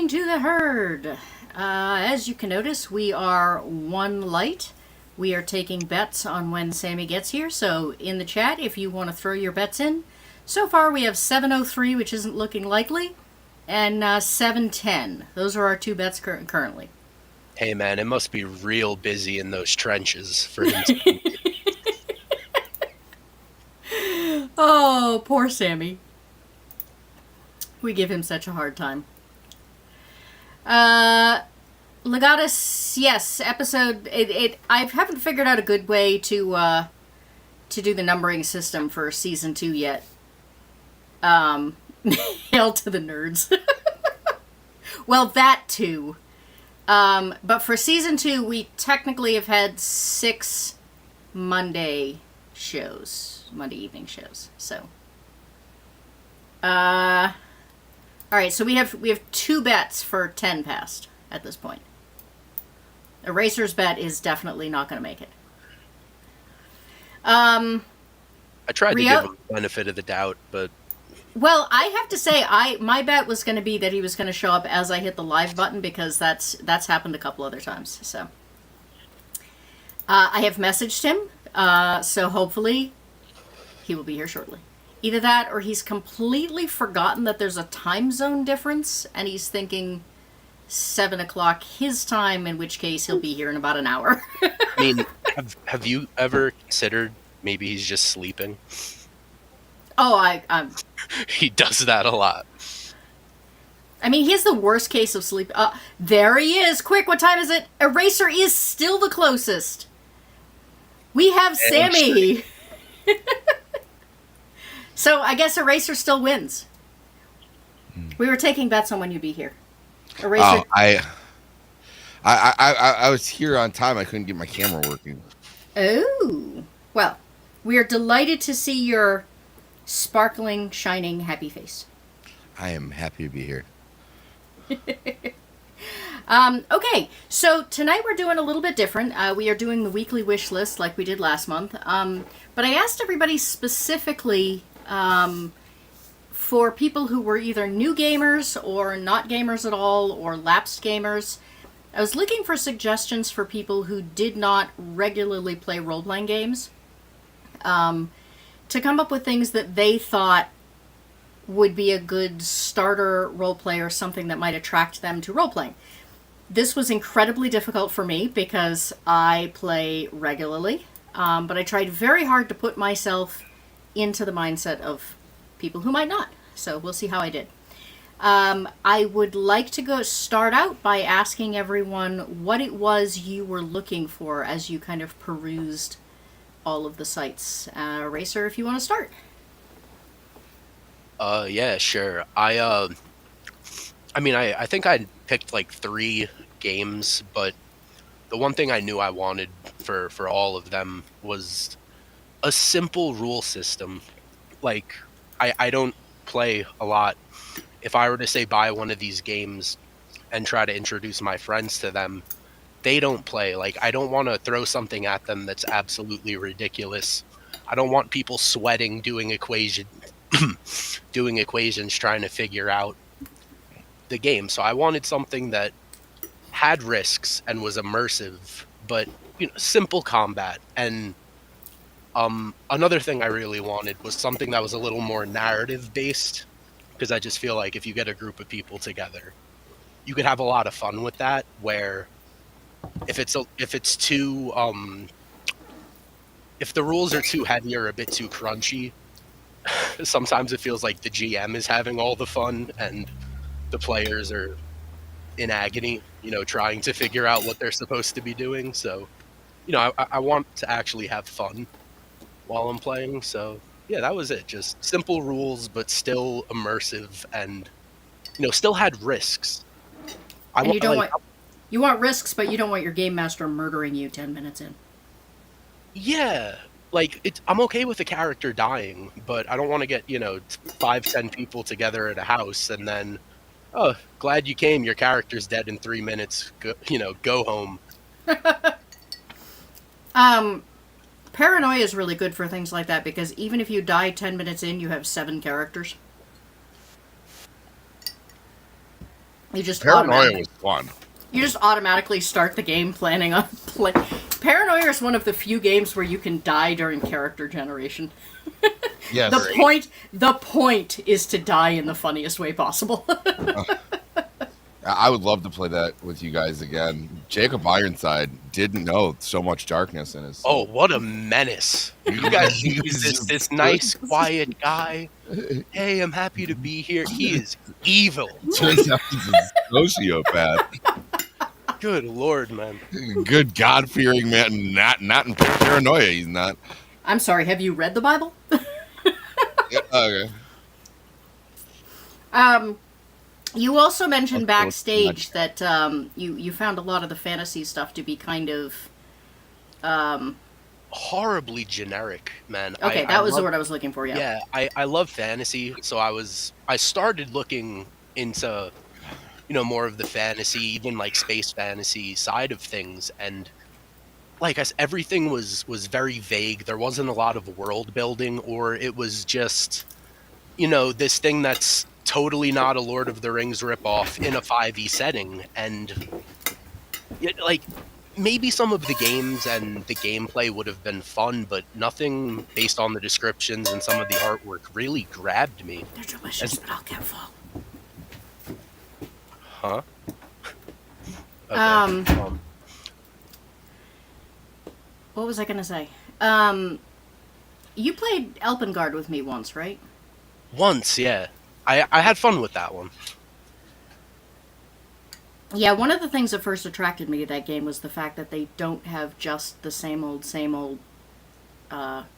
Join to the herd. As you can notice, we are one light. We are taking bets on when Sammy gets here, so in the chat, if you want to throw your bets in. So far, we have 703, which isn't looking likely, and 710. Those are our two bets currently. Hey, man, it must be real busy in those trenches for him to... Oh, poor Sammy. We give him such a hard time. Legatus, yes, episode... I haven't figured out a good way to do the numbering system for Season 2 yet. Hail to the nerds. Well, that too. But for Season 2, we technically have had 6 Monday shows. Monday evening shows. So. Alright, so we have 2 bets for 10 past at this point. Eraser's bet is definitely not going to make it. I tried to give him the benefit of the doubt, but... Well, I have to say, my bet was going to be that he was going to show up as I hit the live button, because that's happened a couple other times. So, I have messaged him, so hopefully he will be here shortly. Either that, or he's completely forgotten that there's a time zone difference, and he's thinking 7 o'clock his time, in which case he'll be here in about an hour. I mean, have you ever considered maybe he's just sleeping? Oh, I'm... He does that a lot. I mean, he has the worst case of sleep. There he is! Quick, what time is it? Eraser is still the closest. We have Sammy! So, I guess Eraser still wins. We were taking bets on when you'd be here. Eraser... Oh, I was here on time. I couldn't get my camera working. Oh. Well, we are delighted to see your sparkling, shining, happy face. I am happy to be here. Okay, so tonight we're doing a little bit different. We are doing the weekly wish list like we did last month. But I asked everybody specifically for people who were either new gamers or not gamers at all or lapsed gamers. I was looking for suggestions for people who did not regularly play role-playing games. To come up with things that they thought would be a good starter roleplay or something that might attract them to roleplaying. This was incredibly difficult for me because I play regularly, but I tried very hard to put myself into the mindset of people who might not. So we'll see how I did. I would like to start out by asking everyone what it was you were looking for as you kind of perused all of the sites. Racer, if you want to start. Yeah, sure. I think I picked like 3 games, but the one thing I knew I wanted for all of them was a simple rule system. Like, I don't play a lot. If I were to say buy one of these games and try to introduce my friends to them, they don't play. Like, I don't want to throw something at them that's absolutely ridiculous. I don't want people sweating doing equations trying to figure out the game. So I wanted something that had risks and was immersive, but simple combat. And another thing I really wanted was something that was a little more narrative based, because I just feel like if you get a group of people together, you could have a lot of fun with that, where if the rules are too heavy or a bit too crunchy, sometimes it feels like the GM is having all the fun and the players are in agony, trying to figure out what they're supposed to be doing. So, I want to actually have fun while I'm playing. So, yeah, that was it. Just simple rules, but still immersive and, still had risks. You want risks, but you don't want your game master murdering you 10 minutes in. Yeah, like, I'm okay with a character dying, but I don't want to get, 5-10 people together at a house and then, oh, glad you came, your character's dead in 3 minutes, go home. Paranoia is really good for things like that, because even if you die 10 minutes in, you have 7 characters. You just Paranoia was fun. You just automatically start the game planning on play. Paranoia is one of the few games where you can die during character generation. Yes. The point is to die in the funniest way possible. I would love to play that with you guys again. Jacob Ironside didn't know so much darkness in his soul. Oh, what a menace. You guys think he's this nice, quiet guy. Hey, I'm happy to be here. He is evil. Turns out he's a sociopath. Good Lord, man. Good God-fearing man. Not in Paranoia, he's not. I'm sorry, have you read the Bible? Yeah, okay. You also mentioned backstage that you found a lot of the fantasy stuff to be kind of horribly generic, man. Okay, that was the word I was looking for. Yeah, I love fantasy, so I started looking into more of the fantasy, even like space fantasy side of things, and like I said, everything was very vague. There wasn't a lot of world building, or it was just this thing that's totally not a Lord of the Rings ripoff in a 5e setting, and maybe some of the games and the gameplay would have been fun, but nothing based on the descriptions and some of the artwork really grabbed me. They're delicious, but I'll get full. Huh? Okay. What was I gonna say? You played Elpengard with me once, right? Once, yeah. I had fun with that one. Yeah, one of the things that first attracted me to that game was the fact that they don't have just the same old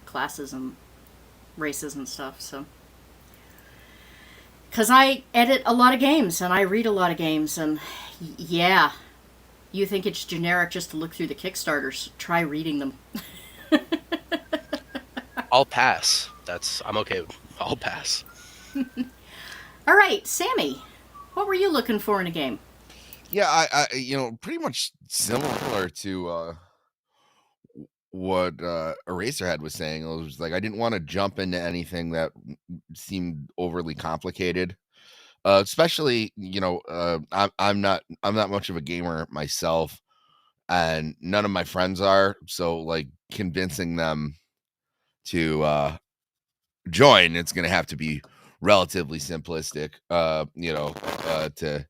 classes and races and stuff, so... Because I edit a lot of games, and I read a lot of games, and yeah, you think it's generic just to look through the Kickstarters. Try reading them. I'll pass. I'm okay. I'll pass. All right, Sammy, what were you looking for in a game? Yeah, I pretty much similar to what Eraserhead was saying. It was like I didn't want to jump into anything that seemed overly complicated. Especially, I'm not much of a gamer myself, and none of my friends are. So, like, convincing them to join, it's going to have to be relatively simplistic. To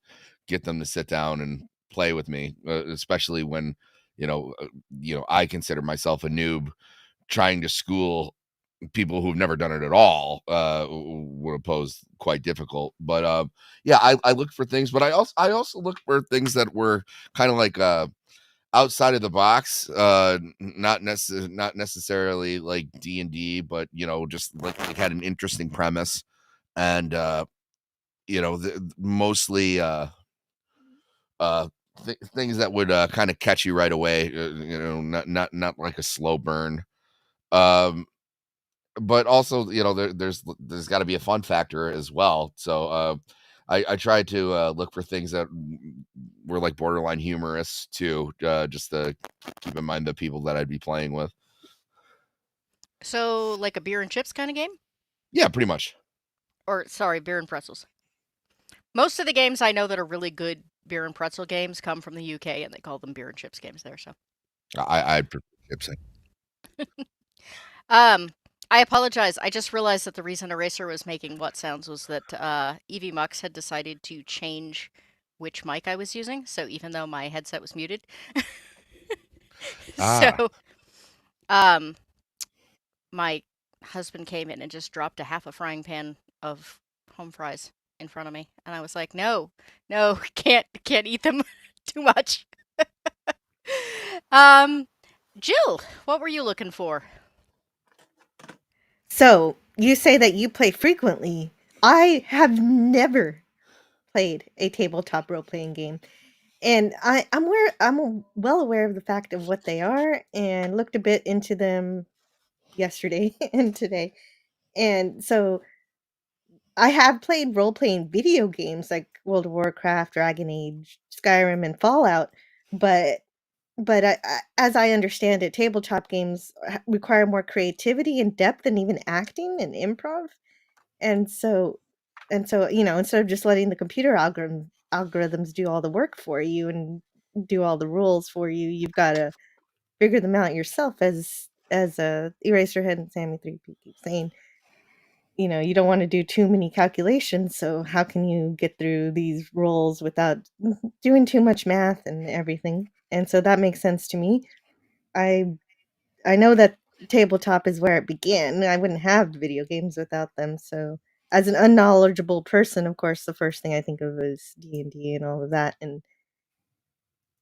get them to sit down and play with me, especially when I consider myself a noob trying to school people who've never done it at all. Would pose quite difficult. But yeah, I looked for things, but I also looked for things that were kind of like outside of the box, not necessarily like D&D, but just like had an interesting premise, and mostly things that would kind of catch you right away. Not like a slow burn. But also, there's got to be a fun factor as well. So I tried to look for things that were like borderline humorous too, just to keep in mind the people that I'd be playing with. So, like a beer and chips kind of game? Yeah, pretty much. Or, sorry, beer and pretzels. Most of the games I know that are really good beer and pretzel games come from the UK, and they call them beer and chips games there, so. I prefer chipsing. I apologize. I just realized that the reason Eraser was making what sounds was that Evie Mux had decided to change which mic I was using, so even though my headset was muted. So, my husband came in and just dropped a half a frying pan of home fries in front of me, and I was like, no, can't eat them too much. Jill, what were you looking for? So, you say that you play frequently. I have never played a tabletop role-playing game. And I'm well aware of the fact of what they are, and looked a bit into them yesterday and today. And so I have played role-playing video games like World of Warcraft, Dragon Age, Skyrim, and Fallout, but as I understand it, tabletop games require more creativity and depth and even acting and improv. And so, instead of just letting the computer algorithms do all the work for you and do all the rules for you. You've got to figure them out yourself, as Eraserhead and Sammy3P keep saying. You don't want to do too many calculations, so how can you get through these roles without doing too much math and everything? And so that makes sense to me. I know that tabletop is where it began. I wouldn't have video games without them. So, as an unknowledgeable person, of course, the first thing I think of is D&D and all of that.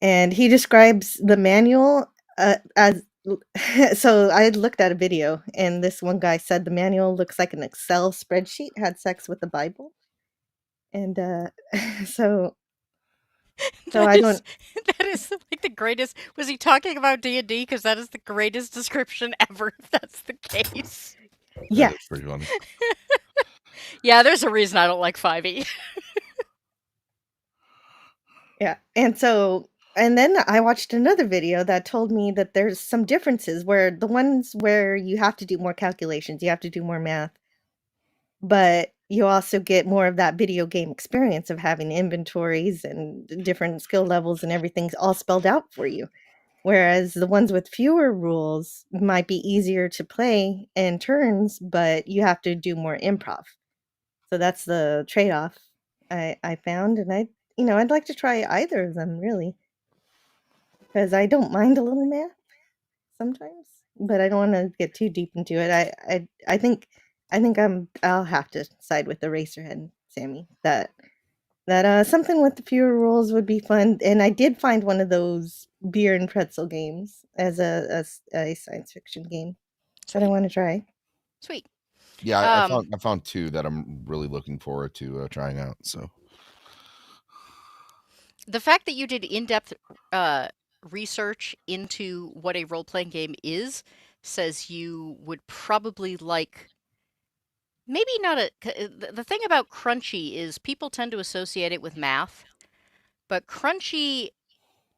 And he describes the manual as so I looked at a video, and this one guy said the manual looks like an Excel spreadsheet had sex with the Bible. And so I don't. That is like the greatest. Was he talking about D&D? Because that is the greatest description ever. If that's the case. Yes. That is pretty funny. Yeah, there's a reason I don't like 5e. Yeah. And then I watched another video that told me that there's some differences, where the ones where you have to do more calculations, you have to do more math, but you also get more of that video game experience of having inventories and different skill levels and everything's all spelled out for you. Whereas the ones with fewer rules might be easier to play in turns, but you have to do more improv. So that's the trade-off I found, and I'd like to try either of them, really, because I don't mind a little math sometimes, but I don't want to get too deep into it. I think I'll have to side with the Racerhead, Sammy. That something with the fewer rules would be fun. And I did find one of those beer and pretzel games as a science fiction game that I Sweet. want to try. Sweet. Yeah, I found two that I'm really looking forward to trying out. So The fact that you did in-depth research into what a role-playing game is says you would probably like. Maybe not the thing about Crunchy is people tend to associate it with math, but Crunchy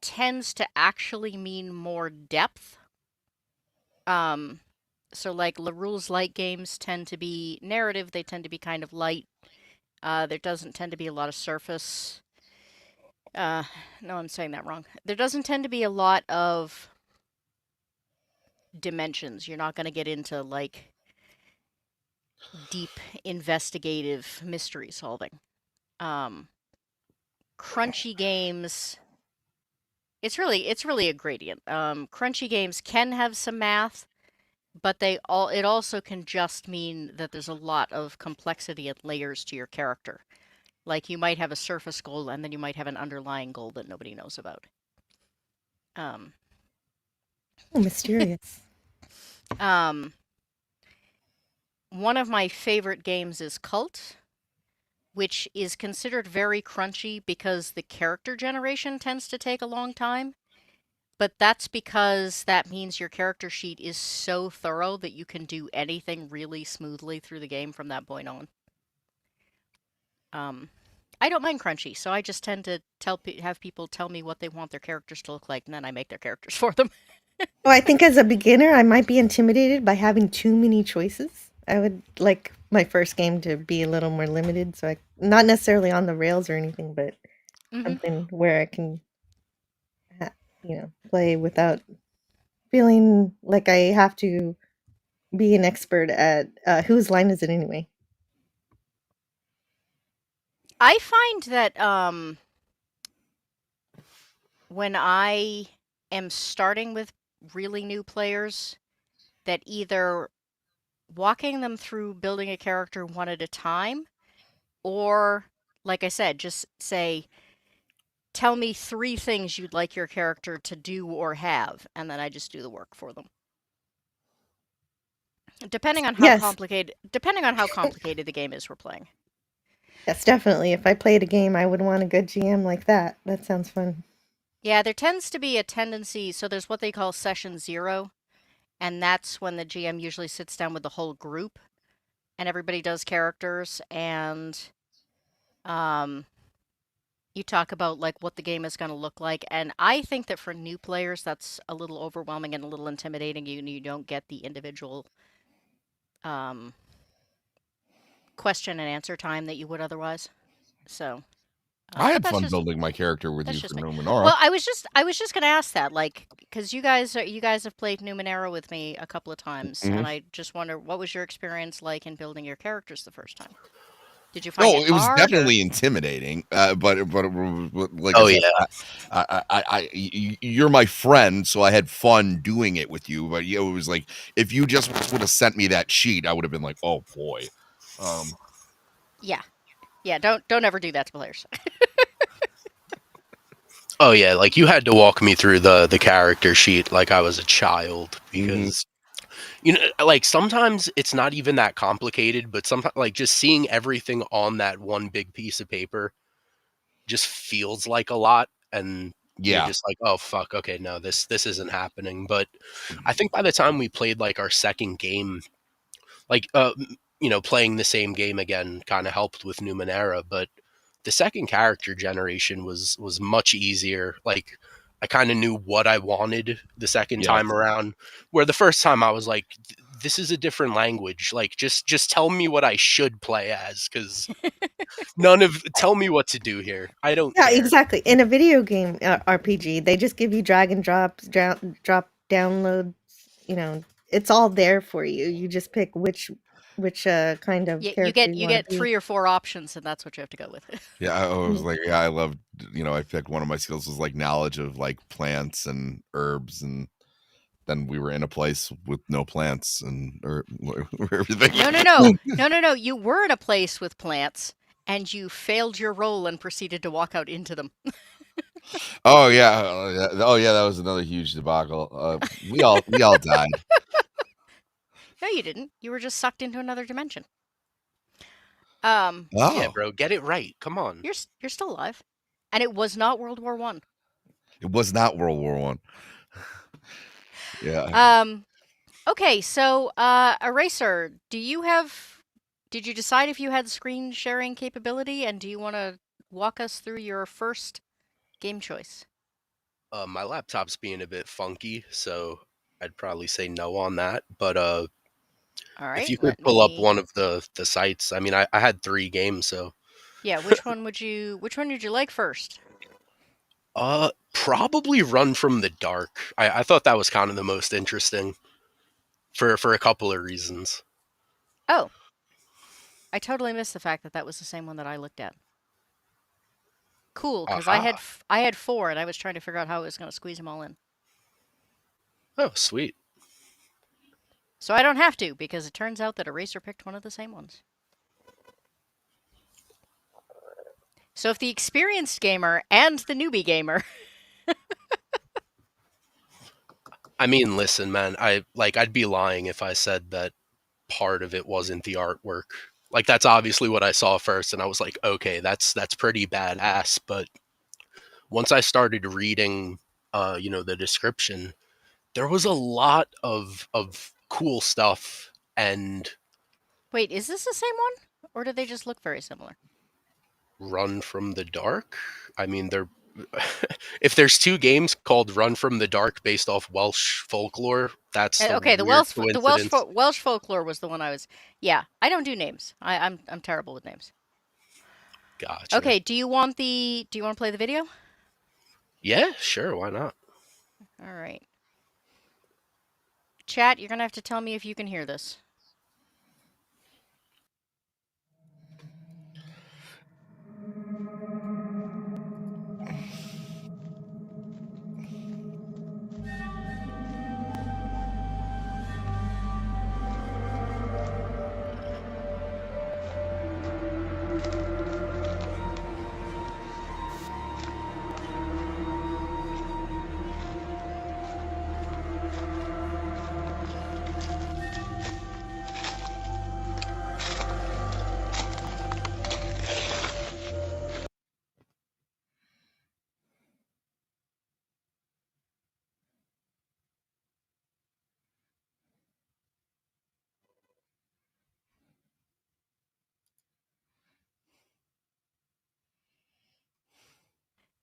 tends to actually mean more depth. So like the rules light games tend to be narrative, they tend to be kind of light. There doesn't tend to be a lot of surface. No, I'm saying that wrong. There doesn't tend to be a lot of dimensions. You're not going to get into like deep investigative mystery solving. Crunchy games, it's really a gradient. Crunchy games can have some math, but it also can just mean that there's a lot of complexity and layers to your character. Like you might have a surface goal and then you might have an underlying goal that nobody knows about. Um, Oh, mysterious. one of my favorite games is Cult, which is considered very crunchy because the character generation tends to take a long time. But that's because that means your character sheet is so thorough that you can do anything really smoothly through the game from that point on. I don't mind crunchy, so I just tend to have people tell me what they want their characters to look like, and then I make their characters for them. Oh, I think as a beginner, I might be intimidated by having too many choices. I would like my first game to be a little more limited, so not necessarily on the rails or anything, but something where I can, play without feeling like I have to be an expert at whose line is it anyway? I find that when I am starting with really new players, that either walking them through building a character one at a time, or, like I said, just say, tell me 3 things you'd like your character to do or have, and then I just do the work for them. Depending on how Yes. complicated the game is we're playing. Yes, definitely. If I played a game, I would want a good GM like that. That sounds fun. Yeah, there tends to be a tendency, so there's what they call session 0, and that's when the GM usually sits down with the whole group and everybody does characters, and you talk about like what the game is going to look like. And I think that for new players that's a little overwhelming and a little intimidating. You don't get the individual question and answer time that you would otherwise. So I But had that's fun just building my character with that's you just for me. Numenora. Well, I was just gonna ask that, like, because you guys have played Numenera with me a couple of times, Mhm. and I just wonder what was your experience like in building your characters the first time? Did you find No, it it was hard, or definitely intimidating. But like I Oh said, yeah. you're my friend, so I had fun doing it with you. But it was like if you just would have sent me that sheet, I would have been like, oh boy. yeah, yeah? Don't ever do that to players. Oh yeah, like you had to walk me through the character sheet like I was a child Mhm. because you know like sometimes it's not even that complicated, but sometimes like just seeing everything on that one big piece of paper just feels like a lot and you're Yeah. just like, "Oh fuck, okay, no, this isn't happening." But I think by the time we played like our second game, like playing the same game again kind of helped with Numenera, but the second character generation was much easier. Like I kind of knew what I wanted the second Yes. time around, where the first time I was like, this is a different language. Like just tell me what I should play as, because tell me what to do here. I don't Yeah, care. exactly. In a video game RPG, they just give you drag and drop downloads. You know, it's all there for you. You just pick which kind of Yeah, character you you want get to be. 3 or 4 options, and that's what you have to go with. Yeah, I was Mm. like, yeah, I loved, I picked one of my skills was like knowledge of like plants and herbs, and then we were in a place with no plants and or everything. No. You were in a place with plants, and you failed your roll and proceeded to walk out into them. Oh yeah, that was another huge debacle. We all died. No, you didn't. You were just sucked into another dimension. Um, Yeah, Oh, bro, get it right. Come on. you're still alive, and it was not World War One. it was not World War One. Yeah. Okay, so Eraser, did you decide if you had screen sharing capability, and do you want to walk us through your first game choice? My laptop's being a bit funky, so I'd probably say no on that. But All if right, you could let pull up me. one of the sites, I mean, I had 3 games, so Yeah, which one would you like first? probably Run from the Dark. I thought that was kind of the most interesting for a couple of reasons. Oh, I totally missed the fact that that was the same one that I looked at. Cool, because Aha! I had 4, and I was trying to figure out how I was going to squeeze them all in. Oh, sweet. So I don't have to, because it turns out that Eraser picked one of the same ones. So if the experienced gamer and the newbie gamer. I mean, listen, man, I'd be lying if I said that part of it wasn't the artwork. Like that's obviously what I saw first, and I was like, okay, that's pretty badass. But once I started reading, the description, there was a lot of cool stuff. And Wait, is this the same one? Or do they just look very similar? Run from the Dark. I mean, they're if there's 2 games called Run from the Dark based off Welsh folklore, that's a Okay, weird coincidence. Welsh folklore was the one I was. Yeah, I don't do names. I'm terrible with names. Gotcha. Okay, do you want to play the video? Yeah, sure, why not? All right. Chat, you're going to have to tell me if you can hear this.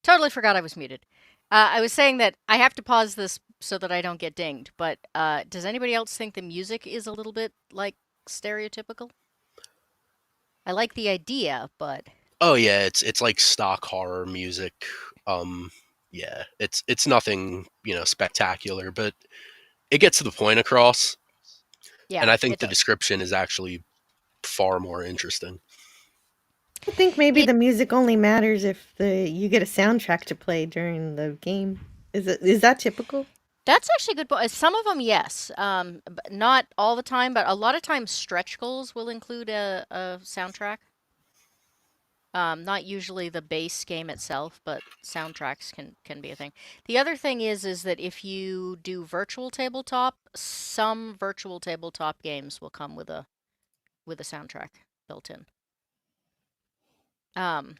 Totally forgot I was muted. I was saying that I have to pause this so that I don't get dinged, but does anybody else think the music is a little bit, like, stereotypical? I like the idea, but... Oh yeah, it's like stock horror music. Yeah, it's nothing, spectacular, but it gets the point across, Yeah, and I think it the does. description is actually far more interesting. I think maybe It the music only matters if you get a soundtrack to play during the game. Is that typical? That's actually a good point. Some of them, yes. Not all the time, but a lot of times stretch goals will include a soundtrack. Not usually the base game itself, but soundtracks can be a thing. The other thing is that if you do virtual tabletop, some virtual tabletop games will come with a soundtrack built in. Um,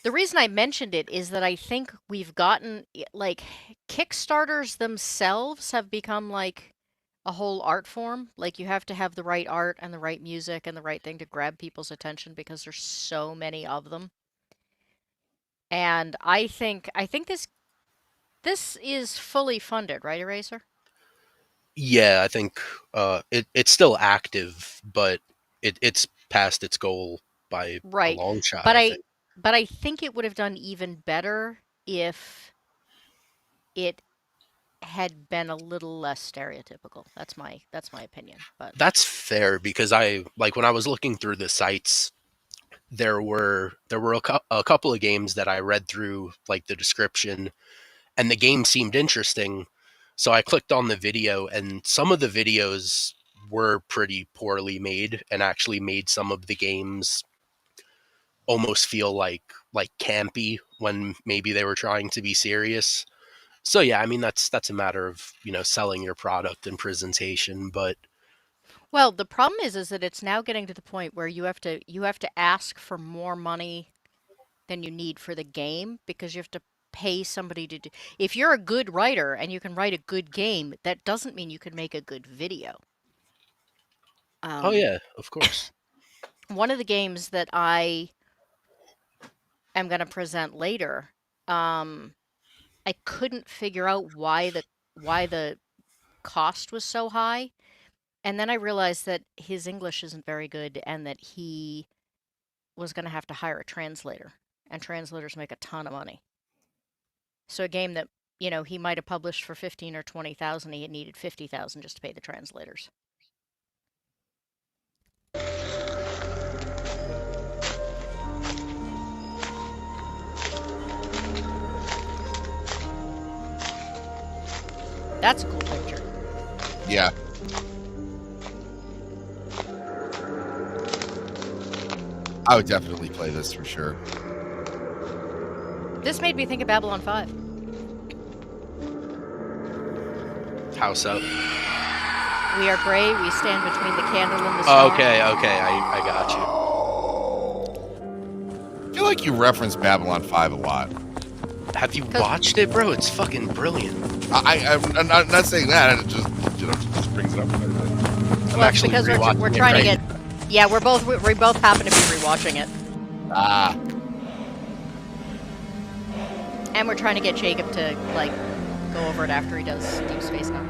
the reason I mentioned it is that I think we've gotten like Kickstarters themselves have become like a whole art form. Like you have to have the right art and the right music and the right thing to grab people's attention because there's so many of them. And I think this is fully funded, right, Eraser? Yeah, I think it's still active, but it's past its goal by a Right. long shot, But I I think. but I think it would have done even better if it had been a little less stereotypical. That's my opinion. But That's fair because I like when I was looking through the sites, there were a couple of games that I read through like the description, and the game seemed interesting. So I clicked on the video, and some of the videos were pretty poorly made and actually made some of the games almost feel like campy when maybe they were trying to be serious. So yeah, I mean that's a matter of, selling your product and presentation, but well, the problem is that it's now getting to the point where you have to ask for more money than you need for the game because you have to pay somebody to do. If you're a good writer and you can write a good game, that doesn't mean you can make a good video. oh Um, yeah, of course. one of the games that I am going to present later, um, I couldn't figure out why the cost was so high, and then I realized that his English isn't very good and that he was going to have to hire a translator, and translators make a ton of money. So a game that he might have published for 15 or 20,000, he needed 50,000 just to pay the translators. That's a cool picture. Yeah. I would definitely play this for sure. This made me think of Babylon 5. How so? We are gray, we stand between the candle and the Oh, star. okay, I got you. I feel like you reference Babylon 5 a lot. Have you watched it, bro? It's fucking brilliant. I'm not saying that. It just brings it up. I'm Well, actually because we're rewatching it trying to right get. Yeah, we both happen to be rewatching it, Ah, and we're trying to get Jacob to go over it after he does Deep Space Nine.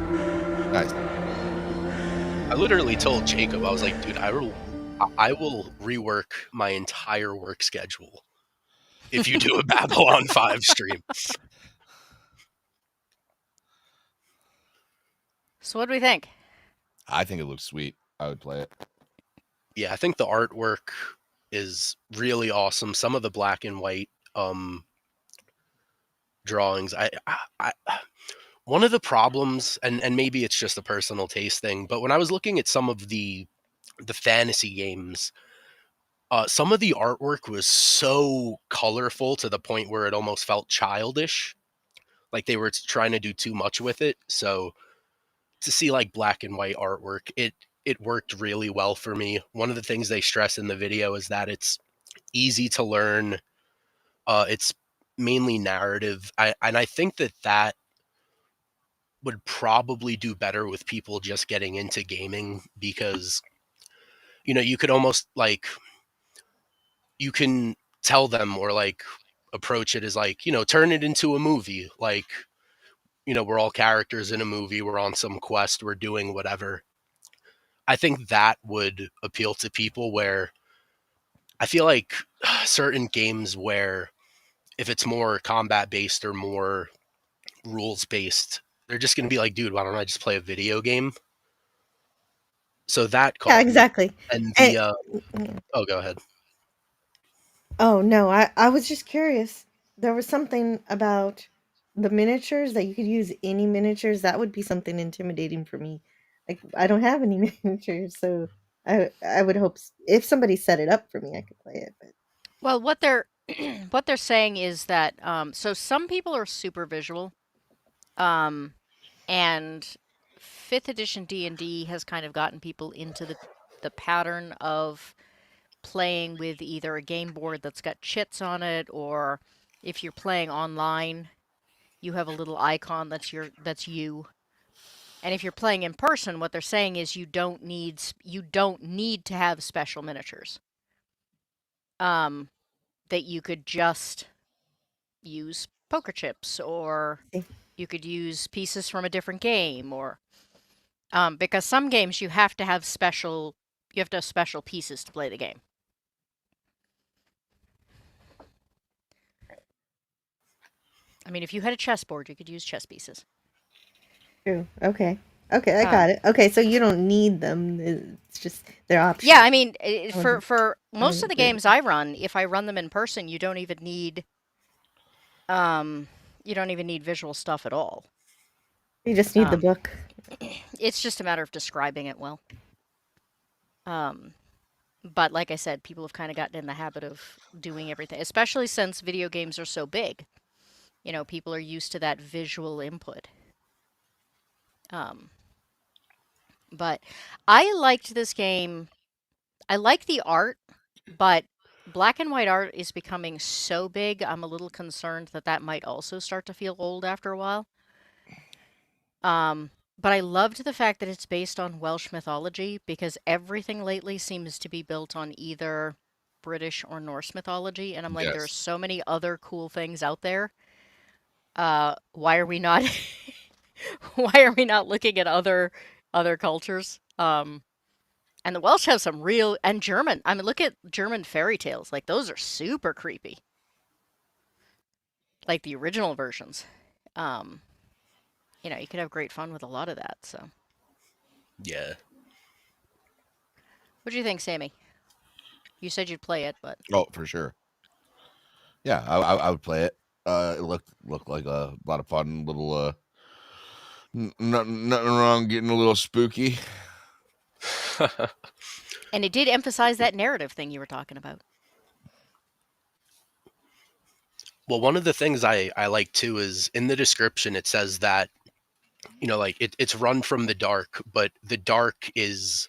nice. I literally told Jacob, I was like, dude, I will rework my entire work schedule if you do a Babylon 5 stream. So what do we think? I think it looks sweet. I would play it. Yeah, I think the artwork is really awesome. Some of the black and white drawings, I one of the problems, and maybe it's just a personal taste thing, but when I was looking at some of the fantasy games, some of the artwork was so colorful to the point where it almost felt childish, like they were trying to do too much with it. So to see like black and white artwork, it worked really well for me. One of the things they stress in the video is that it's easy to learn. It's mainly narrative, and I think that would probably do better with people just getting into gaming because you could almost like you can tell them or like approach it as like turn it into a movie, like we're all characters in a movie, we're on some quest, we're doing whatever. I think that would appeal to people where I feel like certain games where if it's more combat based or more rules based, they're just going to be like, dude, why don't I just play a video game? So that Yeah, caught me. exactly. And And oh, go ahead. oh no, I was just curious. There was something about the miniatures that you could use any miniatures. That would be something intimidating for me. Like I don't have any miniatures, so I would hope if somebody set it up for me, I could play it. But Well, what they're what they're saying is that so some people are super visual, um, and fifth edition D&D has kind of gotten people into the pattern of playing with either a game board that's got chits on it, or if you're playing online, you have a little icon that's you. And if you're playing in person, what they're saying is you don't need to have special miniatures. That you could just use poker chips, or see, you could use pieces from a different game, or because some games you have to have special pieces to play the game. I mean, if you had a chessboard, you could use chess pieces. true. Okay. Okay, I Um, got it. Okay, so you don't need them. It's just they're optional. yeah, I mean, I wasn't for I most of wasn't the clear. games I run, if I run them in person, you don't even need visual stuff at all. You just need the book. It's just a matter of describing it well. But like I said, people have kind of gotten in the habit of doing everything, especially since video games are so big. You know, people are used to that visual input. But I liked this game. I like the art, but black and white art is becoming so big, I'm a little concerned that that might also start to feel old after a while. But I loved the fact that it's based on Welsh mythology, because everything lately seems to be built on either British or Norse mythology, and I'm like, there are Yes. so many other cool things out there. Why are we not why are we not looking at other cultures? And the Welsh have some real, and German. I mean, look at German fairy tales. Like those are super creepy. Like the original versions. Um, you could have great fun with a lot of that. So, Yeah. what do you think, Sammy? You said you'd play it, but Oh, for sure. Yeah, I would play it. It looked like a lot of fun. Little nothing wrong getting a little spooky. and it did emphasize that narrative thing you were talking about. Well, one of the things I like too is in the description it says that, like it's run from the dark, but the dark is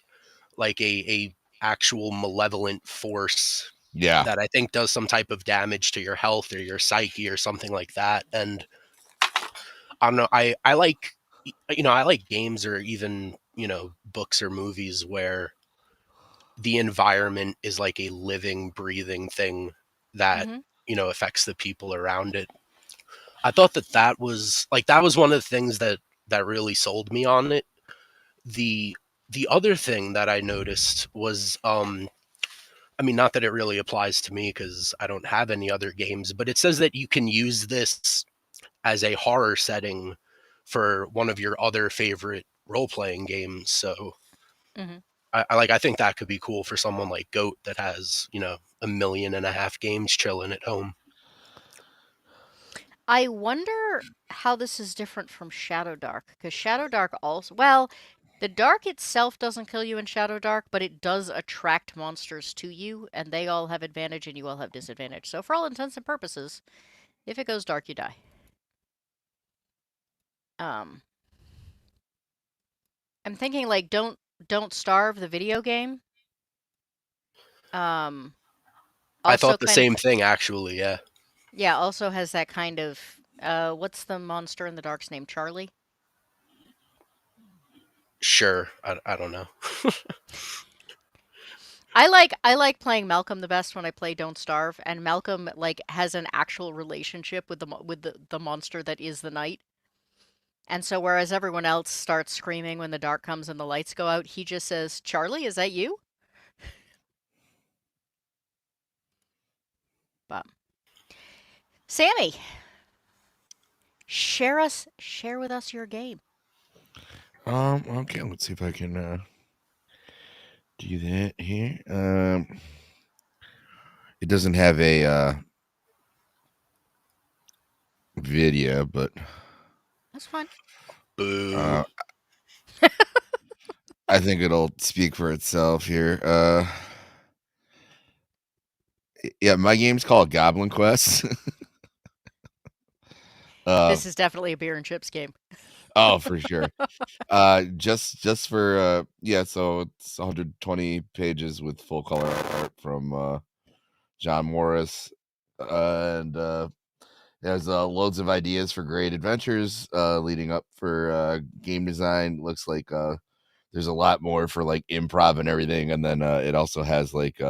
like a actual malevolent force Yeah, that I think does some type of damage to your health or your psyche or something like that. And I don't know, I like, I like games or even, books or movies where the environment is like a living, breathing thing that, Mm-hmm. affects the people around it. I thought that was one of the things that really sold me on it. The other thing that I noticed was, I mean, not that it really applies to me because I don't have any other games, but it says that you can use this as a horror setting for one of your other favorite role playing games. So Mm-hmm. I think that could be cool for someone like Goat that has, 1.5 million games chilling at home. I wonder how this is different from Shadow Dark, because Shadow Dark also, well, the dark itself doesn't kill you in Shadow Dark, but it does attract monsters to you, and they all have advantage and you all have disadvantage. So for all intents and purposes, if it goes dark, you die. Um, I'm thinking like Don't Starve, the video game. Um, I also thought the kind of, same thing, actually. Yeah, yeah, also has that kind of what's the monster in the dark's name? Charlie? sure. I don't know. I like playing Malcolm the best when I play Don't Starve, and Malcolm like has an actual relationship with the monster that is the night. And so whereas everyone else starts screaming when the dark comes and the lights go out, he just says, "Charlie, is that you?" Sammy, share with us your game. Okay, let's see if I can do that here. It doesn't have a video, but That's fine. Boo. I think it'll speak for itself here. Yeah, my game's called Goblin Quest. This is definitely a beer and chips game. Oh, for sure. Just for yeah, so it's 120 pages with full color art from John Morris, and there's loads of ideas for great adventures leading up for game design. Looks like there's a lot more for like improv and everything, and then it also has like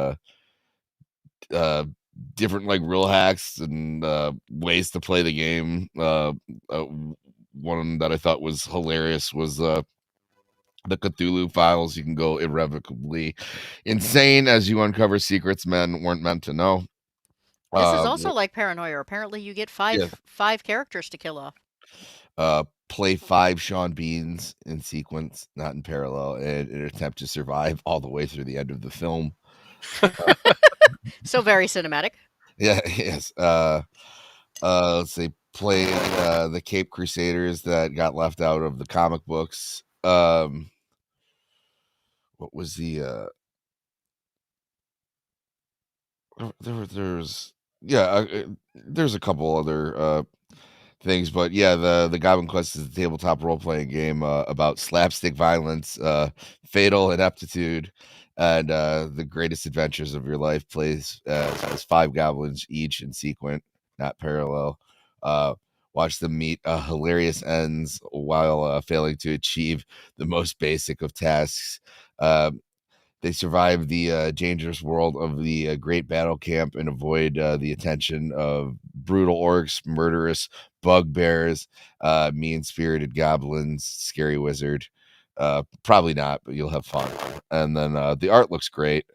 different like rule hacks and ways to play the game. One that I thought was hilarious was the Cthulhu files. You can go irrevocably insane as you uncover secrets men weren't meant to know. This is also like Paranoia. Apparently, you get Yeah. five characters to kill off. Play 5 Sean Beans in sequence, not in parallel, and an attempt to survive all the way through the end of the film. So very cinematic. Yeah, yes. Let's say play the Cape Crusaders that got left out of the comic books. What was the there's there's a couple other things, but yeah, the Goblin Quest is a tabletop role playing game about slapstick violence, fatal ineptitude, and the greatest adventures of your life. Plays as 5 goblins each in sequence, not parallel. Watch them meet hilarious ends while failing to achieve the most basic of tasks. They survive the dangerous world of the Great Battle Camp and avoid the attention of brutal orcs, murderous bugbears, mean-spirited goblins, scary wizard. Probably not, but you'll have fun. And then the art looks great.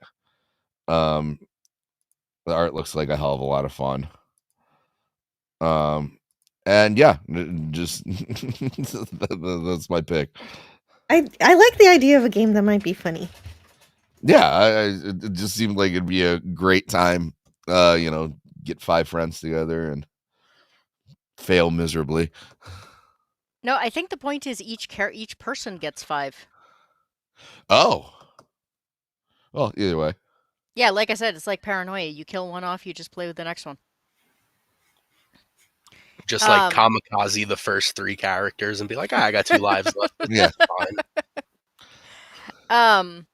The art looks like a hell of a lot of fun. And yeah, just that's my pick. I like the idea of a game that might be funny. Yeah, it just seemed like it'd be a great time. Get 5 friends together and fail miserably. No, I think the point is each person gets 5. Oh, well, either way. Yeah, like I said, it's like Paranoia. You kill one off, you just play with the next one. Just like kamikaze the first 3 characters and be like, I got 2 lives left. Yeah. Fine.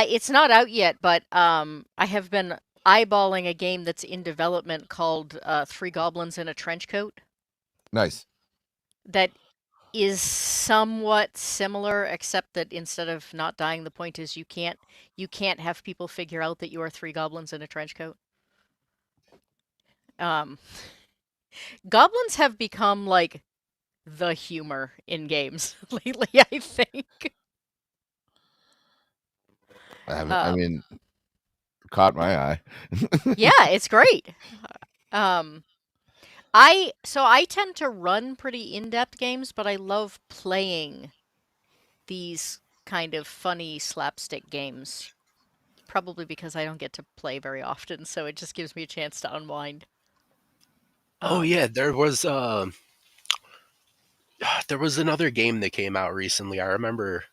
It's not out yet, but I have been eyeballing a game that's in development called 3 Goblins in a Trench Coat. Nice. That is somewhat similar, except that instead of not dying, the point is you can't have people figure out that you are 3 goblins in a trench coat. Goblins have become like the humor in games lately, I think. I mean, caught my eye. Yeah, it's great. I tend to run pretty in-depth games, but I love playing these kind of funny slapstick games. Probably because I don't get to play very often, so it just gives me a chance to unwind. Oh yeah, there was another game that came out recently. I remember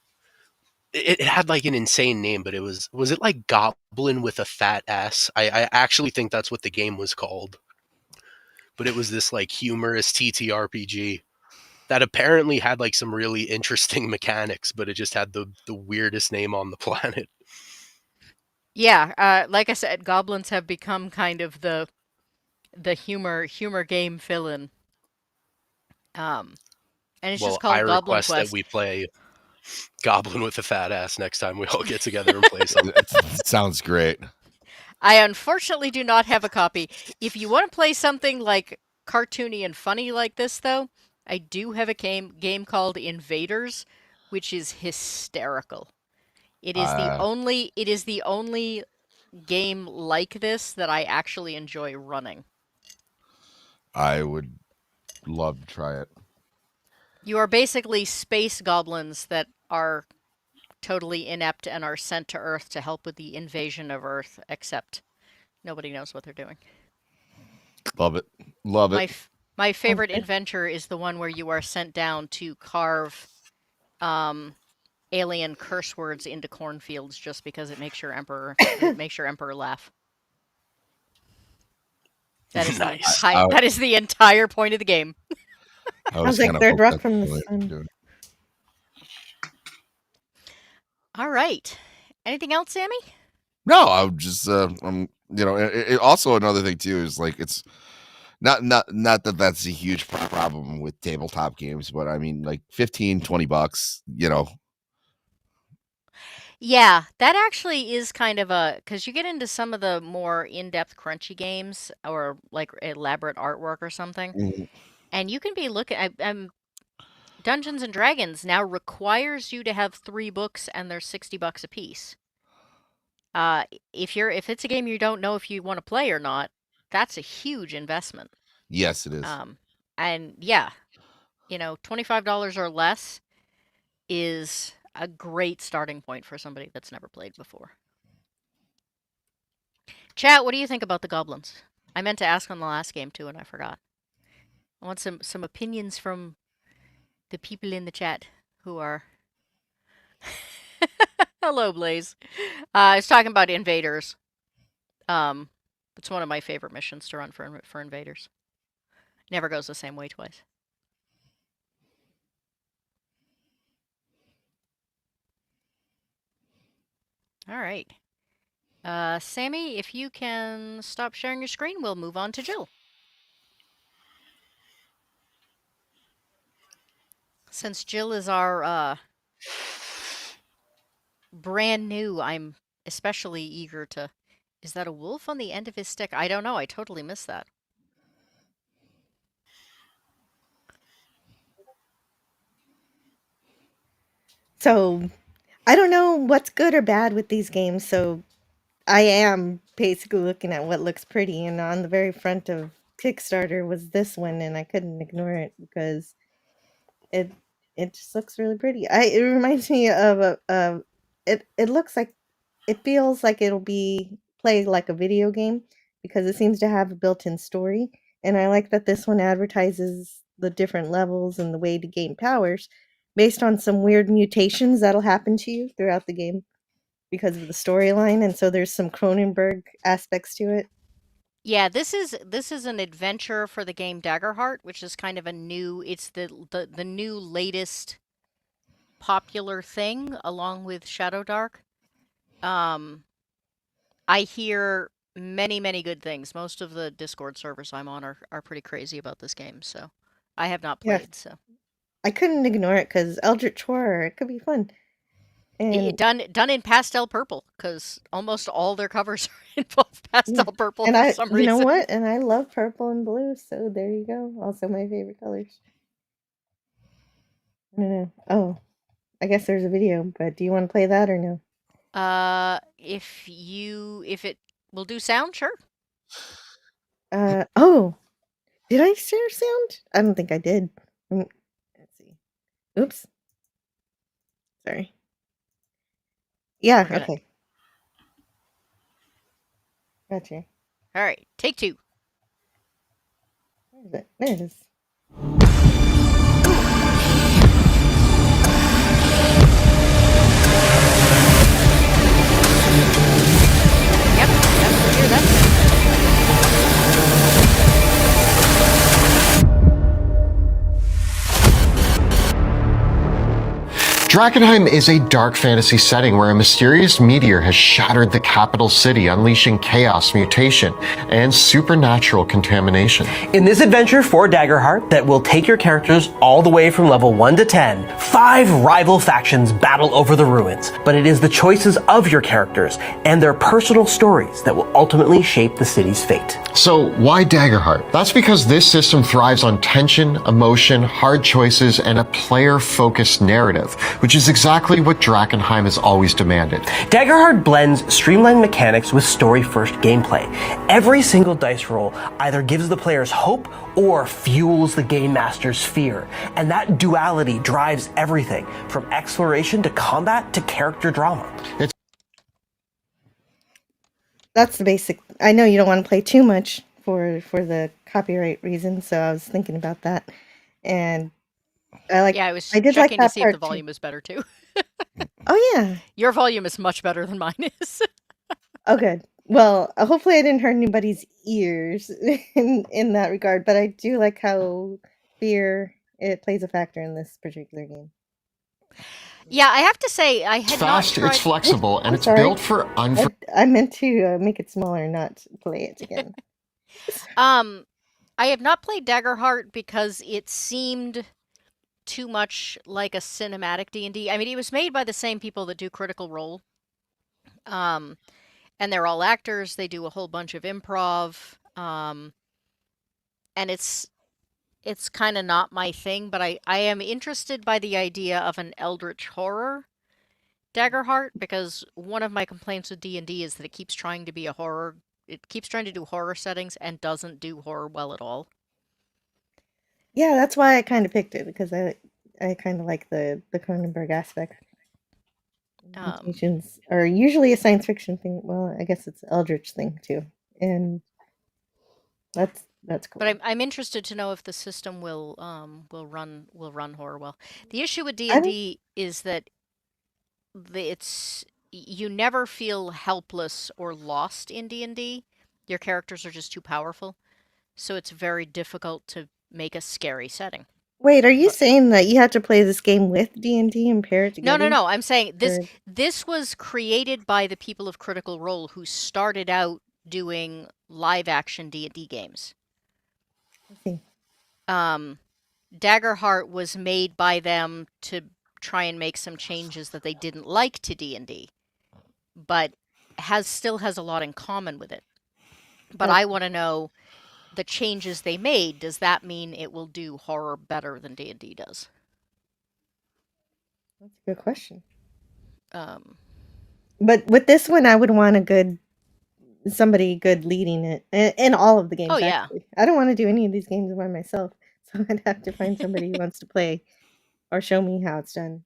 it had like an insane name, but was it like Goblin with a Fat Ass? I actually think that's what the game was called. But it was this like humorous TTRPG that apparently had like some really interesting mechanics, but it just had the weirdest name on the planet. Yeah, like I said, goblins have become kind of the humor game fill-in. And it's just called I Goblin request Quest. that we play Goblin with a Fat Ass next time we all get together and play something. Sounds great. I unfortunately do not have a copy. If you want to play something like cartoony and funny like this, though, I do have a game called Invaders, which is hysterical. It is the only game like this that I actually enjoy running. I would love to try it. You are basically space goblins that are totally inept and are sent to Earth to help with the invasion of Earth, except nobody knows what they're doing. Love it. Love it. My favorite Okay. adventure is the one where you are sent down to carve alien curse words into cornfields just because it makes your emperor laugh. That is Nice. that is the entire point of the game. Sounds like Third Rock from the Sun. Sun. All right. Anything else, Sammy? No, I'm just also another thing too is like it's not that that's a huge problem with tabletop games, but I mean like $15-20, Yeah, that actually is kind of because you get into some of the more in-depth crunchy games or like elaborate artwork or something, and you can be looking at Dungeons and Dragons now requires you to have 3 books and they're $60 a piece. If it's a game you don't know if you want to play or not, that's a huge investment. Yes, it is. And yeah, $25 or less is a great starting point for somebody that's never played before. Chat, what do you think about the goblins? I meant to ask on the last game too, and I forgot. I want some opinions from the people in the chat who are. Hello, Blaze. I was talking about invaders. It's one of my favorite missions to run for invaders. Never goes the same way twice. All right. Sammy, if you can stop sharing your screen, we'll move on to Jill. Since Jill is our brand new, I'm especially eager to... Is that a wolf on the end of his stick? I don't know. I totally missed that. So, I don't know what's good or bad with these games, so I am basically looking at what looks pretty, and on the very front of Kickstarter was this one, and I couldn't ignore it because it just looks really pretty. It reminds me of it looks like, it feels like it'll be played like a video game because it seems to have a built-in story, and I like that this one advertises the different levels and the way to gain powers based on some weird mutations that'll happen to you throughout the game because of the storyline, and so there's some Cronenberg aspects to it. Yeah, this is an adventure for the game Daggerheart, which is kind of a new. It's the new latest popular thing, along with Shadow Dark. I hear many good things. Most of the Discord servers I'm on are pretty crazy about this game, so I have not Yeah. played. So I couldn't ignore it because Eldritch Horror, it could be fun. And done in pastel purple, because almost all their covers involve pastel purple and for some reason. you know what? And I love purple and blue, so there you go. Also my favorite colors. I don't know. Oh, I guess there's a video, but do you want to play that or no? If it will do sound, sure. Oh, did I share sound? I don't think I did. Let's see. Oops. Sorry. Yeah, okay. Gotcha. All right, take 2. Where is it? There it is. Yep, that's weird. That's Drakenheim is a dark fantasy setting where a mysterious meteor has shattered the capital city, unleashing chaos, mutation, and supernatural contamination. In this adventure for Daggerheart that will take your characters all the way from level 1 to 10, 5 rival factions battle over the ruins, but it is the choices of your characters and their personal stories that will ultimately shape the city's fate. So why Daggerheart? That's because this system thrives on tension, emotion, hard choices, and a player-focused narrative, which is exactly what Drakkenheim has always demanded. Daggerheart blends streamlined mechanics with story-first gameplay. Every single dice roll either gives the players hope or fuels the game master's fear, and that duality drives everything from exploration to combat to character drama. That's the basic. I know you don't want to play too much for the copyright reasons, so I was thinking about that. And I was did like checking to that see if the part too. volume is better too. Oh yeah. Your volume is much better than mine is. Oh good. Well, hopefully I didn't hurt anybody's ears in that regard, but I do like how fear it plays a factor in this particular game. Yeah, I have to say I had It's not fast, tried. it's flexible, and I'm it's sorry. built for I meant to make it smaller, not play it again. I have not played Daggerheart because it seemed too much like a cinematic D&D. I mean, it was made by the same people that do Critical Role. And they're all actors. They do a whole bunch of improv. And it's kind of not my thing, but I am interested by the idea of an eldritch horror Daggerheart, because one of my complaints with D&D is that it keeps trying to be a horror. It keeps trying to do horror settings and doesn't do horror well at all. Yeah, that's why I kind of picked it, because I kind of like the Cronenberg aspect. Mutations are usually a science fiction thing. Well, I guess it's an eldritch thing too, and that's cool. But I'm interested to know if the system will run horror well. The issue with D&D is that you never feel helpless or lost in D&D. Your characters are just too powerful, so it's very difficult to make a scary setting. Wait, are you saying that you have to play this game with D&D and pair it together? No. I'm saying this was created by the people of Critical Role who started out doing live action D&D games. I see. Daggerheart was made by them to try and make some changes that they didn't like to D&D, but still has a lot in common with it. But I want to know the changes they made. Does that mean it will do horror better than D&D does? That's a good question. But with this one, I would want somebody good leading it in all of the games. Oh yeah. Actually. I don't want to do any of these games by myself, so I'd have to find somebody who wants to play or show me how it's done.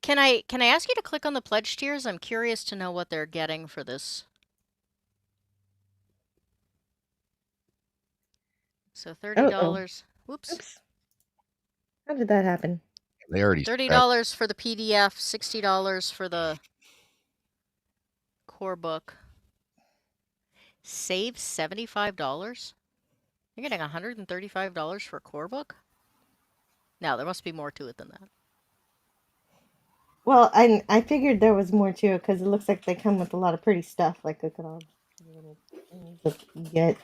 Can I ask you to click on the pledge tiers? I'm curious to know what they're getting for this. So $30. Whoops. Oops. How did that happen? They already $30 for the PDF, $60 for the core book. Save $75? You're getting $135 for a core book? No, there must be more to it than that. Well, I figured there was more to it because it looks like they come with a lot of pretty stuff. Like look at all the little things that you get.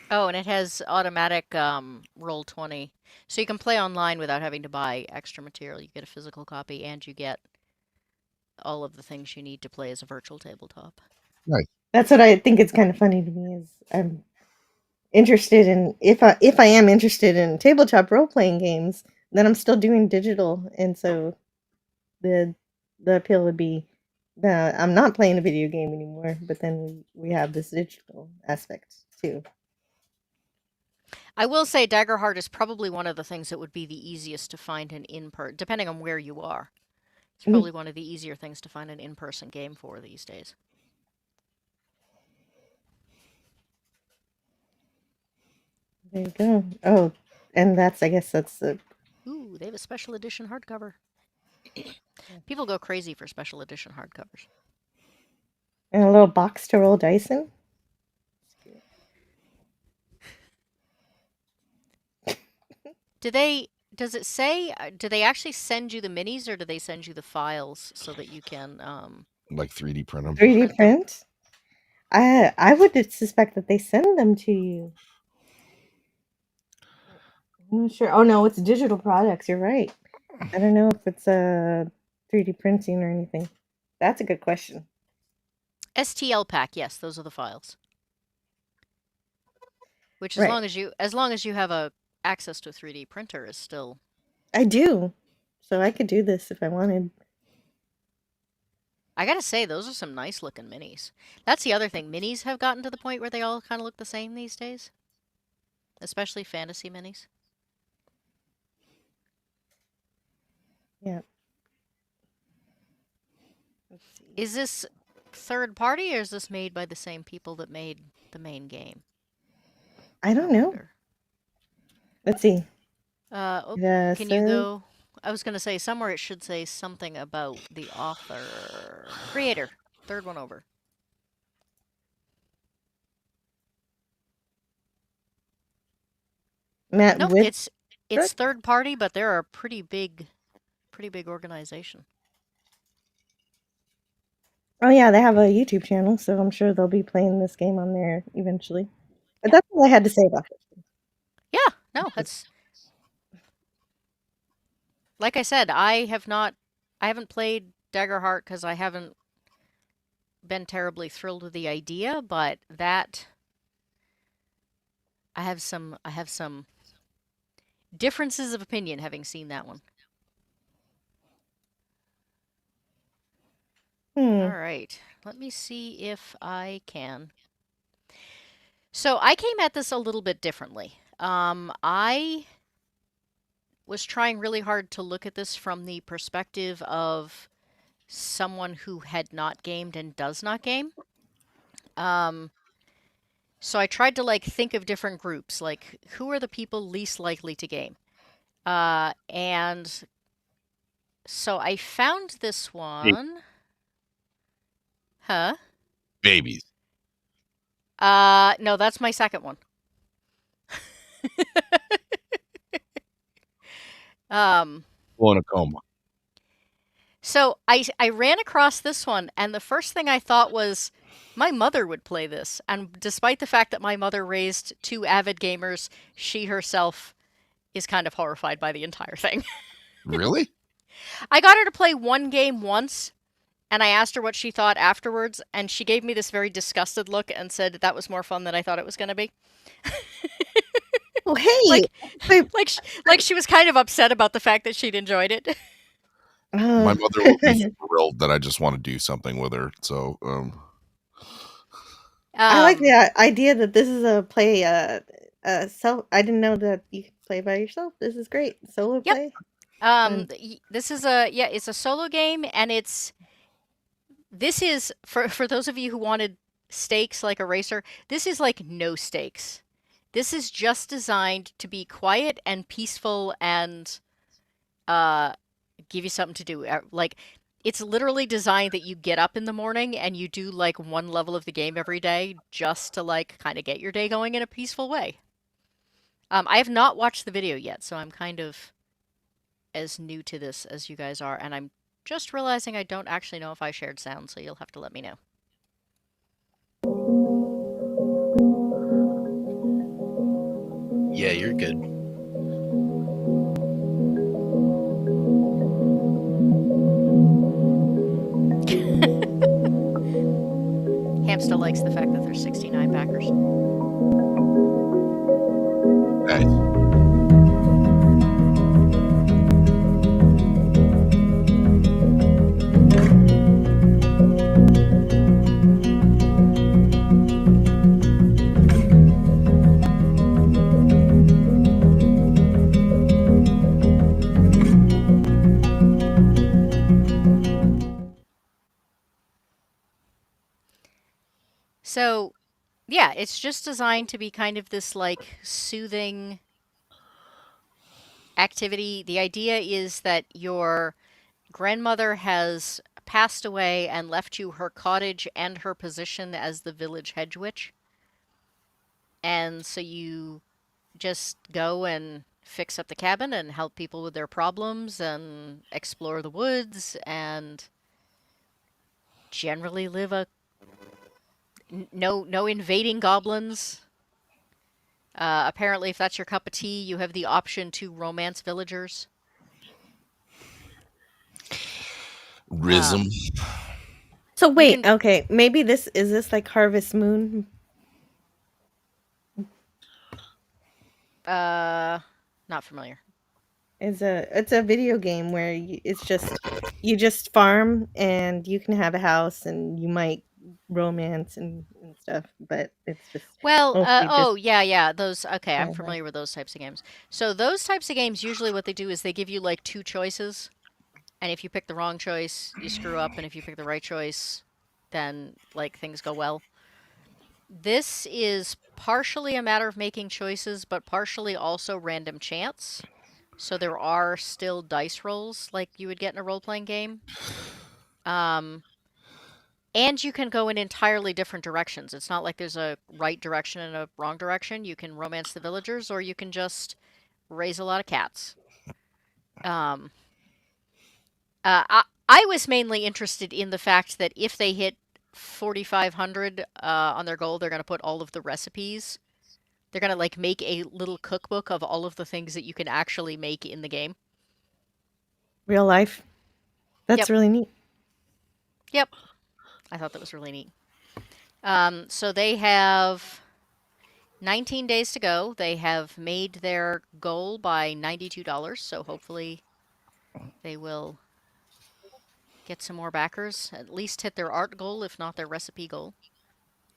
Oh, and it has automatic Roll20. So you can play online without having to buy extra material. You get a physical copy and you get all of the things you need to play as a virtual tabletop. Nice. That's what I think is kind of funny to me is I'm interested in if I am interested in tabletop role-playing games, then I'm still doing digital, and so the appeal would be that I'm not playing a video game anymore, but then we have this digital aspect too. I will say Daggerheart is probably one of the things that would be the easiest to find an in-person, depending on where you are. It's probably one of the easier things to find an in-person game for these days. There you go. Oh, and I guess that's the... Ooh, they have a special edition hardcover. People go crazy for special edition hardcovers. And a little box to roll dice in. Does it say, do they actually send you the minis or do they send you the files so that you can... like 3D print them? 3D print? I would suspect that they send them to you. I'm not sure. Oh no, it's digital products. You're right. I don't know if it's 3D printing or anything. That's a good question. STL pack, yes, those are the files. Which, Right. as long as you have access to a 3D printer, is still... I do. so I could do this if I wanted. I gotta say, those are some nice looking minis. That's the other thing. Minis have gotten to the point where they all kind of look the same these days, especially fantasy minis. Yeah. Let's see. Is this third party or is this made by the same people that made the main game? I don't know. wonder. Let's see. Oh, The can you third- go? I was gonna say somewhere it should say something about the author, creator. Third one over. Matt Nope, Whit- it's third party, but they're a pretty big organization. Oh yeah, they have a YouTube channel, so I'm sure they'll be playing this game on there eventually. But that's all I had to say about it. Yeah, no, that's like I said. I haven't played Daggerheart because I haven't been terribly thrilled with the idea, but that I have some differences of opinion having seen that one. All right, let me see if I can. So I came at this a little bit differently. I was trying really hard to look at this from the perspective of someone who had not gamed and does not game. So I tried to like think of different groups, like who are the people least likely to game. And so I found this one. Huh? Babies. No, that's my second one. Well, in a coma. So I ran across this one, and the first thing I thought was, my mother would play this. And despite the fact that my mother raised two avid gamers, she herself is kind of horrified by the entire thing. Really? I got her to play one game once, and I asked her what she thought afterwards, and she gave me this very disgusted look and said that was more fun than I thought it was going to be. Oh hey, Like she was kind of upset about the fact that she'd enjoyed it. My mother will be thrilled that I just want to do something with her. So, I like the idea that this is a play. Self. I didn't know that you could play by yourself. This is great. Solo Yep. play. This is it's a solo game, and this is for those of you who wanted stakes like a racer. This is like no stakes. This is just designed to be quiet and peaceful and give you something to do. Like, it's literally designed that you get up in the morning and you do like one level of the game every day just to like kind of get your day going in a peaceful way. I have not watched the video yet, so I'm kind of as new to this as you guys are, and I'm just realizing I don't actually know if I shared sound, so you'll have to let me know. Yeah, you're good. Ham still likes the fact that there's 69 backers. nice. So, yeah, it's just designed to be kind of this like soothing activity. The idea is that your grandmother has passed away and left you her cottage and her position as the village hedge witch. And so you just go and fix up the cabin and help people with their problems and explore the woods and generally live a no invading goblins. Apparently, if that's your cup of tea, you have the option to romance villagers. Rhythm. So wait, can- okay, maybe this is this like Harvest Moon? Not familiar. It's a video game where you just farm and you can have a house and you might romance and stuff, but it's just Well, mostly just yeah, those. Okay, I'm farming. familiar with those types of games. So those types of games, usually what they do is they give you like two choices, and if you pick the wrong choice, you screw up, and if you pick the right choice, then like things go well. This is partially a matter of making choices, but partially also random chance. So there are still dice rolls like you would get in a role-playing game. And you can go in entirely different directions. It's not like there's a right direction and a wrong direction. You can romance the villagers, or you can just raise a lot of cats. I was mainly interested in the fact that if they hit 4,500 on their goal, they're going to put all of the recipes. They're going to like make a little cookbook of all of the things that you can actually make in the game. Real life. That's Yep. really neat. Yep. I thought that was really neat. So they have 19 days to go. They have made their goal by $92, so hopefully they will get some more backers, at least hit their art goal, if not their recipe goal.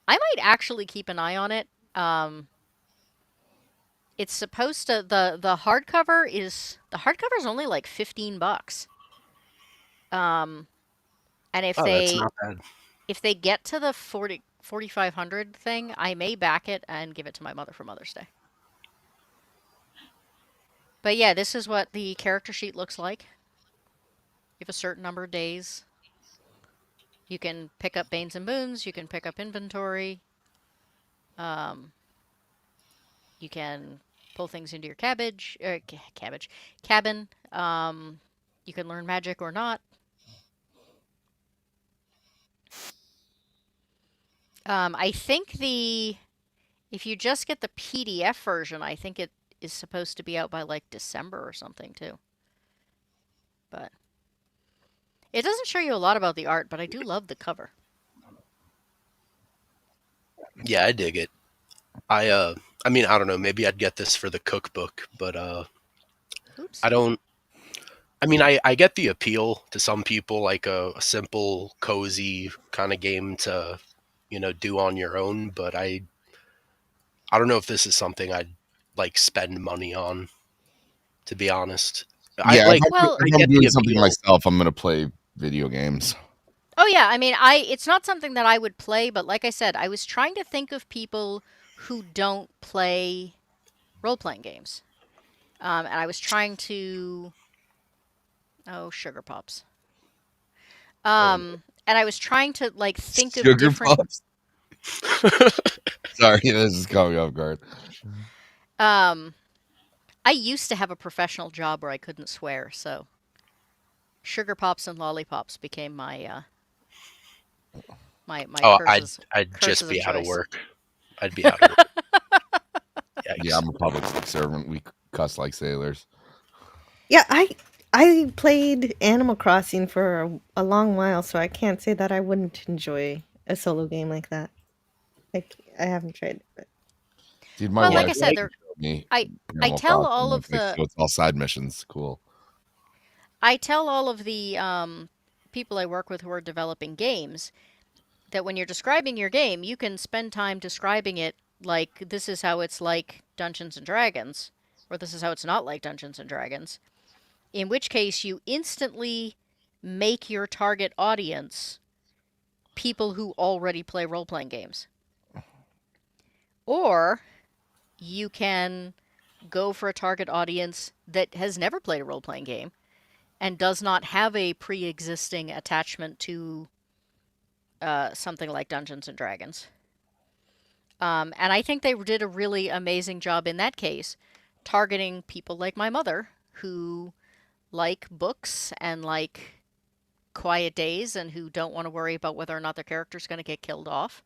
I might actually keep an eye on it. It's supposed to the hardcover is only like $15. And if Oh, that's they not bad. get to the 4,500 thing, I may back it and give it to my mother for Mother's Day. But yeah, this is what the character sheet looks like. You have a certain number of days. You can pick up Banes and Boons. You can pick up inventory. You can pull things into your cabin. You can learn magic or not. I think if you just get the PDF version, I think it is supposed to be out by like December or something too. But it doesn't show you a lot about the art, but I do love the cover. Yeah, I dig it. I mean, I don't know, maybe I'd get this for the cookbook, but Oops. I don't. I mean, I get the appeal to some people, like a simple, cozy kind of game to, do on your own. But I don't know if this is something I'd like spend money on, to be honest. I Yeah, like. Well, I if I'm get the doing something appeal. myself, I'm gonna play video games. oh yeah, I mean, it's not something that I would play, but like I said, I was trying to think of people who don't play role-playing games. And I was trying to sugar pops. And I was trying to like think of Sugar different puffs. Sorry, this is coming off guard. I used to have a professional job where I couldn't swear, so sugar pops and lollipops became my my Oh, curses I'd just of be out of choice. work. I'd be out of work. Yikes. Yeah, I'm a public servant. We cuss like sailors. Yeah, I played Animal Crossing for a long while, so I can't say that I wouldn't enjoy a solo game like that. Like I haven't tried it, but Dude, my Well, like wife I said, showed me I Animal tell Crossing, all like, of the so it's all side missions. Cool. I tell all of the people I work with who are developing games that when you're describing your game, you can spend time describing it like this is how it's like Dungeons and Dragons, or this is how it's not like Dungeons and Dragons. In which case, you instantly make your target audience people who already play role playing games. Or you can go for a target audience that has never played a role playing game and does not have a pre existing attachment to something like Dungeons and Dragons. And I think they did a really amazing job in that case, targeting people like my mother who like books and like quiet days and who don't want to worry about whether or not their character's going to get killed off.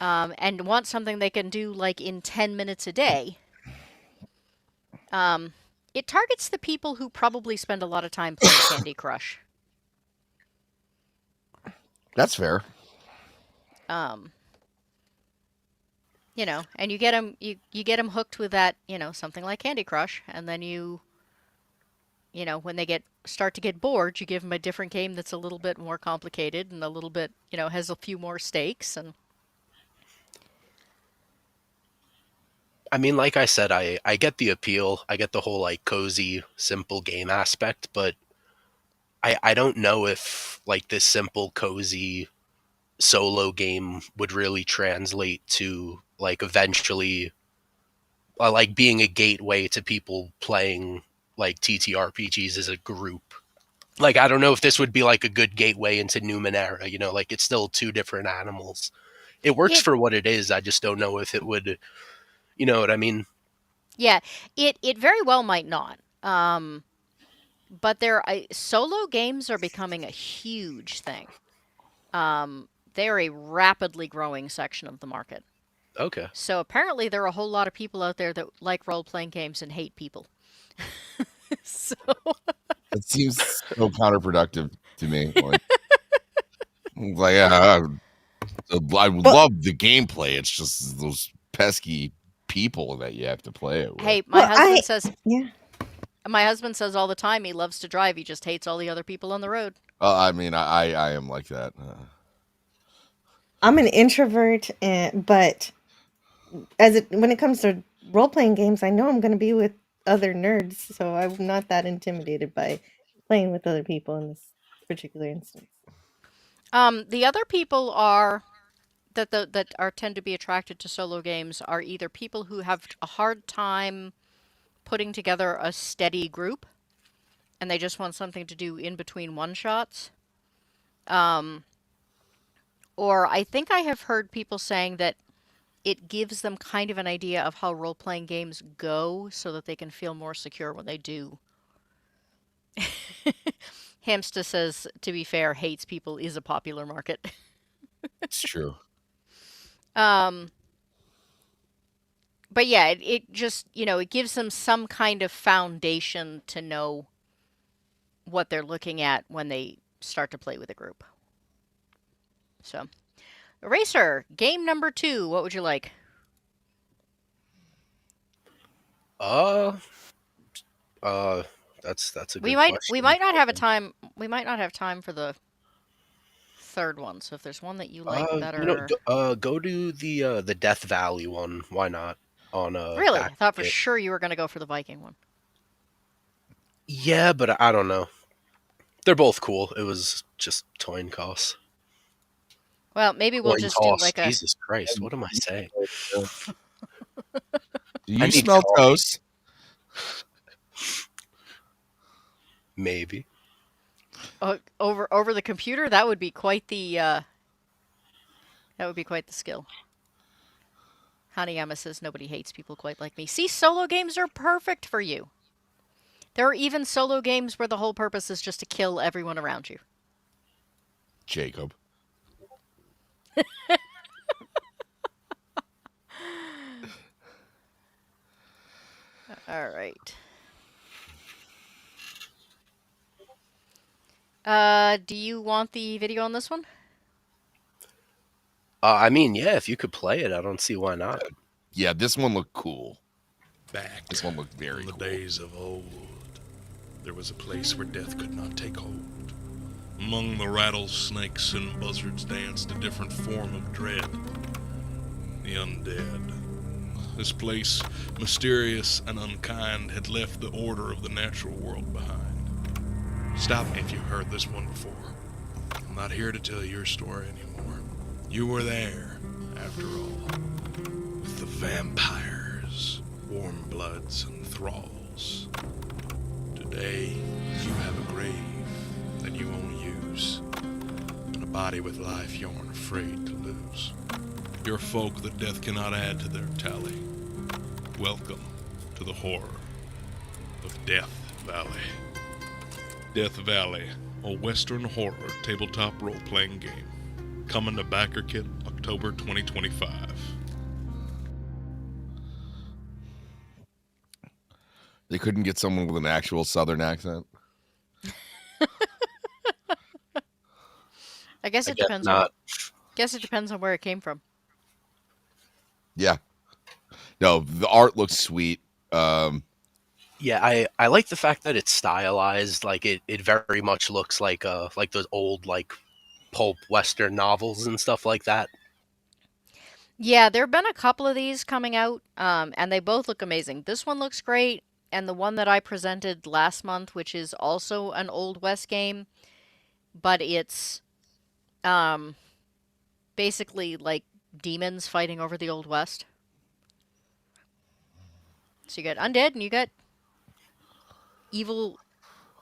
And want something they can do like in 10 minutes a day. It targets the people who probably spend a lot of time playing Candy Crush. That's fair. And you get them hooked with that, something like Candy Crush, and then you when they start to get bored, you give them a different game that's a little bit more complicated and a little bit, has a few more stakes. And I mean, like I said, I get the appeal. I get the whole like cozy, simple game aspect, but I don't know if like this simple, cozy solo game would really translate to like eventually like being a gateway to people playing like TTRPGs as a group. Like, I don't know if this would be like a good gateway into Numenera, like it's still two different animals. It works It for what it is. I just don't know if it would, you know what I mean? yeah, it very well might not. But solo games are becoming a huge thing. They're a rapidly growing section of the market. Okay. So apparently there are a whole lot of people out there that like role-playing games and hate people. So It seems so counterproductive to me. Like I Well, love the gameplay. It's just those pesky people that you have to play it with. hey, my well, husband says yeah. my husband says all the time he loves to drive, he just hates all the other people on the road. I mean, I am like that. I'm an introvert, but when it comes to role playing games, I know I'm going to be with other nerds, so I'm not that intimidated by playing with other people in this particular instance. The other people are that are tend to be attracted to solo games are either people who have a hard time putting together a steady group and they just want something to do in between one shots. Or I think I have heard people saying that it gives them kind of an idea of how role-playing games go so that they can feel more secure when they do. Hamster says, to be fair, hates people is a popular market. It's true. But yeah, it just, it gives them some kind of foundation to know what they're looking at when they start to play with a group. So, Eraser, game number 2, what would you like? That's a good We question. might not have time for the third one. So if there's one that you like better. Go to the Death Valley one. Why not? On Really? I thought for Backerkit. sure you were going to go for the Viking one. Yeah, but I don't know. They're both cool. It was just coin costs. Well, maybe we'll Coin just do toss. like a. Jesus Christ! What am I saying? Do you I need smell coffee. toast? Maybe. Over the computer, that would be quite the skill. Hanayama says nobody hates people quite like me. See, solo games are perfect for you. There are even solo games where the whole purpose is just to kill everyone around you. Jacob. All right. Do you want the video on this one? I mean, yeah, if you could play it, I don't see why not. Yeah, this one looked cool. Back This one looked very in the cool. days of old, there was a place where death could not take hold. Among the rattlesnakes and buzzards danced a different form of dread. The undead. This place, mysterious and unkind, had left the order of the natural world behind. Stop me if you've heard this one before. I'm not here to tell your story anymore. You were there, after all, with the vampires, warm bloods, and thralls. Today, you have a grave that you won't use, and a body with life you aren't afraid to lose. You're folk that death cannot add to their tally. Welcome to the horror of Death Valley. Death Valley, a Western horror tabletop role-playing game. Coming to Backerkit, October 2025. They couldn't get someone with an actual Southern accent. I guess it guess depends. not. Guess it depends on where it came from. Yeah. No, the art looks sweet. Yeah, I like the fact that it's stylized. Like it very much looks like those old like pulp western novels and stuff like that. Yeah, there have been a couple of these coming out, and they both look amazing. This one looks great, and the one that I presented last month, which is also an Old West game, but it's um, basically like demons fighting over the Old West. So you got undead and you got evil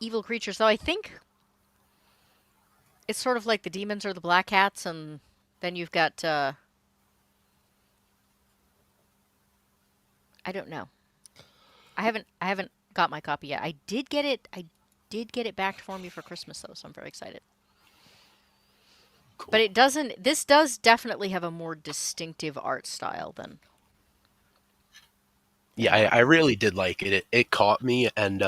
evil creatures. Though I think it's sort of like the demons are the black hats, and then you've got I don't know. I haven't got my copy yet. I did get it. I did get it back for me for Christmas though, so I'm very excited. Cool. But it doesn't. This does definitely have a more distinctive art style than. Yeah, I really did like it. It caught me, and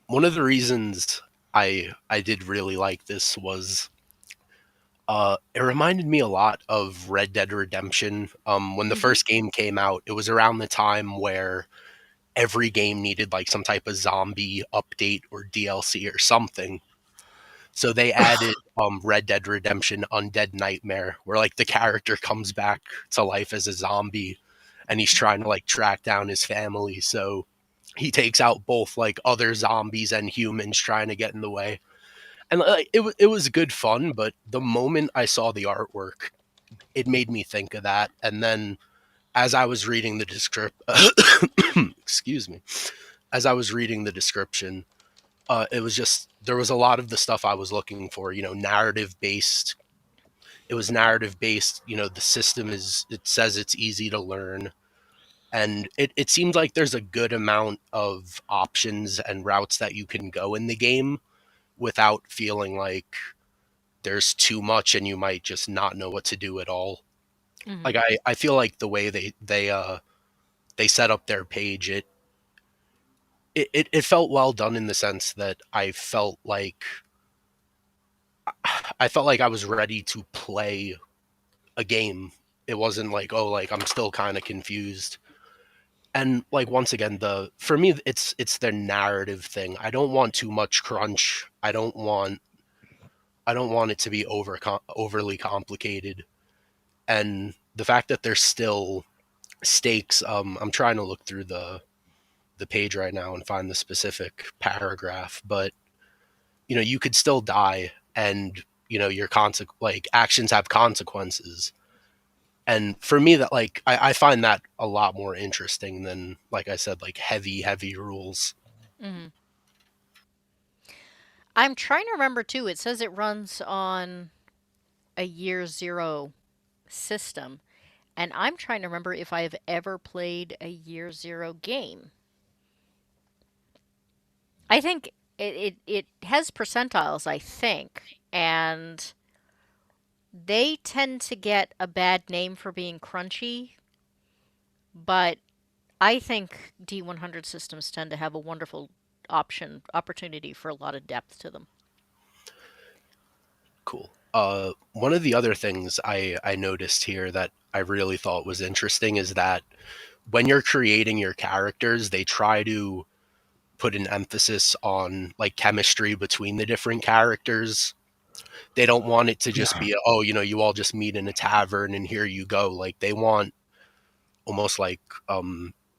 one of the reasons I did really like this was it reminded me a lot of Red Dead Redemption. When the Mhm. first game came out, it was around the time where every game needed like some type of zombie update or DLC or something. So they added Red Dead Redemption Undead Nightmare, where like the character comes back to life as a zombie and he's trying to like track down his family. So he takes out both like other zombies and humans trying to get in the way. And like, it was good fun, but the moment I saw the artwork, it made me think of that. And then as I was reading the excuse me, as I was reading the description, it was just there was a lot of the stuff I was looking for. Narrative based. It was narrative based. The system is. It says it's easy to learn, and it seems like there's a good amount of options and routes that you can go in the game without feeling like there's too much and you might just not know what to do at all. Mhm. Like I feel like the way they set up their page, it felt well done in the sense that I felt like I was ready to play a game. It wasn't like, oh, like I'm still kind of confused. And like once again, the for me it's their narrative thing. I don't want too much crunch. I don't want it to be overly complicated. And the fact that there's still stakes, I'm trying to look through the page right now and find the specific paragraph, but you could still die, and your like actions have consequences. And for me, that like I find that a lot more interesting than, like I said, like heavy rules. Mhm. I'm trying to remember too. It says it runs on a year zero system, and I'm trying to remember if I have ever played a year zero game. I think it has percentiles, I think, and they tend to get a bad name for being crunchy, but I think D100 systems tend to have a wonderful opportunity for a lot of depth to them. Cool. One of the other things I noticed here that I really thought was interesting is that when you're creating your characters, they try to put an emphasis on like chemistry between the different characters. They don't want it to just Yeah. be, oh, you all just meet in a tavern and here you go. Like they want almost like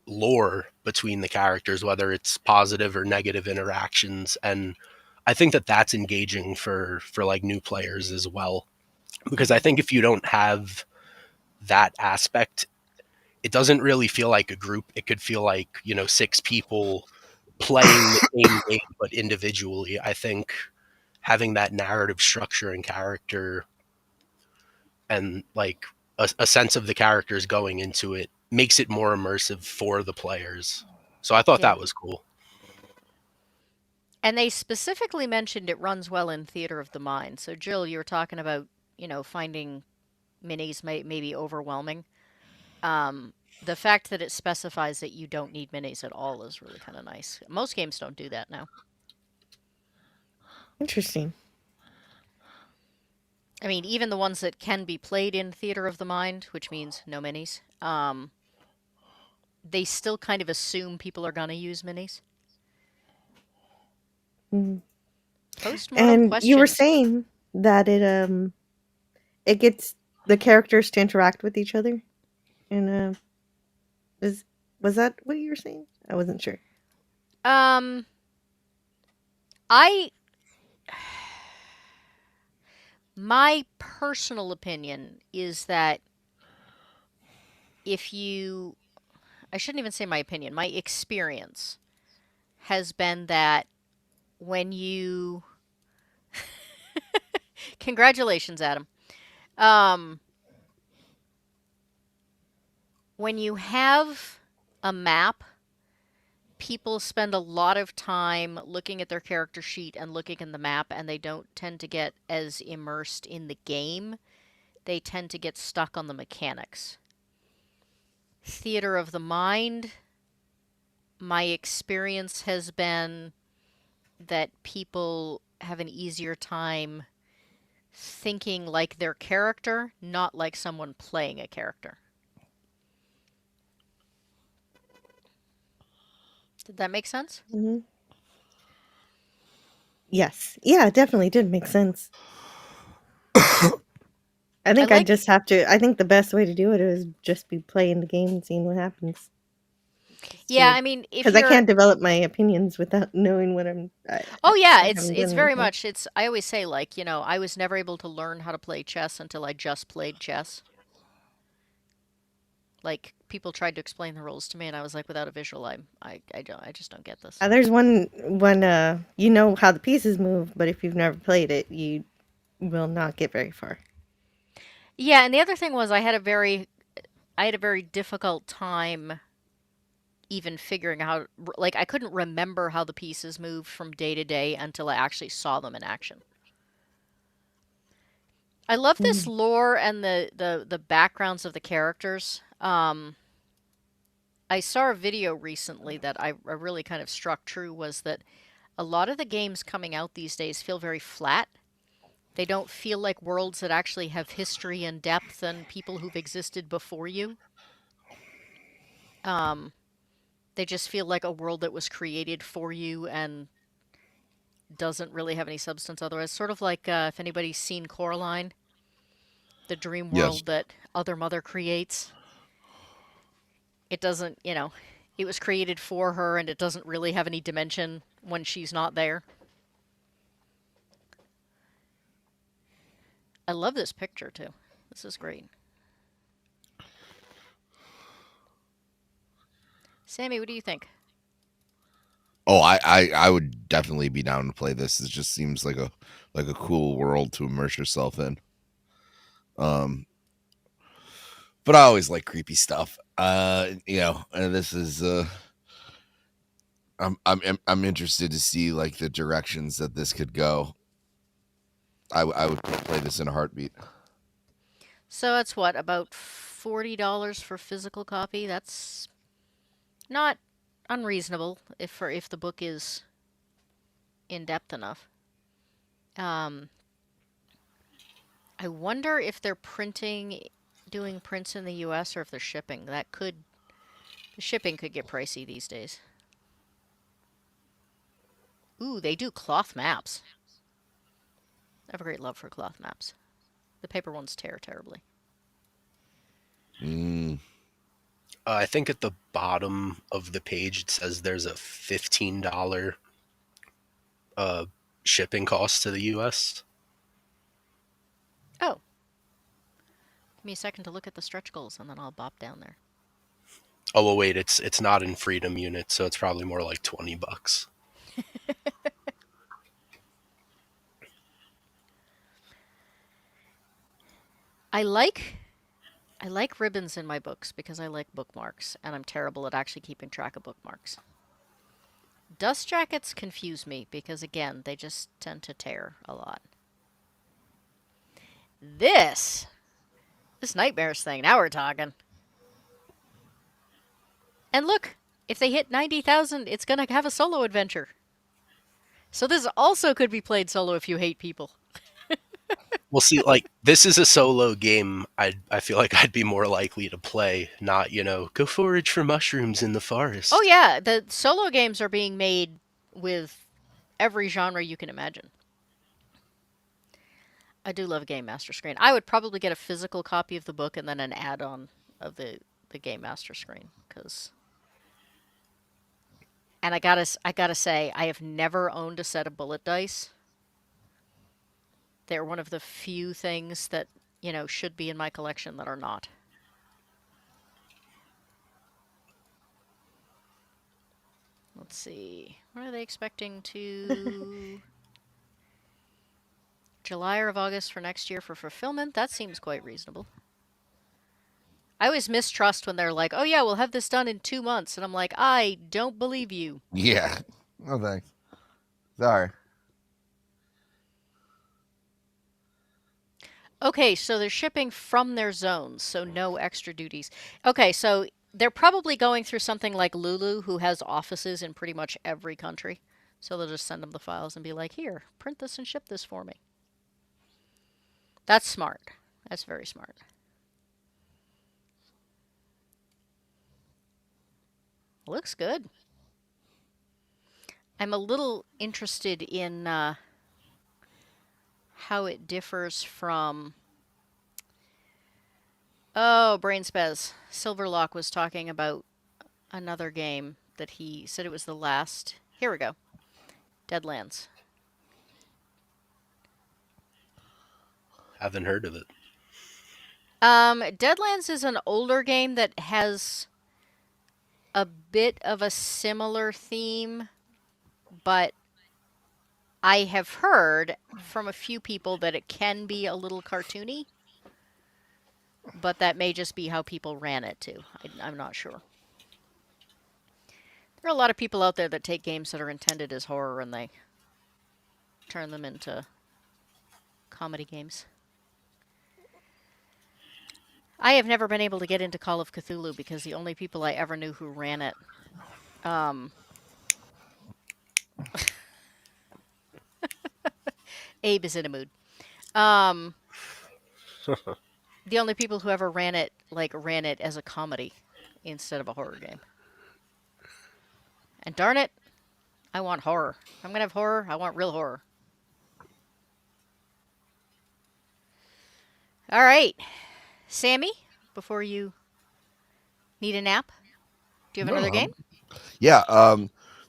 lore between the characters, whether it's positive or negative interactions. And I think that that's engaging for like new players as well, because I Mhm. think if you don't have that aspect, it doesn't really feel like a group. It could feel like six people playing the same game but individually. I think having that narrative structure and character and like a sense of the characters going into it makes it more immersive for the players. So I thought Yeah. that was cool. And they specifically mentioned it runs well in theater of the mind. So Jill, you were talking about, finding minis may be overwhelming. The fact that it specifies that you don't need minis at all is really kind of nice. Most games don't do that now. Interesting. I mean, even the ones that can be played in theater of the mind, which means no minis, they still kind of assume people are going to use minis. Mhm. Postmortem And you were questions. saying that it gets the characters to interact with each other, and is was that what you were saying? I wasn't sure. I my personal opinion is that if you I shouldn't even say my opinion. My experience has been that when you congratulations, Adam. Um, when you have a map, people spend a lot of time looking at their character sheet and looking in the map, and they don't tend to get as immersed in the game. They tend to get stuck on the mechanics. Theater of the mind, my experience has been that people have an easier time thinking like their character, not like someone playing a character. Did that make sense? Hmm. Yes. Yeah, it definitely did make sense. I think I like just have to. I think the best way to do it is just be playing the game and seeing what happens. Yeah, I mean, if Because I you're can't develop my opinions without knowing what Oh yeah, I it's haven't it's done very before. much it's I always say like, I was never able to learn how to play chess until I just played chess. Like people tried to explain the rules to me and I was like without a visual I just don't get this. There's one when you know how the pieces move, but if you've never played it, you will not get very far. Yeah, and the other thing was I had a very difficult time even figuring out like I couldn't remember how the pieces moved from day to day until I actually saw them in action. I love this lore and the backgrounds of the characters. I saw a video recently that I really kind of struck true was that a lot of the games coming out these days feel very flat. They don't feel like worlds that actually have history and depth and people who've existed before you. They just feel like a world that was created for you and doesn't really have any substance otherwise. Sort of like if anybody's seen Coraline, the dream Yes. world that Other Mother creates. It doesn't, it was created for her and it doesn't really have any dimension when she's not there. I love this picture too. This is great. Sammy, what do you think? Oh, I would definitely be down to play this. It just seems like a cool world to immerse yourself in. But I always like creepy stuff. And this is I'm interested to see like the directions that this could go. I would play this in a heartbeat. So that's what, about $40 for physical copy? That's not unreasonable if the book is in depth enough. I wonder if they're doing prints in the US or if they're shipping. The shipping could get pricey these days. Ooh, they do cloth maps. I have a great love for cloth maps. The paper ones tear terribly. I think at the bottom of the page it says there's a $15 shipping cost to the US. Oh. Give me a second to look at the stretch goals and then I'll bop down there. Oh, well, wait, it's not in freedom units, so it's probably more like $20. I like ribbons in my books because I like bookmarks, and I'm terrible at actually keeping track of bookmarks. Dust jackets confuse me because, again, they just tend to tear a lot. This Nightmares thing, now we're talking. And look, if they hit 90,000, it's going to have a solo adventure. So this also could be played solo if you hate people. Well, see, like, this is a solo game I feel like I'd be more likely to play, not, go forage for mushrooms in the forest. Oh yeah, the solo games are being made with every genre you can imagine. I do love a Game Master screen. I would probably get a physical copy of the book and then an add-on of the Game Master screen, because. And I gotta say, I have never owned a set of bullet dice. They're one of the few things that, should be in my collection that are not. Let's see. What are they expecting to... July or August for next year for fulfillment? That seems quite reasonable. I always mistrust when they're like, oh yeah, we'll have this done in 2 months. And I'm like, I don't believe you. Yeah. No thanks. Sorry. Okay, so they're shipping from their zones, so no extra duties. Okay, so they're probably going through something like Lulu, who has offices in pretty much every country. So they'll just send them the files and be like, here, print this and ship this for me. That's smart. That's very smart. Looks good. I'm a little interested in how it differs from... Oh, Brainspez. Silverlock was talking about another game that he said it was the last... Here we go. Deadlands. Haven't heard of it. Deadlands is an older game that has a bit of a similar theme, but I have heard from a few people that it can be a little cartoony, but that may just be how people ran it too. I'm not sure. There are a lot of people out there that take games that are intended as horror and they turn them into comedy games. I have never been able to get into Call of Cthulhu because the only people I ever knew who ran it... Abe is in a mood. The only people who ever ran it as a comedy instead of a horror game. And darn it, I want horror. If I'm going to have horror, I want real horror. All right. Sammy, before you need a nap, do you have another game? Yeah.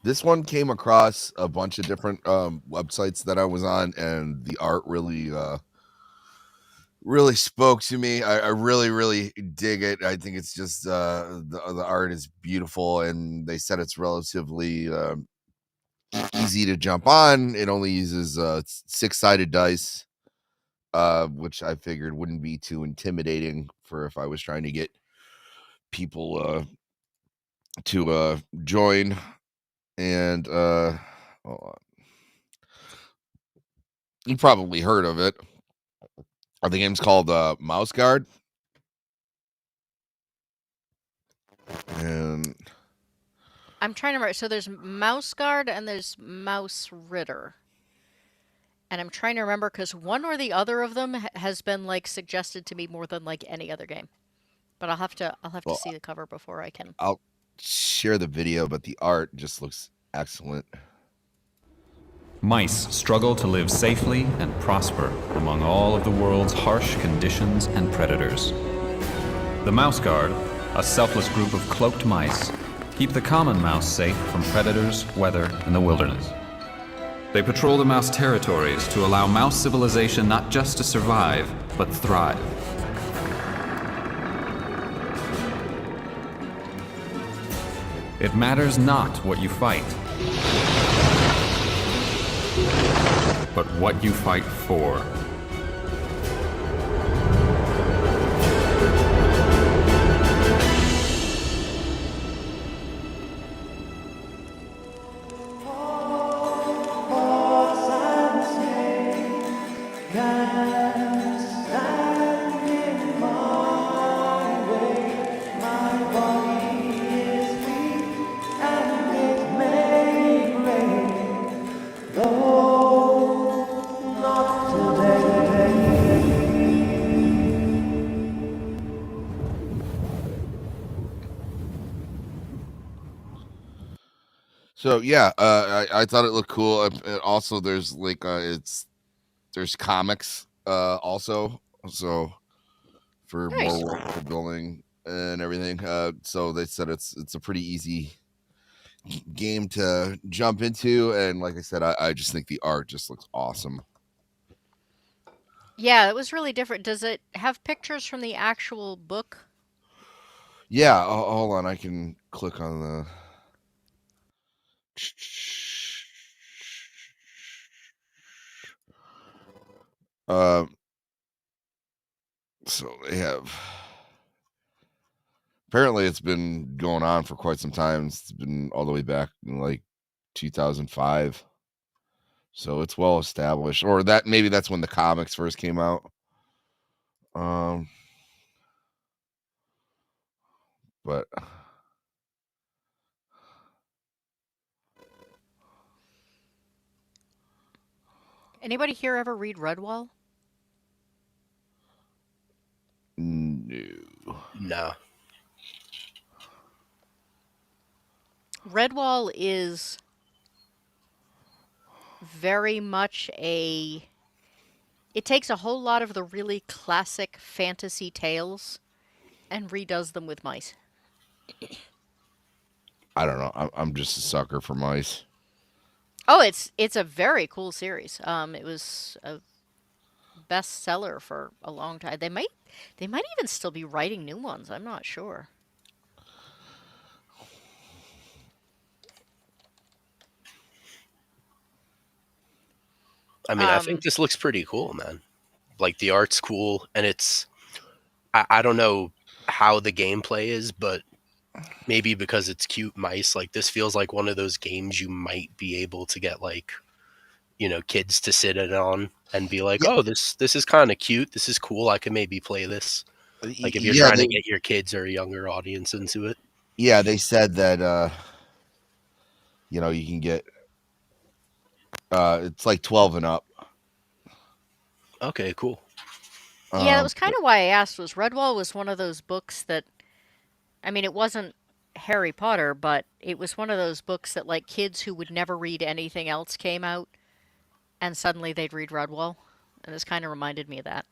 This one came across a bunch of different websites that I was on, and the art really spoke to me. I really dig it. I think it's just the art is beautiful, and they said it's relatively easy to jump on. It only uses 6-sided dice, which I figured wouldn't be too intimidating for if I was trying to get people to join. And hold on. You probably heard of it. The game's called Mouse Guard. And I'm trying to remember. So there's Mouse Guard and there's Mouse Ritter. And I'm trying to remember because one or the other of them has been suggested to me more than any other game. But I'll have to see the cover before I can. I'll share the video, but the art just looks excellent. Mice struggle to live safely and prosper among all of the world's harsh conditions and predators. The Mouse Guard, a selfless group of cloaked mice, keep the common mouse safe from predators, weather, and the wilderness. They patrol the mouse territories to allow mouse civilization not just to survive, but thrive. It matters not what you fight, but what you fight for. Not today. So yeah, I thought it looked cool. Also, there's like there's comics also, so for Nice. more world building and everything. So they said it's a pretty easy game to jump into, and like I said, I just think the art just looks awesome. Yeah, it was really different. Does it have pictures from the actual book? Yeah, hold on, I can click on the. Um, so they have. Apparently, it's been going on for quite some time. It's been all the way back in like 2005. So it's well established, or that maybe that's when the comics first came out. Um, but Anybody here ever read Redwall? no. No. Redwall is very much a. It takes a whole lot of the really classic fantasy tales and redoes them with mice. I don't know. I'm just a sucker for mice. Oh, it's a very cool series. It was a bestseller for a long time. They might even still be writing new ones. I'm not sure. I mean, I think Um, this looks pretty cool, man. Like the art's cool, and it's I don't know how the gameplay is, but maybe because it's cute mice, like this feels like one of those games you might be able to get like, kids to sit in on and be like, Yeah, oh, this is kind of cute. This is cool. I can maybe play this. Like if you're yeah, trying to get your kids or a younger audience into it. yeah. They said that you can get it's like 12 and up. Okay, cool. yeah, that was kind But of why I asked. Was Redwall was one of those books that, I mean, it wasn't Harry Potter, but it was one of those books that like kids who would never read anything else came out, and suddenly they'd read Redwall, and this kind of reminded me of that.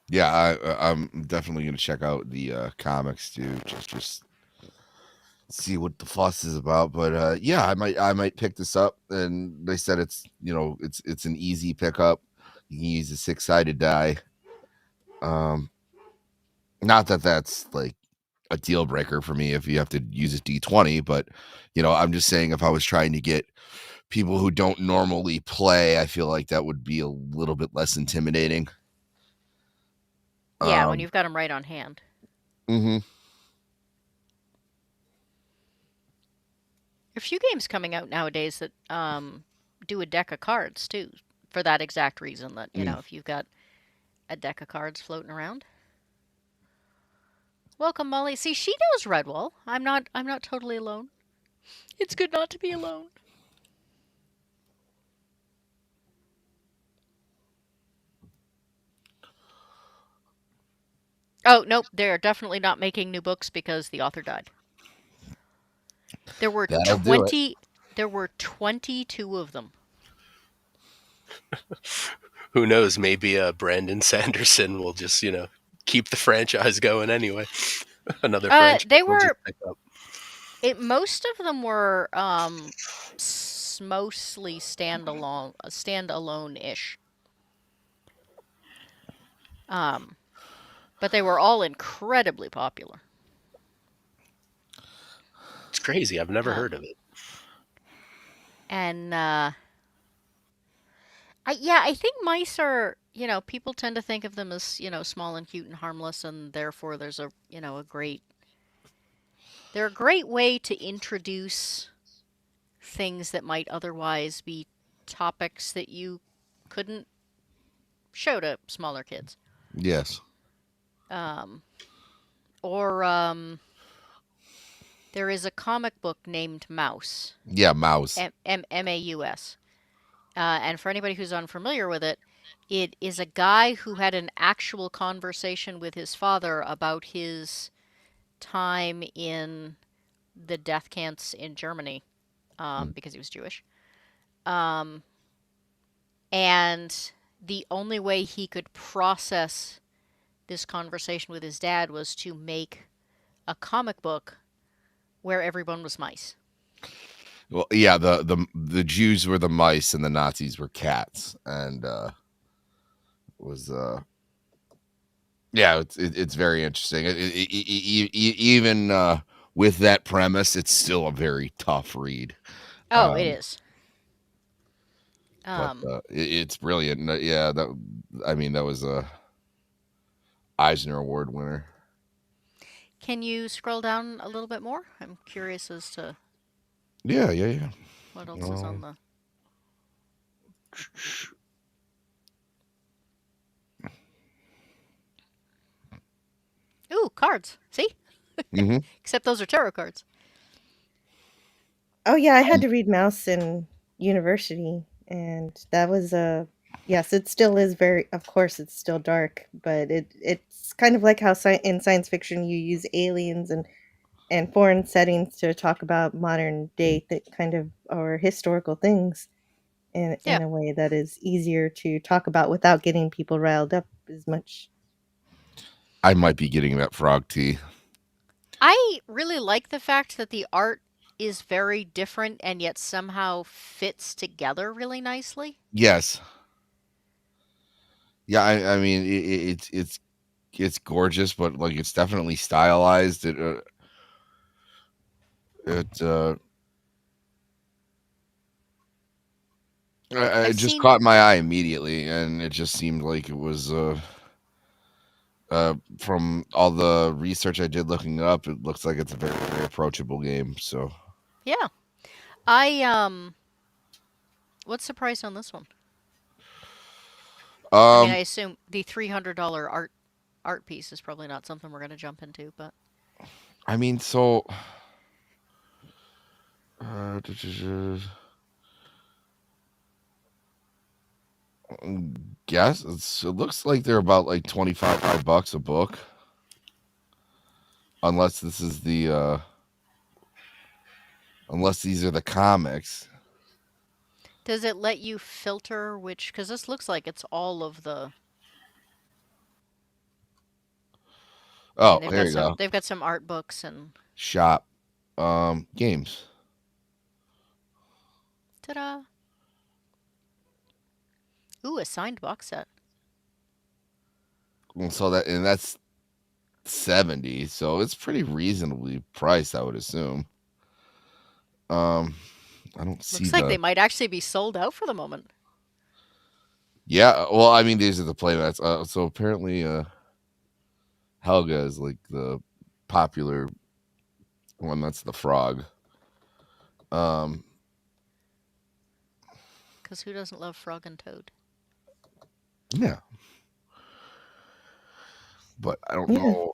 yeah, I'm definitely gonna check out the comics too. Just see what the fuss is about. But yeah, I might pick this up. And they said it's an easy pickup. You can use a 6-sided die. Not that that's like a deal breaker for me if you have to use a D20, but I'm just saying if I was trying to get people who don't normally play, I feel like that would be a little bit less intimidating. Yeah, when Um, you've got them right on hand. mhm. A few games coming out nowadays that do a deck of cards too, for that exact reason that if you've got a deck of cards floating around. Welcome, Molly. See, she knows Redwall. I'm not. I'm not totally alone. It's good not to be alone. Oh nope, they're definitely not making new books because the author died. There were That'll do it. 20. There were 22 of them. Who knows? Maybe Brandon Sanderson will just keep the franchise going anyway. Another franchise They will just were. pick up. Most of them were mostly standalone-ish. But they were all incredibly popular. It's crazy. I've never heard Um, of it. and I think mice are, people tend to think of them as, small and cute and harmless, and therefore there's they're a great way to introduce things that might otherwise be topics that you couldn't show to smaller kids. Yes. Um, or there is a comic book named Mouse. Yeah, mouse. Maus. And for anybody who's unfamiliar with it, it is a guy who had an actual conversation with his father about his time in the death camps in Germany because he was Jewish. And the only way he could process this conversation with his dad was to make a comic book where everyone was mice. Well, yeah, the Jews were the mice and the Nazis were cats, and was yeah, it's very interesting. Even with that premise, it's still a very tough read. Oh, it is. But it's brilliant. Yeah, that was a Eisner Award winner. Can you scroll down a little bit more? I'm curious as to Yeah. what else is on the... Ooh, cards. See? Mm-hmm. Except those are tarot cards. Oh yeah, I had to read Mouse in university, and that was yes, it still is very. Of course, it's still dark, but it's kind of like how in science fiction you use aliens and foreign settings to talk about modern day kind of or historical things in Yeah. a way that is easier to talk about without getting people riled up as much. I might be getting that frog tea. I really like the fact that the art is very different and yet somehow fits together really nicely. Yes. Yeah, I mean it's gorgeous, but like it's definitely stylized. It just caught my eye immediately, and it just seemed like it was from all the research I did looking it up, it looks like it's a very, very approachable game. So yeah, what's the price on this one? I mean, I assume the $300 art piece is probably not something we're going to jump into, but I mean, so guess it looks like they're about like $25 a book, unless this is the unless these are the comics. Does it let you filter which? Because this looks like it's all of the. Oh, there you go. They've got some art books and shop games. Ta-da! Ooh, a signed box set. So that's $70, so it's pretty reasonably priced, I would assume. I don't see. Looks like they might actually be sold out for the moment. Yeah, well, I mean, these are the playmats. So apparently, Helga is like the popular one. That's the frog. Because who doesn't love Frog and Toad? Yeah, but I don't know.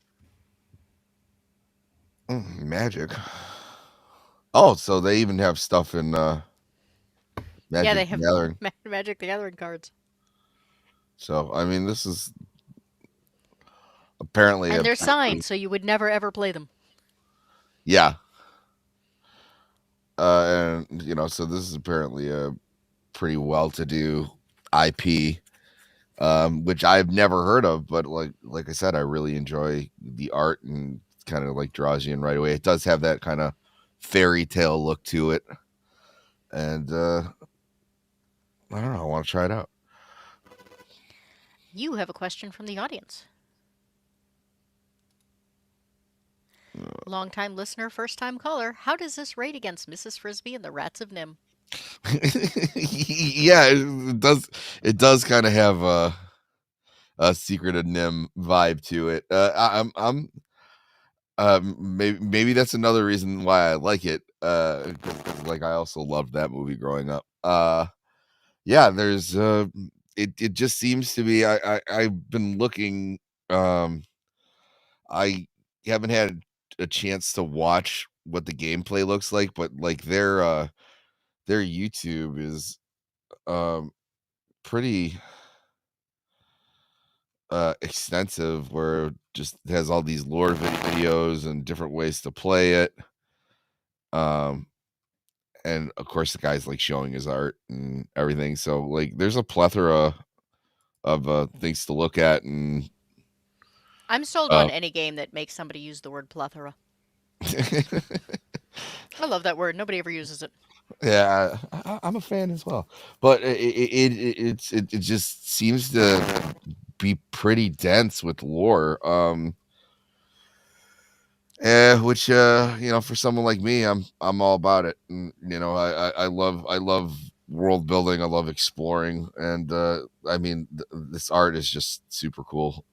Magic. Oh, so they even have stuff in Magic yeah, they have the Gathering. Magic the Gathering cards. So I mean, this is apparently, and they're signed, so you would never ever play them. Yeah. And so this is apparently a pretty well-to-do IP, which I've never heard of, but like I said, I really enjoy the art and kind of like draws you in right away. It does have that kind of fairy tale look to it, and I don't know, I want to try it out. You have a question from the audience. Long-time listener, first-time caller. How does this rate against Mrs. Frisbee and the Rats of Nim? Yeah, it does kind of have a Secret of Nim vibe to it. I'm maybe that's another reason why I like it. 'Cause, like, I also loved that movie growing up. Yeah, there's it just seems to be. I've been looking. I haven't had a chance to watch what the gameplay looks like, but like their YouTube is pretty extensive, where it just has all these lore videos and different ways to play it. Um, and of course the guy's like showing his art and everything. So like, there's a plethora of things to look at, and I'm sold on any game that makes somebody use the word plethora. I love that word. Nobody ever uses it. yeah, I'm a fan as well. But it just seems to be pretty dense with lore. Which for someone like me, I'm all about it. And I love world building. I love exploring, and I mean this art is just super cool.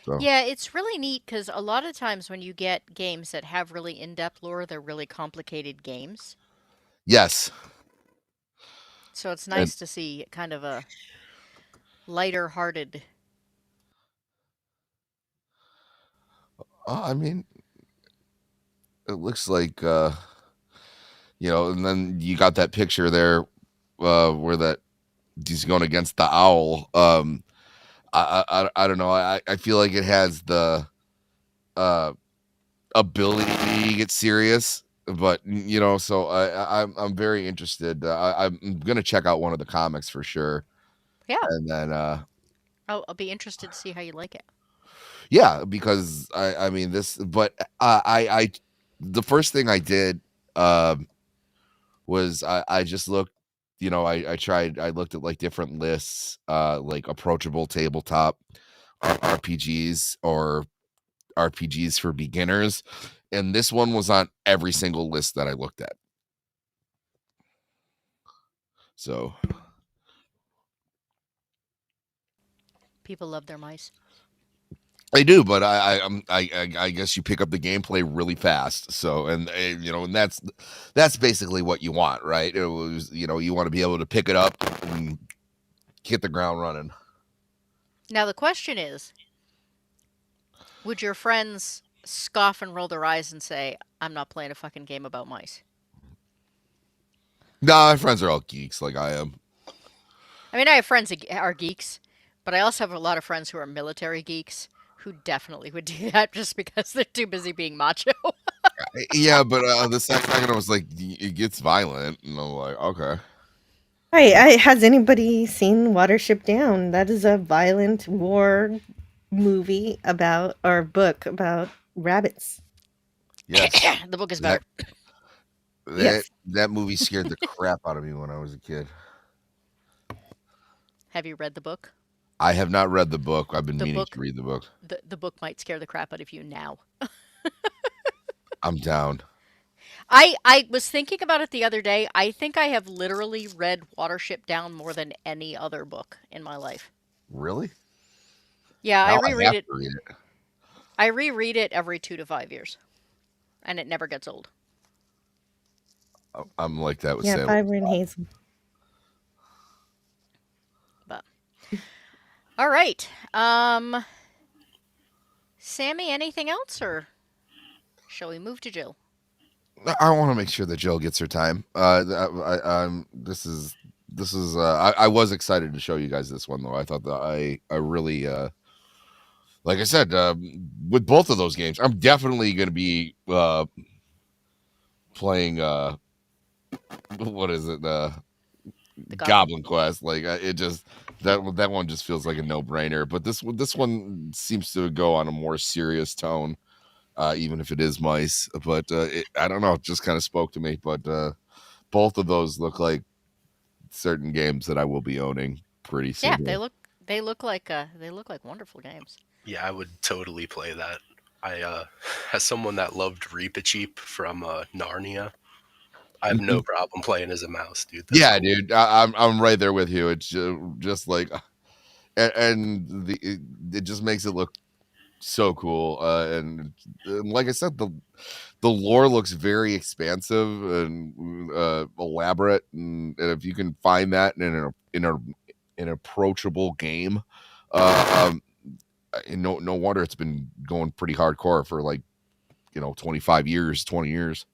So Yeah, it's really neat because a lot of times when you get games that have really in-depth lore, they're really complicated games. yes, So it's and nice to see kind of a lighter-hearted. I mean, it looks like and then you got that picture there where that he's going against the owl. I don't know. I feel like it has the ability to get serious, but so I'm very interested. I'm gonna check out one of the comics for sure, Yeah, and then I'll be interested to see how you like it. yeah, because I mean this, but I the first thing I did was I just looked. I looked at like different lists, like approachable tabletop RPGs or RPGs for beginners, and this one was on every single list that I looked at. So People love their mice. I do, but I guess you pick up the gameplay really fast. So and that's basically what you want, right? It was you want to be able to pick it up and hit the ground running. Now the question is, would your friends scoff and roll their eyes and say, "I'm not playing a fucking game about mice"? No, my friends are all geeks like I am. I mean, I have friends that are geeks, but I also have a lot of friends who are military geeks who definitely would do that just because they're too busy being macho. Yeah, but the second I was like, it gets violent, and I'm like, okay. Right. Has anybody seen Watership Down? That is a violent war movie about, or book about rabbits. Yes, The book is that better. Yes. that movie scared the crap out of me when I was a kid. Have you read the book? I have not read the book. I've been The meaning book, to read the book. the book might scare the crap out of you now. I'm down. I was thinking about it the other day. I think I have literally read Watership Down more than any other book in my life. Really? Yeah, Now I I reread have it. to read it. I reread it every 2 to 5 years, and it never gets old. I'm like that with Yeah, Salem. Fiber and Hazel. But all right, Sammy, anything else, or shall we move to Jill? I want to make sure that Jill gets her time. This is I was excited to show you guys this one though. I thought that I really like I said with both of those games, I'm definitely going to be playing what is it The Goblin Quest. Like it just that one just feels like a no-brainer, but this one seems to go on a more serious tone. Even if it is mice, but I don't know, it just kind of spoke to me. But both of those look like certain games that I will be owning pretty soon. Yeah, they look like wonderful games. Yeah, I would totally play that. I as someone that loved Reepicheep from Narnia, I have no problem playing as a mouse, dude. That's Yeah, cool. dude, I'm right there with you. It's just like, and it just makes it look so cool. And like I said, the lore looks very expansive and elaborate, and if you can find that in an approachable game, no wonder it's been going pretty hardcore for like 25 years, 20 years.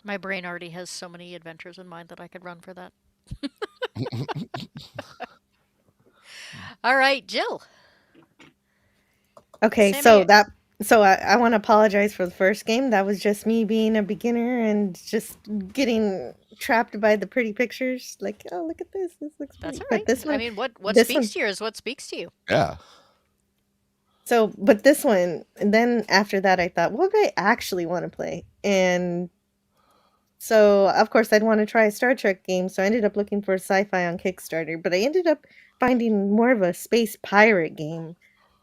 My brain already has so many adventures in mind that I could run for that. All right, Jill. Okay, Sammy- so So I want to apologize for the first game. That was just me being a beginner and just getting trapped by the pretty pictures. Like, oh, look at this. This looks That's pretty. all But right. this I one, mean, what this speaks one. to you is what speaks to you. Yeah. So, but this one, and then after that, I thought, what would I actually want to play? And so, of course, I'd want to try a Star Trek game. So I ended up looking for sci-fi on Kickstarter, but I ended up finding more of a space pirate game.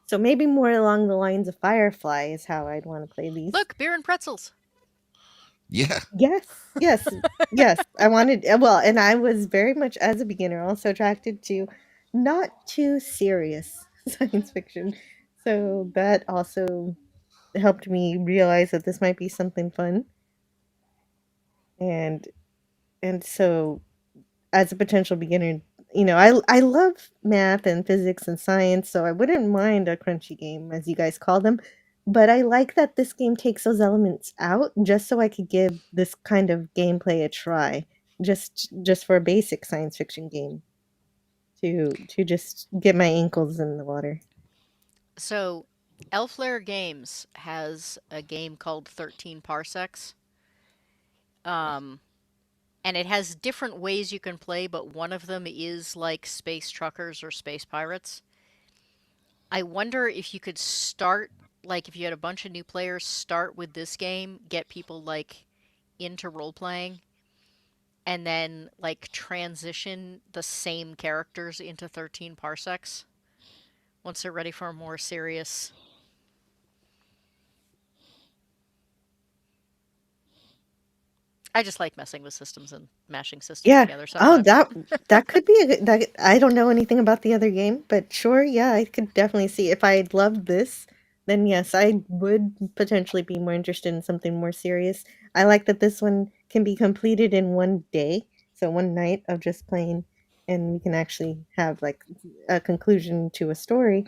So maybe more along the lines of Firefly is how I'd want to play these. Look, beer and pretzels. Yeah. Yes, yes, yes. I wanted well, and I was very much as a beginner also attracted to not too serious science fiction. So that also helped me realize that this might be something fun. And so as a potential beginner, I love math and physics and science, so I wouldn't mind a crunchy game, as you guys call them. But I like that this game takes those elements out just so I could give this kind of gameplay a try, just for a basic science fiction game to just get my ankles in the water. So, Elflair Games has a game called 13 Parsecs. Um, and it has different ways you can play, but one of them is like space truckers or space pirates. I wonder if you could start, like, if you had a bunch of new players, start with this game, get people, like, into role playing, and then, like, transition the same characters into 13 Parsecs once they're ready for a more serious. I just like messing with systems and mashing systems Yeah. together Oh, sometimes. that could be a good that I don't know anything about the other game, but sure, yeah, I could definitely see if I loved this, then yes, I would potentially be more interested in something more serious. I like that this one can be completed in one day, so one night of just playing, and we can actually have like a conclusion to a story.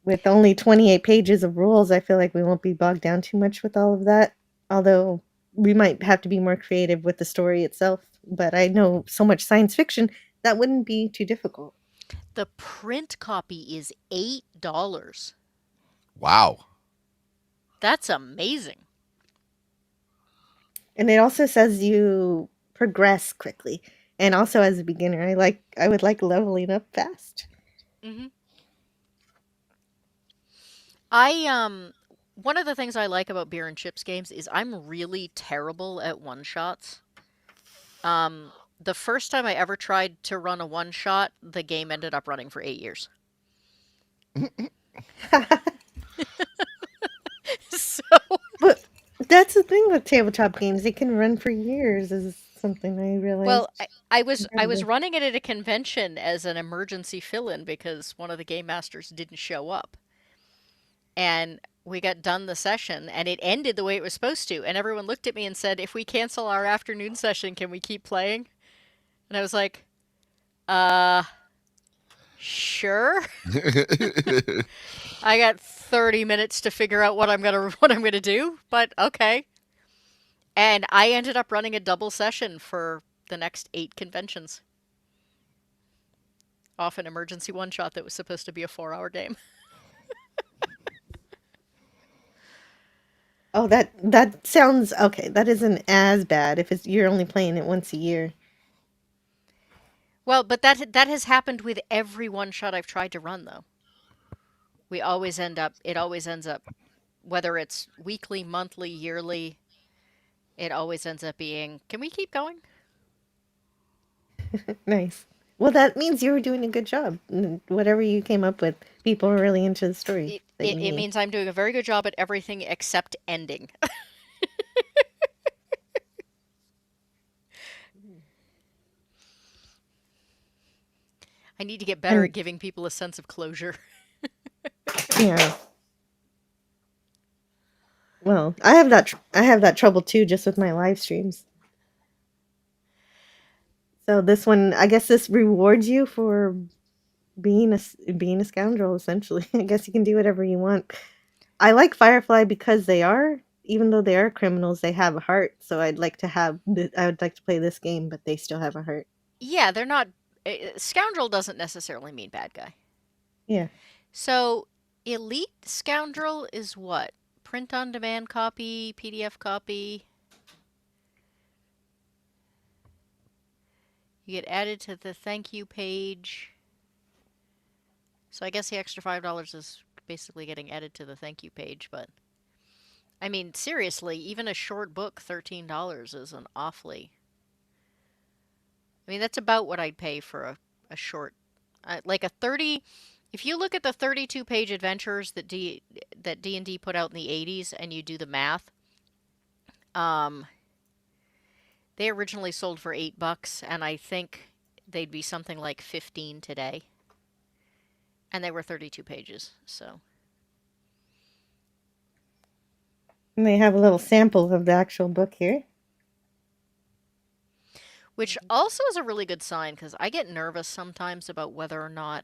With only 28 pages of rules, I feel like we won't be bogged down too much with all of that. Although we might have to be more creative with the story itself. But I know so much science fiction that wouldn't be too difficult. The print copy is $8. Wow. That's amazing. And it also says you progress quickly. And also as a beginner, I would like leveling up fast. Hmm. I one of the things I like about beer and chips games is I'm really terrible at one shots. The first time I ever tried to run a one shot, the game ended up running for 8 years. So, But that's the thing with tabletop games. They can run for years is something I realized. well, I was Incredible. running it at a convention as an emergency fill-in because one of the game masters didn't show up. And we got done the session and it ended the way it was supposed to, and everyone looked at me and said, "If we cancel our afternoon session, can we keep playing?" And I was like, "Uh, sure." I got 30 minutes to figure out what I'm gonna do, but okay. And I ended up running a double session for the next 8 conventions. Off an emergency one shot that was supposed to be a 4-hour game. Oh, that sounds okay. That isn't as bad if you're only playing it once a year. Well, but that has happened with every one shot I've tried to run though. It always ends up, whether it's weekly, monthly, yearly, it always ends up being, can we keep going? Nice. Well, that means you were doing a good job. Whatever you came up with, people were really into the story It, that it, you it made. means I'm doing a very good job at everything except ending. I need to get better at And giving people a sense of closure. yeah, well, I have that trouble too, just with my live streams. So this one, I guess, this rewards you for being a scoundrel. Essentially, I guess you can do whatever you want. I like Firefly because even though they are criminals, they have a heart. So I would like to play this game, but they still have a heart. Yeah, they're not. Scoundrel doesn't necessarily mean bad guy. Yeah. So Elite Scoundrel is what? Print on demand copy, PDF copy. You get added to the thank you page. So I guess the extra $5 is basically getting added to the thank you page, but I mean, seriously, even a short book, $13 is an awfully. I mean, that's about what I'd pay for a short, like a 30. If you look at the 32-page adventures that D&D put out in the 80s, and you do the math, they originally sold for $8, and I think they'd be something like 15 today. And they were 32 pages, so. And they have a little sample of the actual book here. Which also is a really good sign, because I get nervous sometimes about whether or not,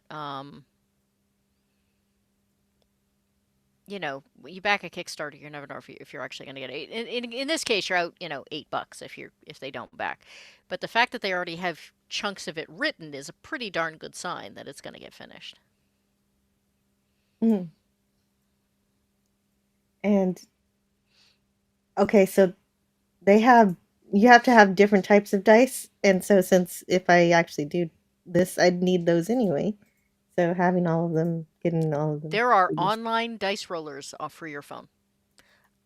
you know, you back a Kickstarter, you never know if you're actually going to get it. In this case, you're out, you know, $8 if they don't back. But the fact that they already have chunks of it written is a pretty darn good sign that it's going to get finished. Mm. And okay, so you have to have different types of dice, and so since if I actually do this, I'd need those anyway. So having getting all of them. There are online dice rollers for your phone.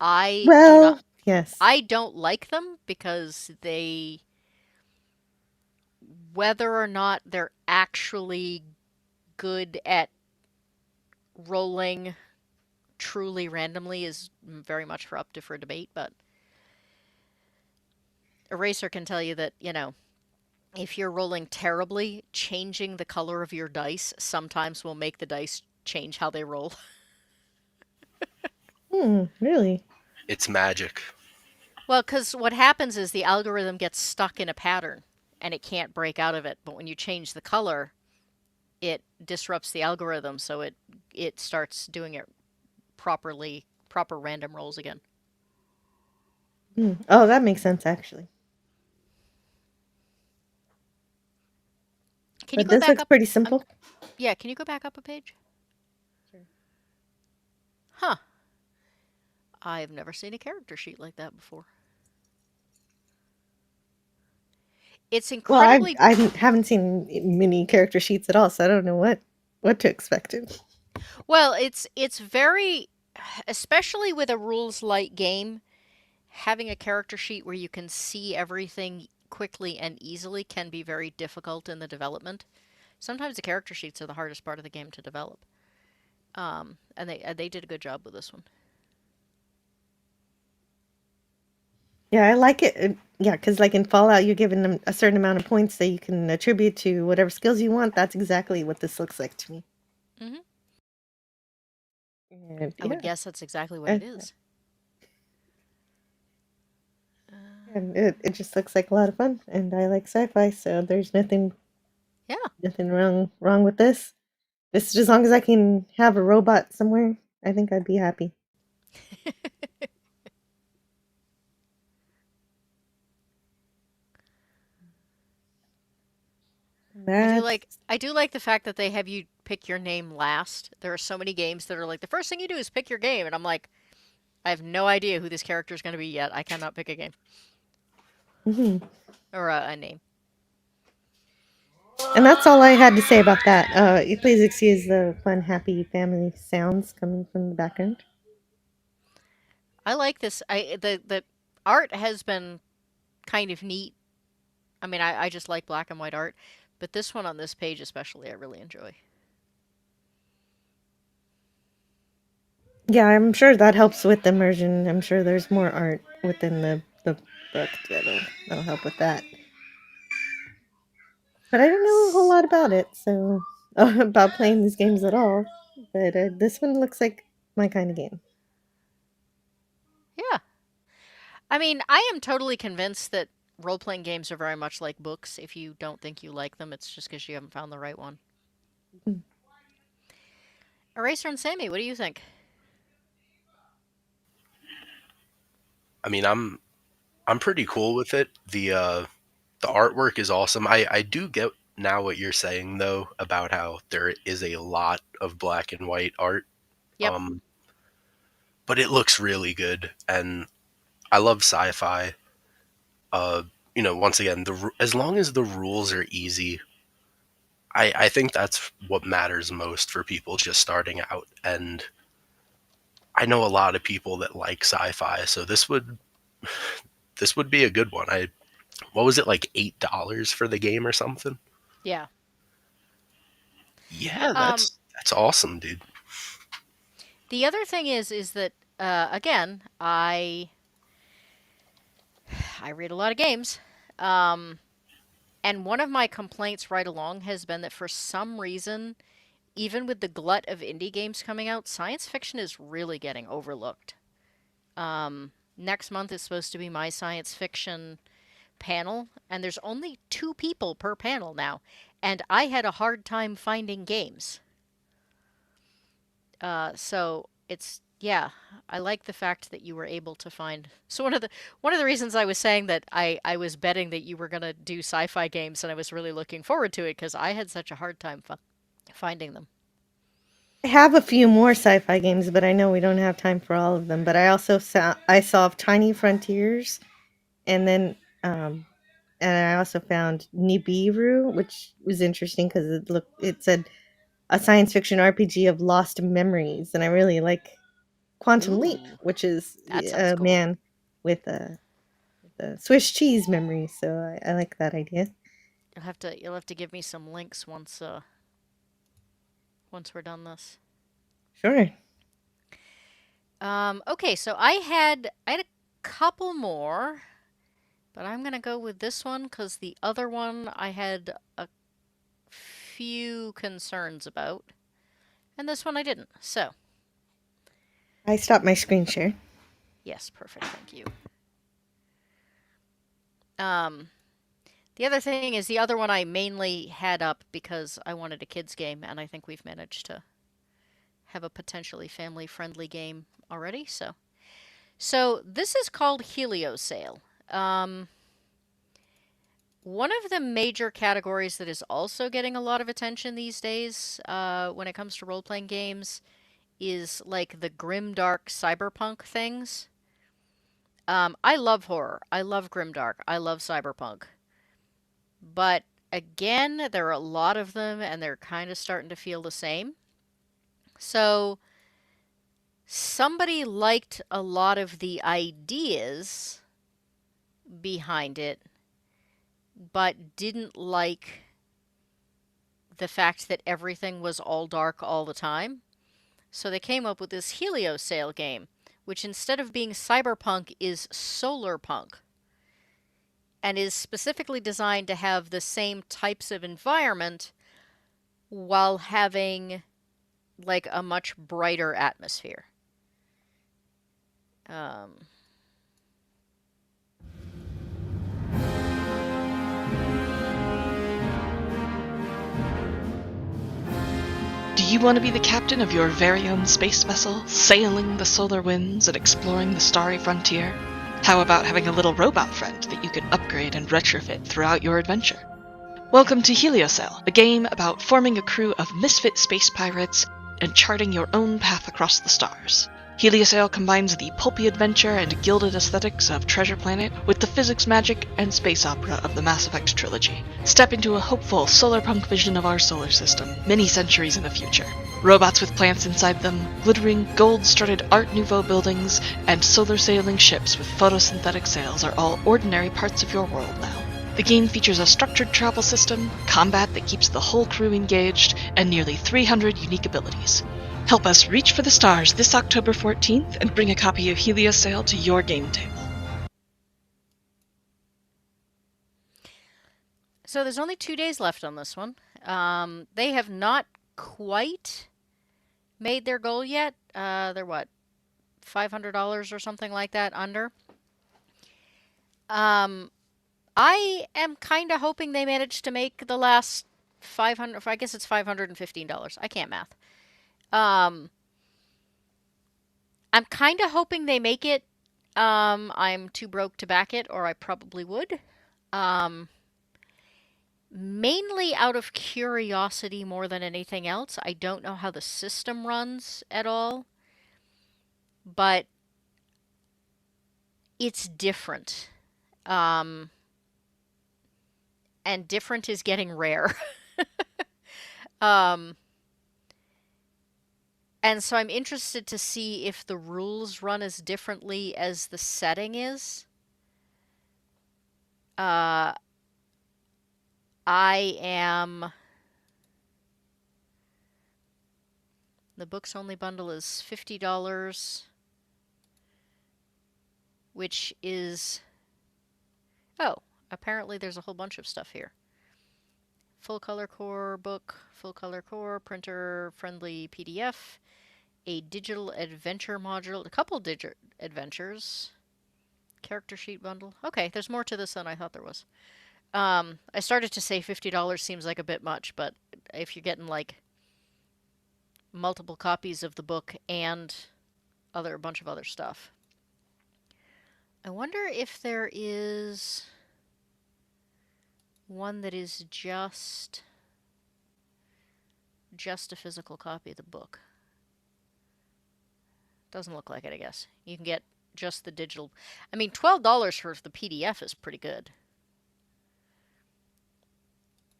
Yes. I don't like them because whether or not they're actually good at rolling truly randomly is very much up for debate, but Eraser can tell you that, you know, if you're rolling terribly, changing the color of your dice sometimes will make the dice change how they roll. Really? It's magic. Well, because what happens is the algorithm gets stuck in a pattern and it can't break out of it. But when you change the color, it disrupts the algorithm, so it starts doing it proper random rolls again. Oh, that makes sense, actually. Can you But go this back looks up? pretty simple. Yeah, can you go back up a page? Sure. Huh. I've never seen a character sheet like that before. It's Well, incredibly. I haven't seen many character sheets at all, so I don't know what to expect. Well, it's very, especially with a rules light game, having a character sheet where you can see everything quickly and easily can be very difficult in the development. Sometimes the character sheets are the hardest part of the game to develop. And they did a good job with this one. Yeah, I like it. Yeah, because like in Fallout, you're given them a certain amount of points that you can attribute to whatever skills you want. That's exactly what this looks like to me. Mm-hmm. And, I would guess that's exactly what Uh, it is. and it just looks like a lot of fun, and I like sci-fi, so there's nothing wrong with this. Just as long as I can have a robot somewhere, I think I'd be happy. I do like the fact that they have you pick your name last. There are so many games that are like, the first thing you do is pick your game, and I'm like, I have no idea who this character is going to be yet. I cannot pick a game. Mm-hmm. Or a name. And that's all I had to say about that. Please excuse the fun, happy family sounds coming from the background. I like this. The art has been kind of neat. I mean, I just like black and white art, but this one on this page especially, I really enjoy. Yeah, I'm sure that helps with the immersion. I'm sure there's more art within the book that'll help with that. But I don't know a whole lot about it, so about playing these games at all. But this one looks like my kind of game. Yeah. I mean, I am totally convinced that role-playing games are very much like books. If you don't think you like them, it's just because you haven't found the right one. Eraser and Sammy, what do you think? I mean, I'm pretty cool with it. The artwork is awesome. I do get now what you're saying though about how there is a lot of black and white art Yep. But it looks really good, and I love sci-fi. Uh, once again, as long as the rules are easy, I think that's what matters most for people just starting out. And I know a lot of people that like sci-fi, so this would be a good one. What was it, like $8 for the game or something? Yeah. Yeah, Um, that's awesome, dude. the other thing is that again, I read a lot of games. Um, and one of my complaints right along has been that for some reason, even with the glut of indie games coming out, science fiction is really getting overlooked. Next month is supposed to be my science fiction panel, and there's only 2 people per panel now. And I had a hard time finding games. So it's yeah, I like the fact that you were able to find. So one of the reasons I was saying that I was betting that you were gonna do sci-fi games, and I was really looking forward to it because I had such a hard time finding them. I have a few more sci-fi games, but I know we don't have time for all of them. But I also I saw Tiny Frontiers, and then and I also found Nibiru, which was interesting because it said a science fiction RPG of lost memories, and I really like Quantum Leap, Ooh, which is that sounds a cool. man with a Swiss cheese memory. So I like that idea. You'll have to give me some links once we're done this. Sure. Okay, so I had a couple more, but I'm gonna go with this one because the other one I had a few concerns about, and this one I didn't. So, I stopped my screen share. yes, perfect, thank you. Um, the other thing is the other one I mainly had up because I wanted a kids game, and I think we've managed to have a potentially family-friendly game already. So this is called Heliosail. Um, One of the major categories that is also getting a lot of attention these days, when it comes to role-playing games, is like the grimdark cyberpunk things. I love horror. I love grimdark. I love cyberpunk. But again, there are a lot of them, and they're kind of starting to feel the same. So somebody liked a lot of the ideas behind it, but didn't like the fact that everything was all dark all the time. So they came up with this Heliosail game, which instead of being cyberpunk is solarpunk, and is specifically designed to have the same types of environment while having like a much brighter atmosphere. Um, Do you want to be the captain of your very own space vessel, sailing the solar winds and exploring the starry frontier? How about having a little robot friend that you can upgrade and retrofit throughout your adventure? Welcome to Heliosail, a game about forming a crew of misfit space pirates and charting your own path across the stars. Heliosail combines the pulpy adventure and gilded aesthetics of Treasure Planet with the physics magic and space opera of the Mass Effect trilogy. Step into a hopeful solarpunk vision of our solar system, many centuries in the future. Robots with plants inside them, glittering gold-studded Art Nouveau buildings, and solar-sailing ships with photosynthetic sails are all ordinary parts of your world now. The game features a structured travel system, combat that keeps the whole crew engaged, and nearly 300 unique abilities. Help us reach for the stars this October 14th and bring a copy of Heliosail to your game table. so there's only 2 days left on this one. They have not quite made their goal yet. They're what, $500 or something like that under. Um, I am kind of hoping they manage to make the last 500. I guess it's $515. I can't math. Um, I'm kind of hoping they make it. I'm too broke to back it, or I probably would. Um, mainly out of curiosity more than anything else. I don't know how the system runs at all, but it's different. And different is getting rare. um, and so I'm interested to see if the rules run as differently as the setting is. I am... The books only bundle is $50, which is... Oh, apparently there's a whole bunch of stuff here. Full color core book, full color core, printer friendly PDF, a digital adventure module, a couple digital adventures, character sheet bundle. Okay, there's more to this than I thought there was. I started to say $50 seems like a bit much, but if you're getting like multiple copies of the book and a bunch of other stuff. I wonder if there is one that is just a physical copy of the book. Doesn't look like it, I guess. You can get just the digital. I mean, $12 for the PDF is pretty good.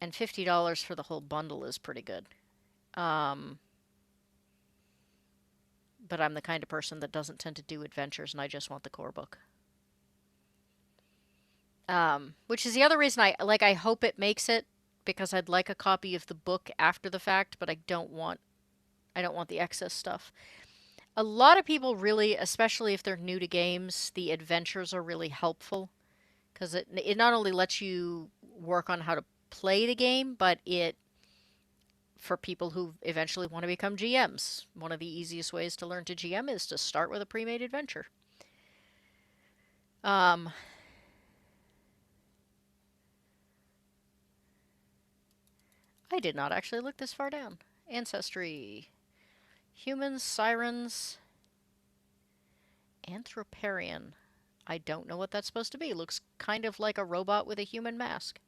And $50 for the whole bundle is pretty good. But I'm the kind of person that doesn't tend to do adventures, and I just want the core book. Which is the other reason I hope it makes it, because I'd like a copy of the book after the fact, but I don't want the excess stuff. A lot of people really, especially if they're new to games, the adventures are really helpful, because it not only lets you work on how to play the game, but for people who eventually want to become GMs, one of the easiest ways to learn to GM is to start with a pre-made adventure. I did not actually look this far down. Ancestry. Humans, sirens, anthroparian. I don't know what that's supposed to be. Looks kind of like a robot with a human mask.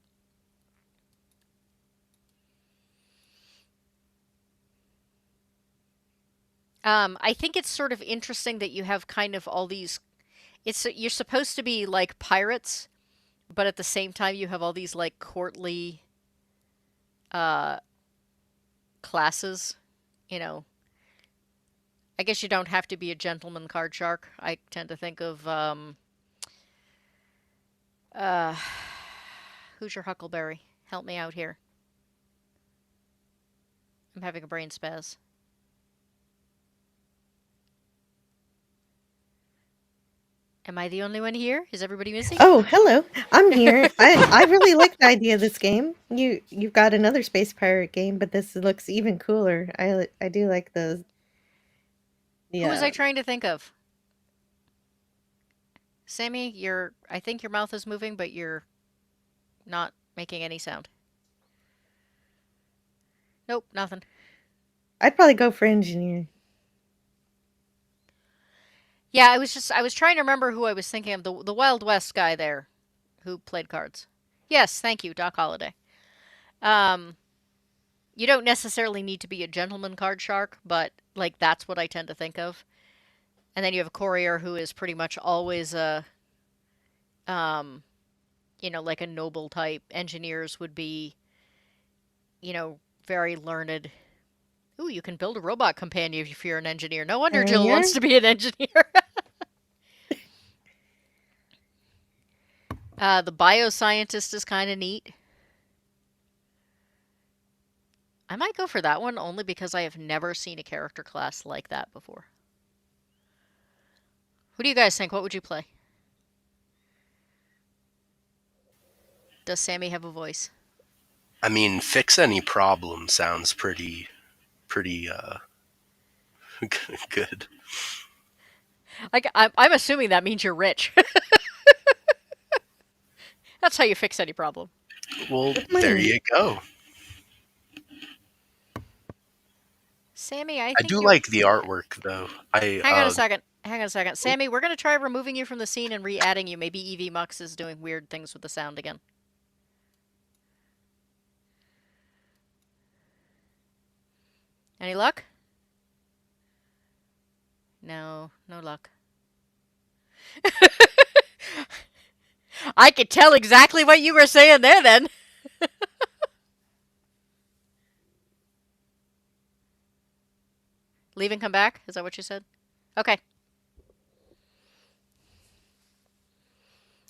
I think it's sort of interesting that you have kind of all these... You're supposed to be like pirates, but at the same time you have all these like courtly classes, you know. I guess you don't have to be a gentleman card shark. I tend to think of who's your Huckleberry? Help me out here. I'm having a brain spaz. Am I the only one here? Is everybody missing? Oh, hello. I'm here. I really like the idea of this game. You've got another space pirate game, but this looks even cooler. I do like those. Who was I trying to think of? Sammy, I think your mouth is moving, but you're not making any sound. Nope, nothing. I'd probably go for engineer. Yeah, I was trying to remember who I was thinking of. The Wild West guy there who played cards. Yes, thank you, Doc Holliday. You don't necessarily need to be a gentleman card shark, but like that's what I tend to think of. And then you have a courier who is pretty much always a like a noble type. Engineers would be very learned. Ooh, you can build a robot companion if you're an engineer. No wonder Jill wants to be an engineer. The bioscientist is kind of neat. I might go for that one only because I have never seen a character class like that before. Who do you guys think? What would you play? Does Sammy have a voice? I mean, fix any problem sounds pretty good. I'm assuming that means you're rich. That's how you fix any problem. Well, there you go. Sammy, I do like the artwork, though. Hang on a second. Sammy, we're going to try removing you from the scene and re-adding you. Maybe EV Mux is doing weird things with the sound again. Any luck? No luck. I could tell exactly what you were saying there then. Leave and come back? Is that what you said? Okay.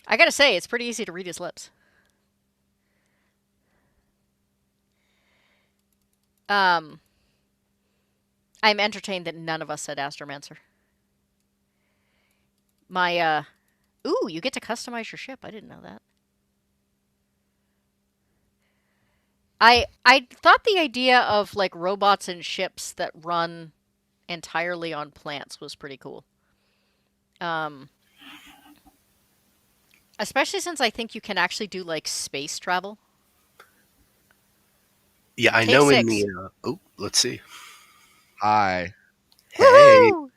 I gotta say, it's pretty easy to read his lips. I'm entertained that none of us said Astromancer. Ooh, you get to customize your ship. I didn't know that. I thought the idea of like robots and ships that run entirely on plants was pretty cool. Especially since I think you can actually do like space travel. Yeah, I Take know 6. in the. Let's see. Hi. Hey. Woo!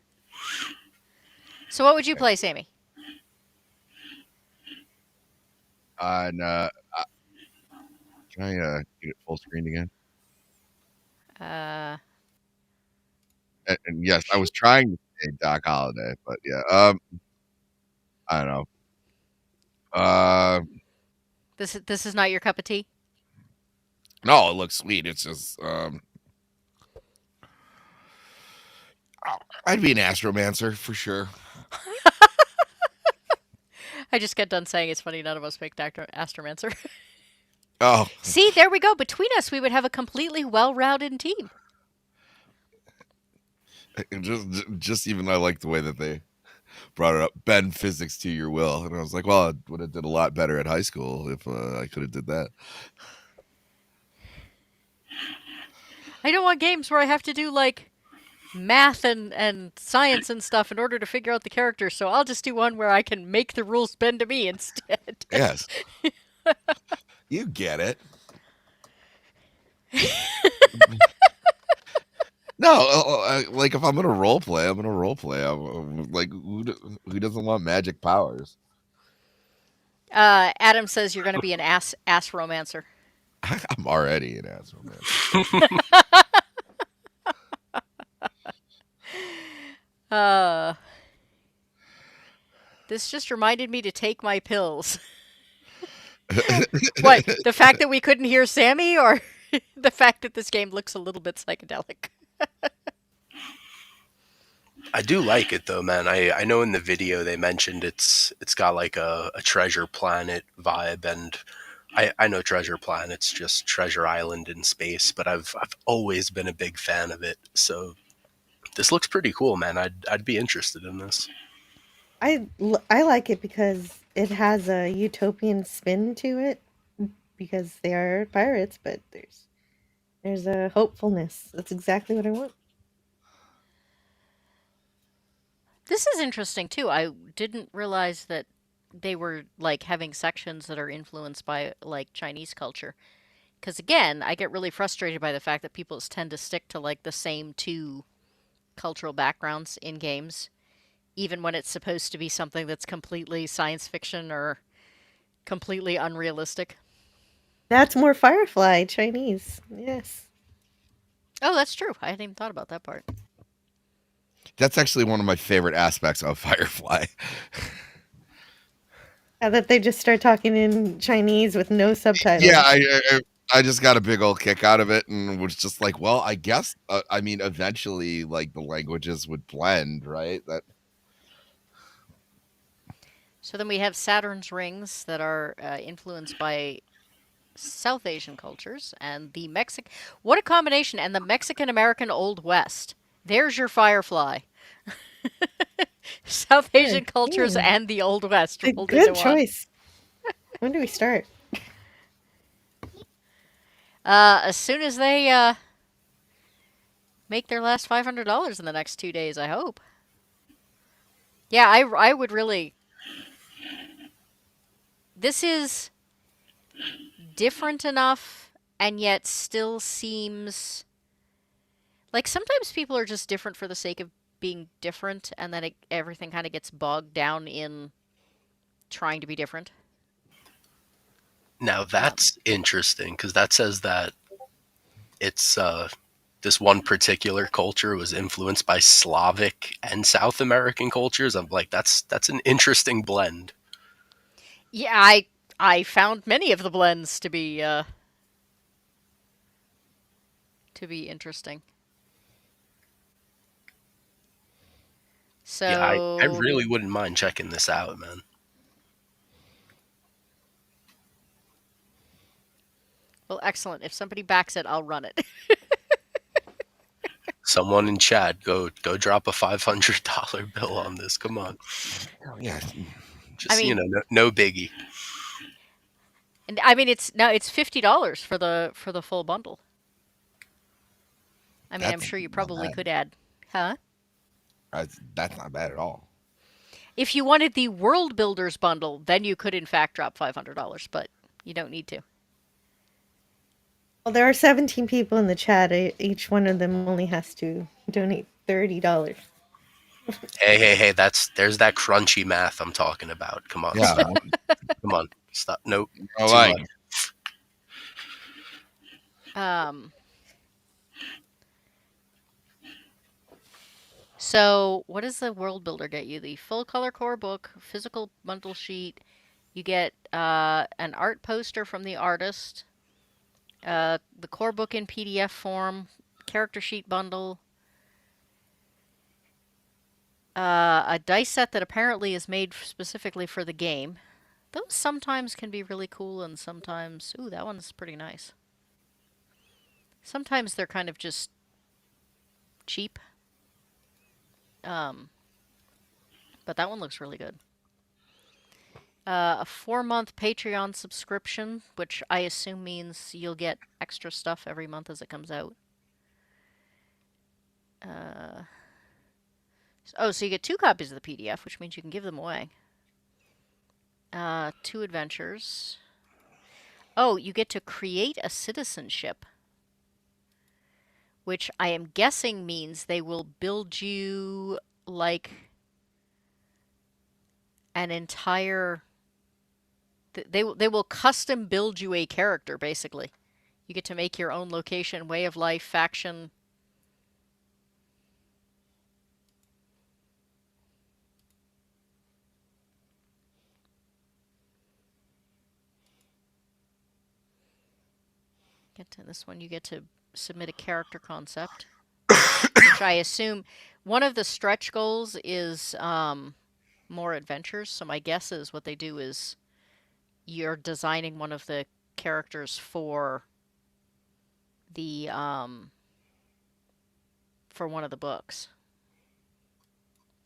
So what would you play, Sammy? And can I get it full screen again? And yes, I was trying to say Doc Holliday, but yeah, I don't know. This is not your cup of tea? No, it looks sweet. It's just I'd be an astromancer for sure. I just got done saying it's funny none of us picked Astromancer. Oh, See, there we go. Between us, we would have a completely well-rounded team. just even I like the way that they brought it up. Bend physics to your will, and I was like, well, I would have did a lot better at high school if I could have did that. I don't want games where I have to do like math and science and stuff in order to figure out the characters, so I'll just do one where I can make the rules bend to me instead. Yes. You get it. No, like if I'm gonna role play, I'm gonna role play. I'm like, who doesn't want magic powers? Adam says you're going to be an ass romancer. I'm already an asshole, man. This just reminded me to take my pills. What? The fact that we couldn't hear Sammy, or the fact that this game looks a little bit psychedelic? I do like it though, man. I know in the video they mentioned it's got like a treasure planet vibe, and I know Treasure Planet's just Treasure Island in space, but I've always been a big fan of it. So this looks pretty cool, man. I'd be interested in this. I like it because it has a utopian spin to it, because they are pirates, but there's a hopefulness. That's exactly what I want. This is interesting too. I didn't realize that they were like having sections that are influenced by like Chinese culture. Because again, I get really frustrated by the fact that people tend to stick to like the same 2 cultural backgrounds in games, even when it's supposed to be something that's completely science fiction or completely unrealistic. That's more Firefly Chinese. Yes. Oh, that's true. I hadn't even thought about that part. That's actually one of my favorite aspects of Firefly. That they just start talking in Chinese with no subtitles. Yeah, I just got a big old kick out of it, and was just like, well, I guess I mean, eventually, like the languages would blend, right? That. So then we have Saturn's rings that are influenced by South Asian cultures and the Mexican. What a combination! And the Mexican American Old West. There's your Firefly. South Asian cultures and the Old West. Good choice. When do we start? As soon as they make their last $500 in the next 2 days, I hope. Yeah, I would really. This is different enough, and yet still seems like sometimes people are just different for the sake of being different, and then everything kind of gets bogged down in trying to be different. Now that's interesting, because that says that it's this one particular culture was influenced by Slavic and South American cultures. I'm like, that's an interesting blend. Yeah, I found many of the blends to be interesting. Yeah, I So, really wouldn't mind checking this out, man. well, excellent. If somebody backs it, I'll run it. Someone in chat, go drop a $500 bill on this. Come on, Oh, yeah. just I mean, no biggie. and I mean it's $50 for the full bundle. I mean, I'm That's sure you not probably bad. could add, huh? That's not bad at all. If you wanted the World Builders bundle, then you could in fact drop $500, but you don't need to. Well, there are 17 people in the chat. Each one of them only has to donate $30. Hey, there's that crunchy math I'm talking about. Come on, Yeah. stop. Come on, stop. Nope, I too like. much. So what does the World Builder get you? The full color core book, physical bundle sheet. You get an art poster from the artist, the core book in PDF form, character sheet bundle, a dice set that apparently is made specifically for the game. Those sometimes can be really cool, and sometimes, ooh, that one's pretty nice. Sometimes they're kind of just cheap. But that one looks really good. A 4-month Patreon subscription, which I assume means you'll get extra stuff every month as it comes out. So you get 2 copies of the PDF, which means you can give them away. 2 adventures. Oh, you get to create a citizenship, which I am guessing means they will build you like an entire. They will custom build you a character, basically. You get to make your own location, way of life, faction. Get to this one, you get to submit a character concept, which I assume one of the stretch goals is more adventures. So my guess is what they do is you're designing one of the characters for the for one of the books.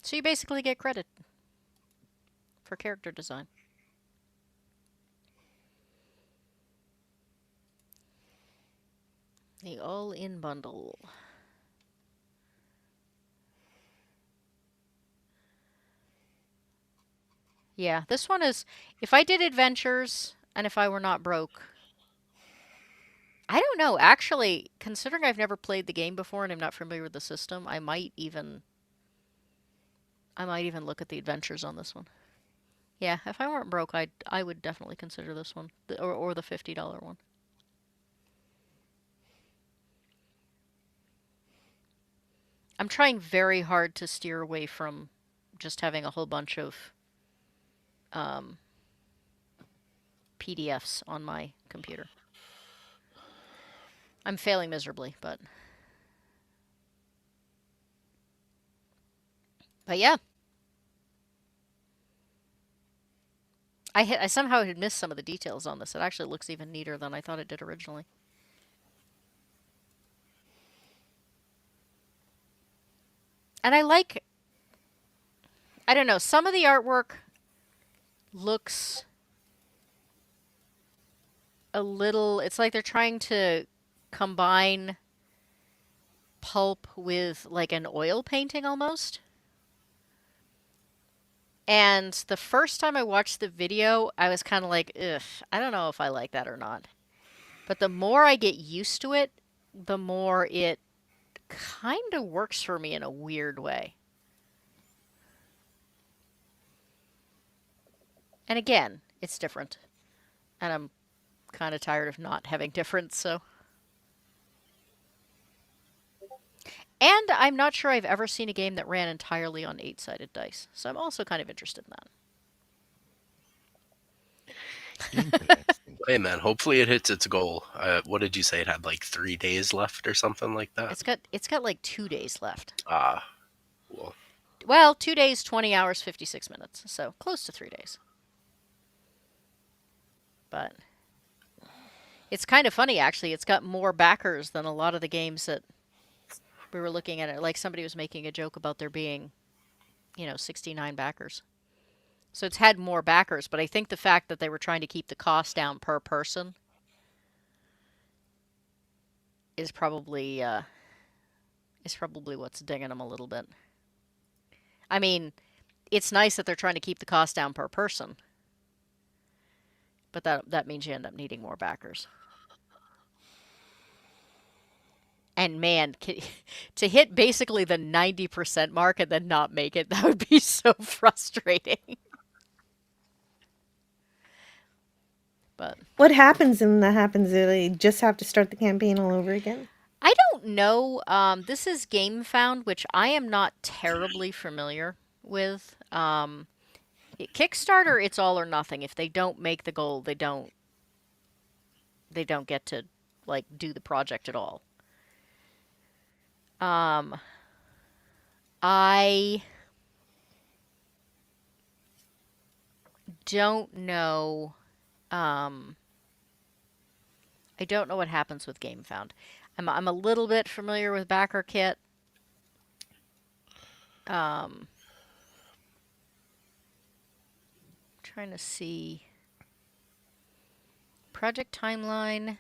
So you basically get credit for character design. The all-in bundle. Yeah, this one is, if I did adventures and if I were not broke, I don't know. Actually, considering I've never played the game before and I'm not familiar with the system, I might even look at the adventures on this one. Yeah, if I weren't broke, I would definitely consider this one, or the $50 one. I'm trying very hard to steer away from just having a whole bunch of PDFs on my computer. I'm failing miserably, but yeah. I somehow had missed some of the details on this. It actually looks even neater than I thought it did originally. And I don't know, some of the artwork looks a little, it's like they're trying to combine pulp with like an oil painting almost. And the first time I watched the video, I was kind of like, ugh, I don't know if I like that or not. But the more I get used to it, the more it kind of works for me in a weird way. And again, it's different. And I'm kind of tired of not having difference, so. And I'm not sure I've ever seen a game that ran entirely on 8-sided dice. So I'm also kind of interested in that. Interesting. Hey man, hopefully it hits its goal. What did you say? It had like 3 days left or something like that. It's got like 2 days left. Well, Well, 2 days, 20 hours, 56 minutes. So close to 3 days. But it's kind of funny, actually. It's got more backers than a lot of the games that we were looking at. It like somebody was making a joke about there being, 69 backers. So it's had more backers, but I think the fact that they were trying to keep the cost down per person is probably what's dinging them a little bit. I mean, it's nice that they're trying to keep the cost down per person, but that means you end up needing more backers. And man, to hit basically the 90% mark and then not make it, that would be so frustrating. But What happens when that happens? Do they just have to start the campaign all over again? I don't know. This is GameFound, which I am not terribly familiar with. Kickstarter, it's all or nothing. If they don't make the goal, they don't get to like do the project at all. I don't know. I don't know what happens with GameFound. I'm a little bit familiar with Backerkit. Trying to see project timeline.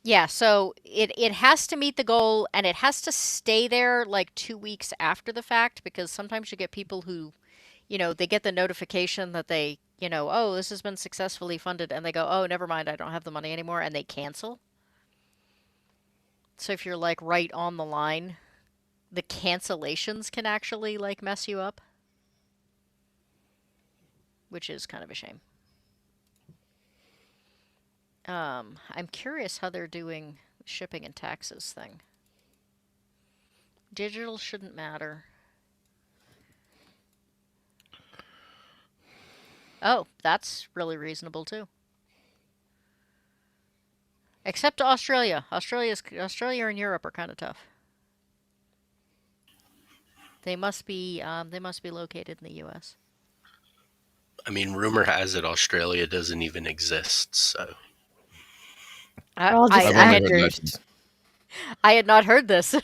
Yeah, so it has to meet the goal and it has to stay there like 2 weeks after the fact, because sometimes you get people who, they get the notification that they, oh, this has been successfully funded, and they go, oh, never mind, I don't have the money anymore, and they cancel. So if you're like right on the line, the cancellations can actually like mess you up, which is kind of a shame. I'm curious how they're doing shipping and taxes thing. Digital shouldn't matter. Oh, that's really reasonable too. Except Australia. Australia and Europe are kind of tough. They must be located in the U.S. I mean, rumor has it Australia doesn't even exist, so. They're all just I've only heard actors. legends. I had not heard this.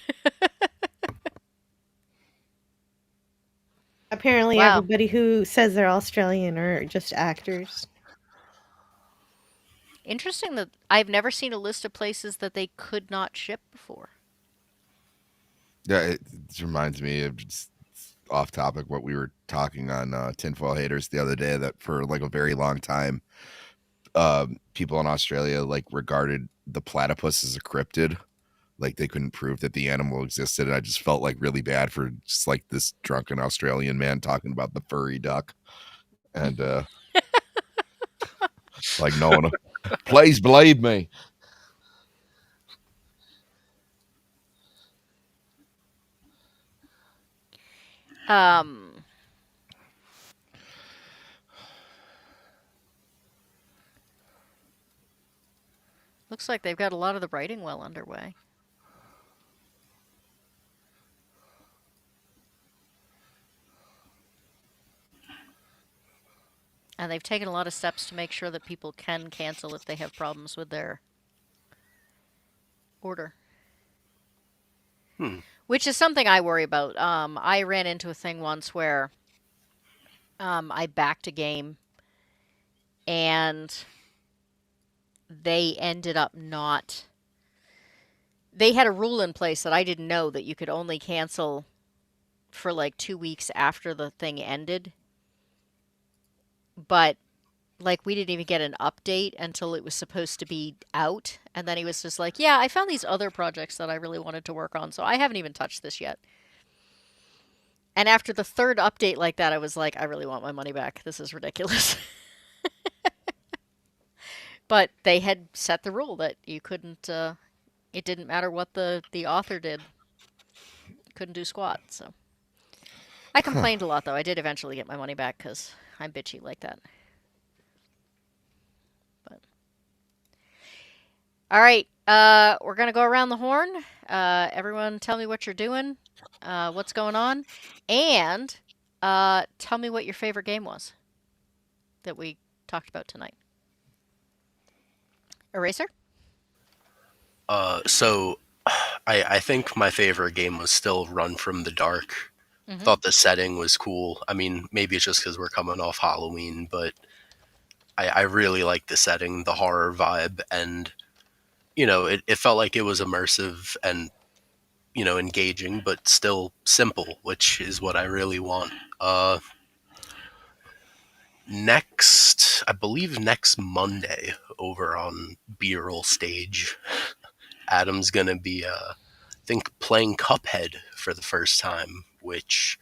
Apparently, Wow. everybody who says they're Australian are just actors. Interesting that I've never seen a list of places that they could not ship before. Yeah, it reminds me of just off topic what we were talking on Tinfoil Haters the other day, that for like a very long time, people in Australia like regarded the platypus as a cryptid. Like they couldn't prove that the animal existed. And I just felt like really bad for just like this drunken Australian man talking about the furry duck. And like no one, please believe me. Looks like they've got a lot of the writing well underway. And they've taken a lot of steps to make sure that people can cancel if they have problems with their order. Which is something I worry about. I ran into a thing once where I backed a game and they ended up not... They had a rule in place that I didn't know, that you could only cancel for like 2 weeks after the thing ended. But like we didn't even get an update until it was supposed to be out, and then he was just like, yeah, I found these other projects that I really wanted to work on, so I haven't even touched this yet. And after the third update like that, I was like, I really want my money back. This is ridiculous. But they had set the rule that you couldn't. It didn't matter what the author did. Couldn't do squat. So I complained a lot, though. I did eventually get my money back because I'm bitchy like that. But all right, we're gonna go around the horn. Everyone, tell me what you're doing, what's going on, and tell me what your favorite game was that we talked about tonight. Eraser? So I think my favorite game was still Run from the Dark. Mm-hmm. Thought the setting was cool. I mean, maybe it's just because we're coming off Halloween, but I really like the setting, the horror vibe, and it felt like it was immersive and engaging, but still simple, which is what I really want. I believe next Monday over on B-roll stage, Adam's gonna be I think playing Cuphead for the first time, which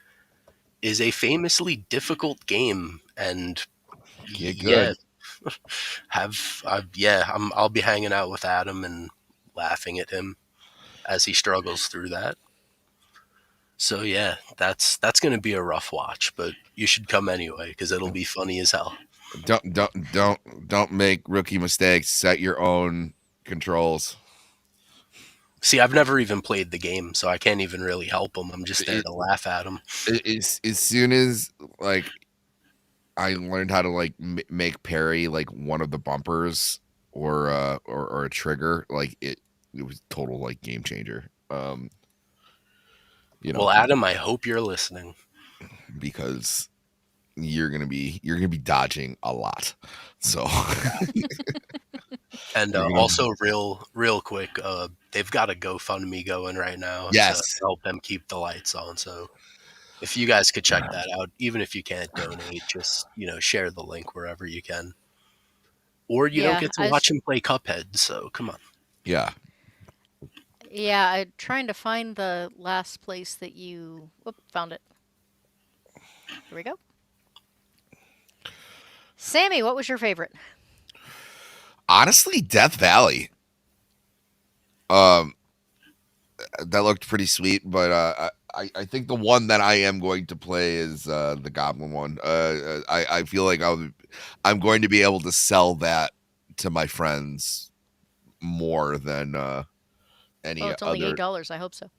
is a famously difficult game, and Get good. I'll be hanging out with Adam and laughing at him as he struggles through that. So yeah, that's going to be a rough watch, but you should come anyway because it'll be funny as hell. Don't make rookie mistakes. Set your own controls. See, I've never even played the game, so I can't even really help him. I'm just there to laugh at him. As soon as I learned how to make parry one of the bumpers or a trigger, it was total game changer. Well, Adam, I hope you're listening because you're gonna be dodging a lot. So, and also real quick, they've got a GoFundMe going right now. Yes, to help them keep the lights on. So, if you guys could check that out, even if you can't donate, just share the link wherever you can. Or you don't get to watch him play Cuphead. So come on. Yeah. Yeah, I'm trying to find the last place that you... found it. Here we go. Sammy, what was your favorite? Honestly, Death Valley. That looked pretty sweet, but I think the one that I am going to play is the Goblin one. I feel like I'm going to be able to sell that to my friends more than any it's only other. $8. I hope so.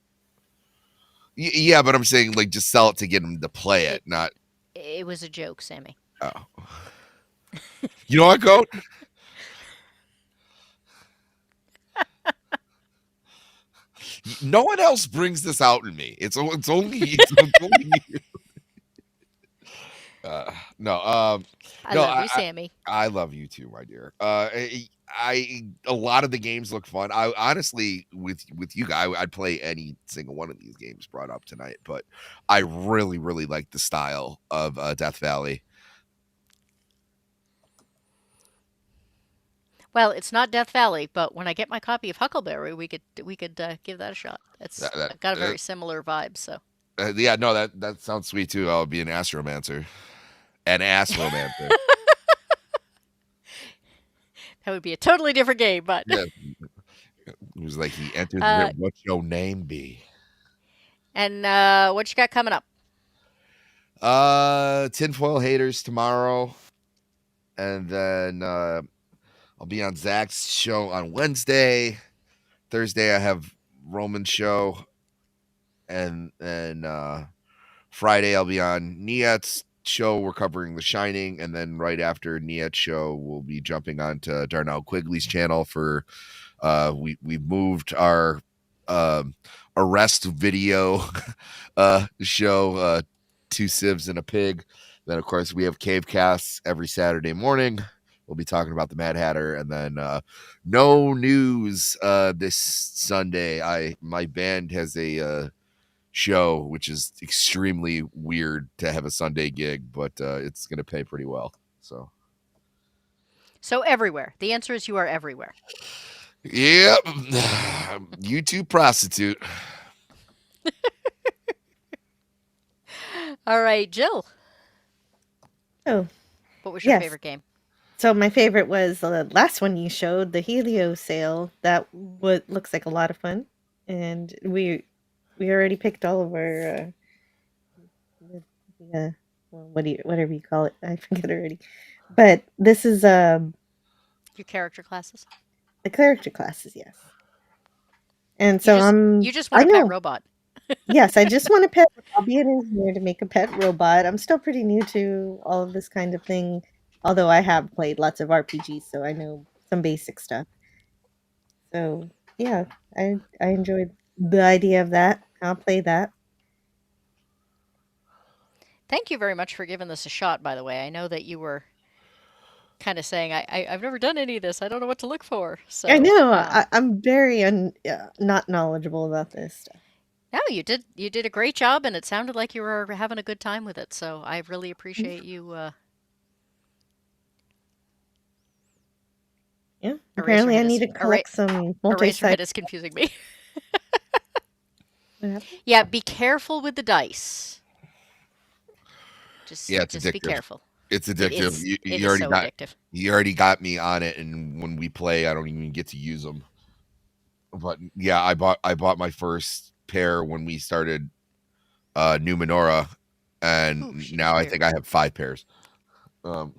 Yeah, but I'm saying just sell it to get them to play it, not. It was a joke, Sammy. Oh. You know what, Goat? No one else brings this out in me. It's only you. No. I love you, Sammy. I love you too, my dear. A lot of the games look fun. I honestly, with you guys, I'd play any single one of these games brought up tonight. But I really, really like the style of Death Valley. Well, it's not Death Valley, but when I get my copy of Huckleberry, we could give that a shot. It's got a very similar vibe. So. Yeah, no, that sounds sweet too. I'll be an astromancer. An ass romancer. That would be a totally different game, but yeah. It was like he entered what's your name be? And what you got coming up? Tinfoil Haters tomorrow. And then I'll be on Zach's show on Wednesday. Thursday I have Roman's show. And then Friday I'll be on Niet's show. We're covering The Shining, and then right after Niet's show we'll be jumping onto Darnell Quigley's channel for we've moved our arrest video show, Two Sieves and a Pig. Then of course we have Cave Casts every Saturday morning. We'll be talking about the Mad Hatter, and then no news this Sunday. My band has a show, which is extremely weird to have a Sunday gig, but it's going to pay pretty well. So everywhere. The answer is you are everywhere. Yep. YouTube prostitute. All right, Jill. Oh, What was your yes. favorite game? So my favorite was the last one you showed, the Helio Sail. That looks like a lot of fun, and we already picked all of our well, whatever you call it, I forget already. But this is Your character classes? the character classes, yes. And You so just you just want I a pet know. robot. Yes, I just want a pet. I'll be an engineer to make a pet robot. I'm still pretty new to all of this kind of thing, although I have played lots of RPGs, so I know some basic stuff. So yeah, I enjoyed the idea of that. I'll play that. Thank you very much for giving this a shot, by the way. I know that you were kind of saying, I've never done any of this. I don't know what to look for. So I know I'm very not knowledgeable about this stuff. no, you did a great job, and it sounded like you were having a good time with it. So I really appreciate you. Yeah, apparently I need to collect some Eraserhead multi-site. is confusing me. What happened? Yeah, be careful with the dice. Yeah, it's Just addictive. be careful. It's It addictive. is. You It is already so got addictive. you already got me on it, and when we play, I don't even get to use them. But yeah, I bought my first pair when we started New Menorah, and Ooh, she now is I weird. think I have 5 pairs. And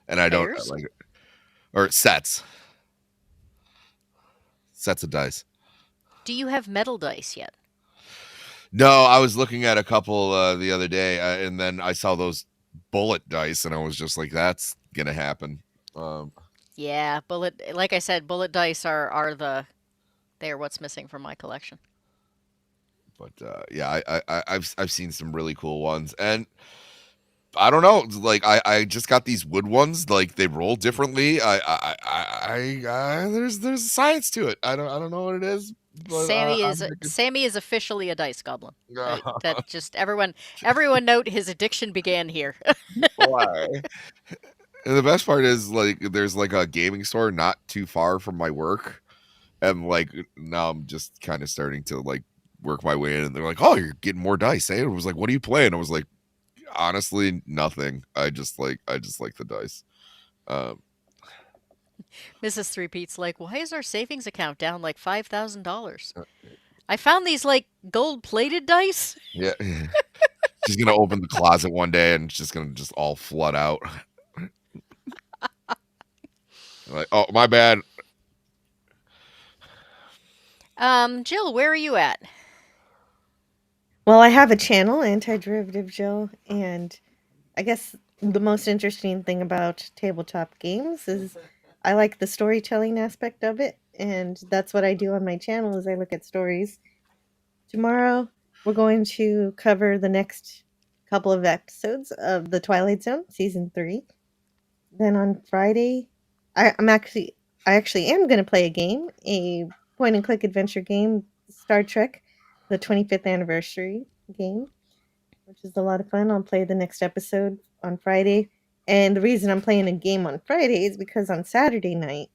I don't Pairs? like it. Or sets of dice. Do you have metal dice yet? No, I was looking at a couple the other day, and then I saw those bullet dice, and I was just like, "That's gonna happen." Yeah, like I said, bullet dice are what's missing from my collection. But yeah, I've seen some really cool ones, and I don't know, like I just got these wood ones, like they roll differently. There's a science to it. I don't know what it is. But, Sammy is officially a dice goblin. That just everyone note his addiction began here. Why? And the best part is, like, there's like a gaming store not too far from my work, and like now I'm just kind of starting to like work my way in, and they're like, "Oh, you're getting more dice." Eh? It was like, "What are you playing?" I was like, "Honestly, nothing. I just like the dice." Mrs. Three Pete's like, why is our savings account down like $5,000? I found these like gold-plated dice. Yeah, she's gonna open the closet one day and it's just gonna all flood out. Like, oh, my bad. Jill, where are you at? Well, I have a channel, Anti-Derivative Jill, and I guess the most interesting thing about tabletop games is I like the storytelling aspect of it, and that's what I do on my channel is I look at stories. Tomorrow, we're going to cover the next couple of episodes of The Twilight Zone, season 3. Then on Friday, I actually am going to play a point and click adventure game, Star Trek, the 25th anniversary game, which is a lot of fun. I'll play the next episode on Friday. And the reason I'm playing a game on Friday is because on Saturday night,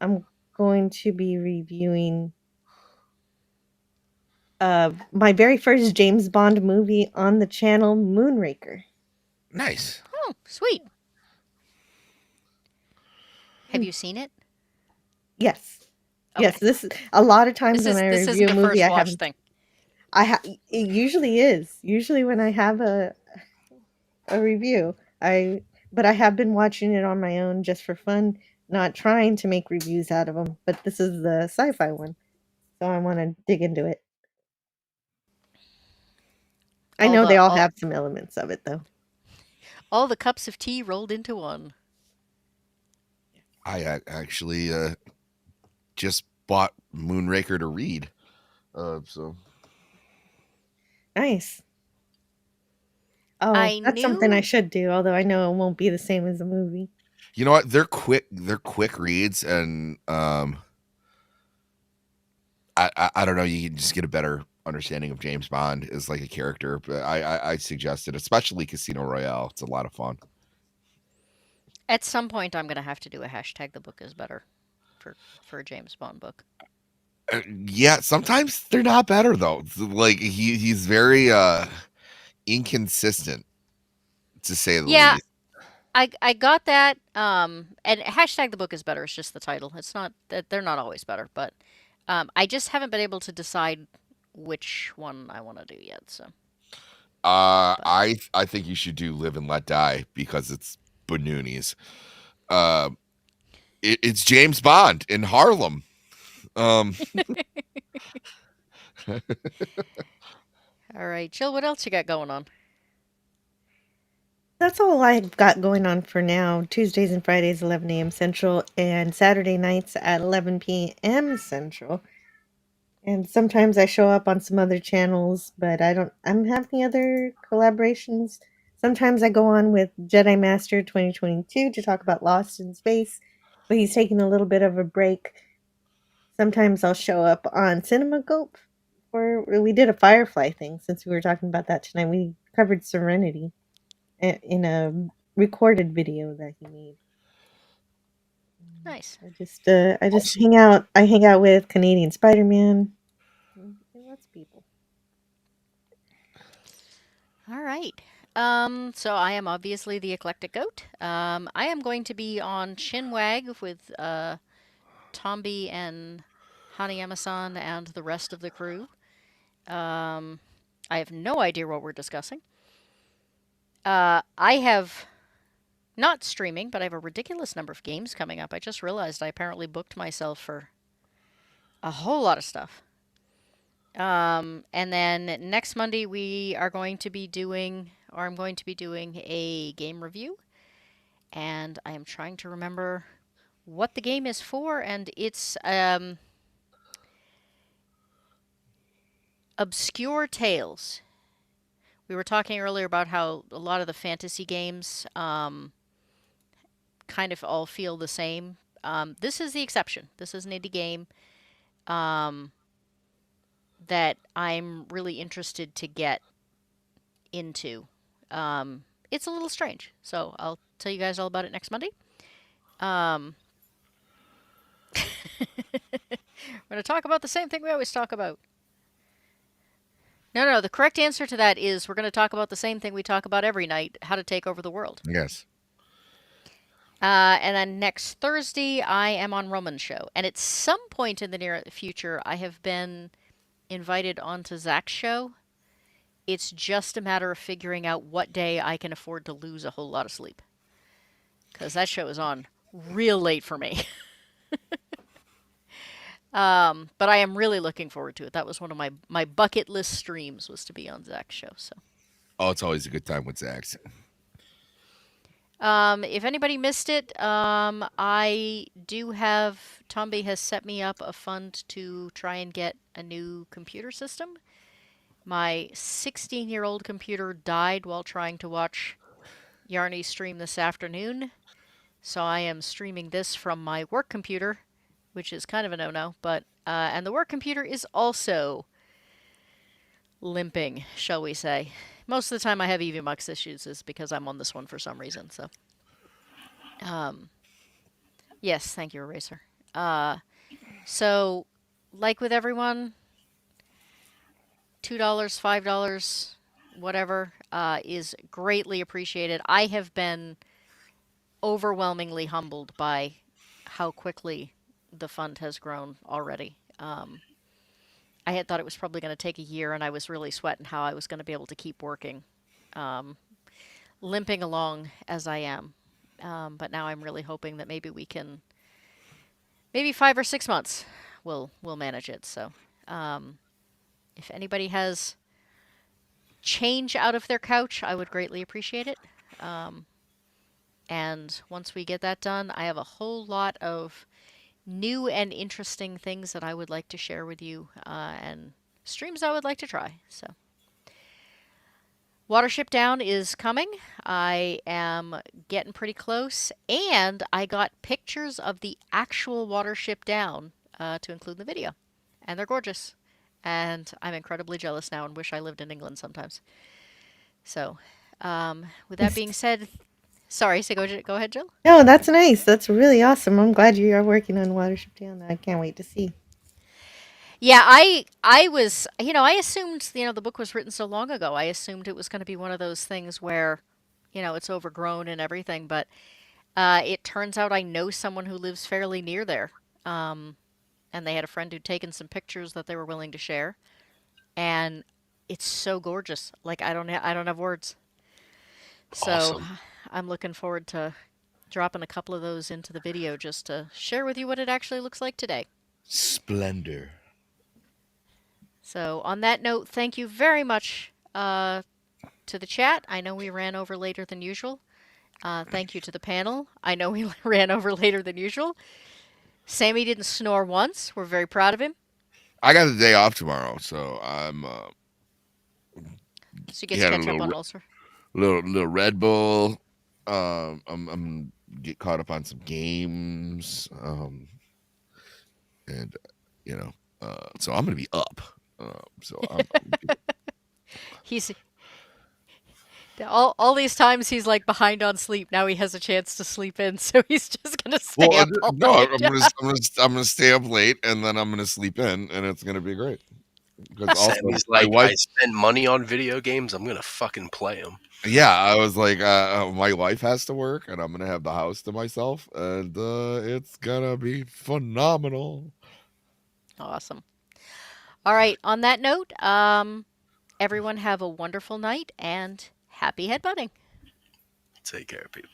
I'm going to be reviewing my very first James Bond movie on the channel, Moonraker. Nice. Oh, sweet. Have you seen it? Yes. Okay. Yes, this is a lot of times when I This review isn't a a movie, first I watch haven't. thing. It usually is. Usually when I have a review, but I have been watching it on my own just for fun, not trying to make reviews out of them. But this is the sci-fi one, so I want to dig into it. I know they all have some elements of it, though. All the cups of tea rolled into one. I actually just bought Moonraker to read. So nice. Oh, that's something I should do, although I know it won't be the same as a movie. You know what? They're quick reads, and I don't know, you can just get a better understanding of James Bond as like a character. But I suggest it, especially Casino Royale. It's a lot of fun. At some point, I'm going to have to do a hashtag the book is better for a James Bond book. Yeah, sometimes they're not better though. Like he's very inconsistent, to say the Yeah, least. I got that. And hashtag the book is better. It's just the title. It's not that they're not always better, but I just haven't been able to decide which one I want to do yet. So I think you should do Live and Let Die because it's Banoonies. It's James Bond in Harlem. Um, all right, Jill, what else you got going on? That's all I've got going on for now. Tuesdays and Fridays, 11 a.m. Central, and Saturday nights at 11 p.m. Central. And sometimes I show up on some other channels, but I don't having other collaborations. Sometimes I go on with Jedi Master 2022 to talk about Lost in Space, but he's taking a little bit of a break. Sometimes I'll show up on Cinema Gope, or we did a Firefly thing since we were talking about that tonight. We covered Serenity in a recorded video that he made. Nice. I just hang out. I hang out with Canadian Spider-Man. And lots of people. All right. So I am obviously the eclectic goat. I am going to be on Chinwag with Tombi and Hanayama-san and the rest of the crew. I have no idea what we're discussing. I have not streaming, but I have a ridiculous number of games coming up. I just realized I apparently booked myself for a whole lot of stuff. And then next Monday we are going to be doing, or I'm going to be doing a game review. And I am trying to remember what the game is for, and it's Obscure Tales. We were talking earlier about how a lot of the fantasy games kind of all feel the same. This is the exception. This is an indie game that I'm really interested to get into. It's a little strange, so I'll tell you guys all about it next Monday. We're going to talk about the same thing we always talk about. No, the correct answer to that is we're going to talk about the same thing we talk about every night, how to take over the world. yes. And then next Thursday, I am on Roman's show. And at some point in the near future, I have been invited onto Zach's show. It's just a matter of figuring out what day I can afford to lose a whole lot of sleep. Because that show is on real late for me. But I am really looking forward to it. That was one of my bucket list streams, was to be on Zach's show. So. Oh, it's always a good time with Zach's. If anybody missed it, I do have, Tombi has set me up a fund to try and get a new computer system. My 16-year-old computer died while trying to watch Yarny stream this afternoon. So I am streaming this from my work computer, which is kind of a no-no, but, and the work computer is also limping, shall we say. Most of the time I have EVMux issues is because I'm on this one for some reason, so. Yes, thank you, Eraser. So, like with everyone, $2, $5, whatever, is greatly appreciated. I have been overwhelmingly humbled by how quickly the fund has grown already. I had thought it was probably going to take a year, and I was really sweating how I was going to be able to keep working, limping along as I am. But now I'm really hoping that maybe we can, maybe 5 or 6 months, we'll manage it. So, if anybody has change out of their couch, I would greatly appreciate it. And once we get that done, I have a whole lot of new and interesting things that I would like to share with you, and streams I would like to try. So, Watership Down is coming. I am getting pretty close, and I got pictures of the actual Watership Down to include in the video, and they're gorgeous. And I'm incredibly jealous now and wish I lived in England sometimes. So, with that being said, sorry, so go ahead, Jill. No, that's nice. That's really awesome. I'm glad you are working on Watership Down. I can't wait to see. Yeah, I was, I assumed, the book was written so long ago. I assumed it was going to be one of those things where, it's overgrown and everything, but it turns out I know someone who lives fairly near there. Um, and they had a friend who'd taken some pictures that they were willing to share, and it's so gorgeous. Like I don't have words. So Awesome. I'm looking forward to dropping a couple of those into the video just to share with you what it actually looks like today. Splendor. So on that note, thank you very much to the chat. I know we ran over later than usual. Thank you to the panel. I know we ran over later than usual. Sammy didn't snore once. We're very proud of him. I got a day off tomorrow, so I'm So you get to catch up on ulcer. little Red Bull. I'm get caught up on some games. And so I'm gonna be up. So I'm He's all these times he's like behind on sleep. Now he has a chance to sleep in, so he's just gonna stay up all no, night. I'm gonna stay up late and then I'm gonna sleep in, and it's gonna be great. Because also Sammy's my like, wife, I spend money on video games. I'm gonna fucking play them. yeah, I was like, my wife has to work, and I'm gonna have the house to myself, and it's gonna be phenomenal. Awesome. All right. On that note, everyone have a wonderful night and happy headbutting. Take care, people.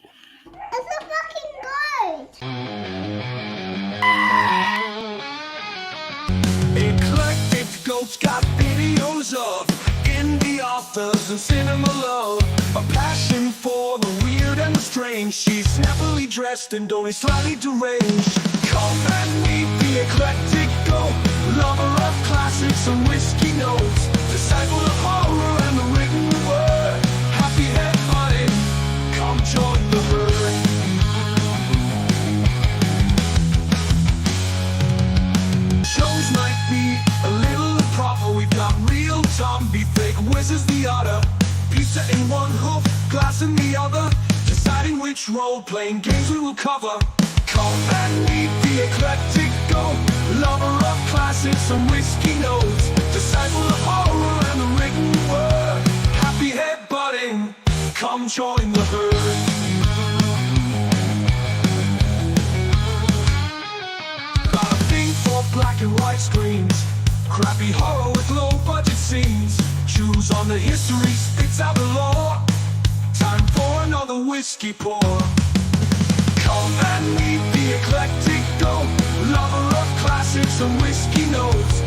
It's a fucking bird! Eclectic Goat's got videos of indie authors and cinema love. A passion for the weird and the strange. She's snappily dressed and only slightly deranged. Come and meet the Eclectic Goat, lover of classics and whiskey notes, disciple of horror and the written word. Happy headbutting, come join the herd. Shows might be a little improper. We've got real zombie, fake whizzes the otter, pizza in one hoof, glass in the other, deciding which role-playing games we will cover. Come and meet the Eclectic Goat, lover of classics and whiskey notes, disciple of horror and the written word. Happy headbutting, come join the herd. Got a thing for black and white screens, crappy horror with low budget scenes. Choose on the history, spits out the law. Time for another whiskey pour. Come and meet the Eclectic Goat, lover of classics and whiskey notes,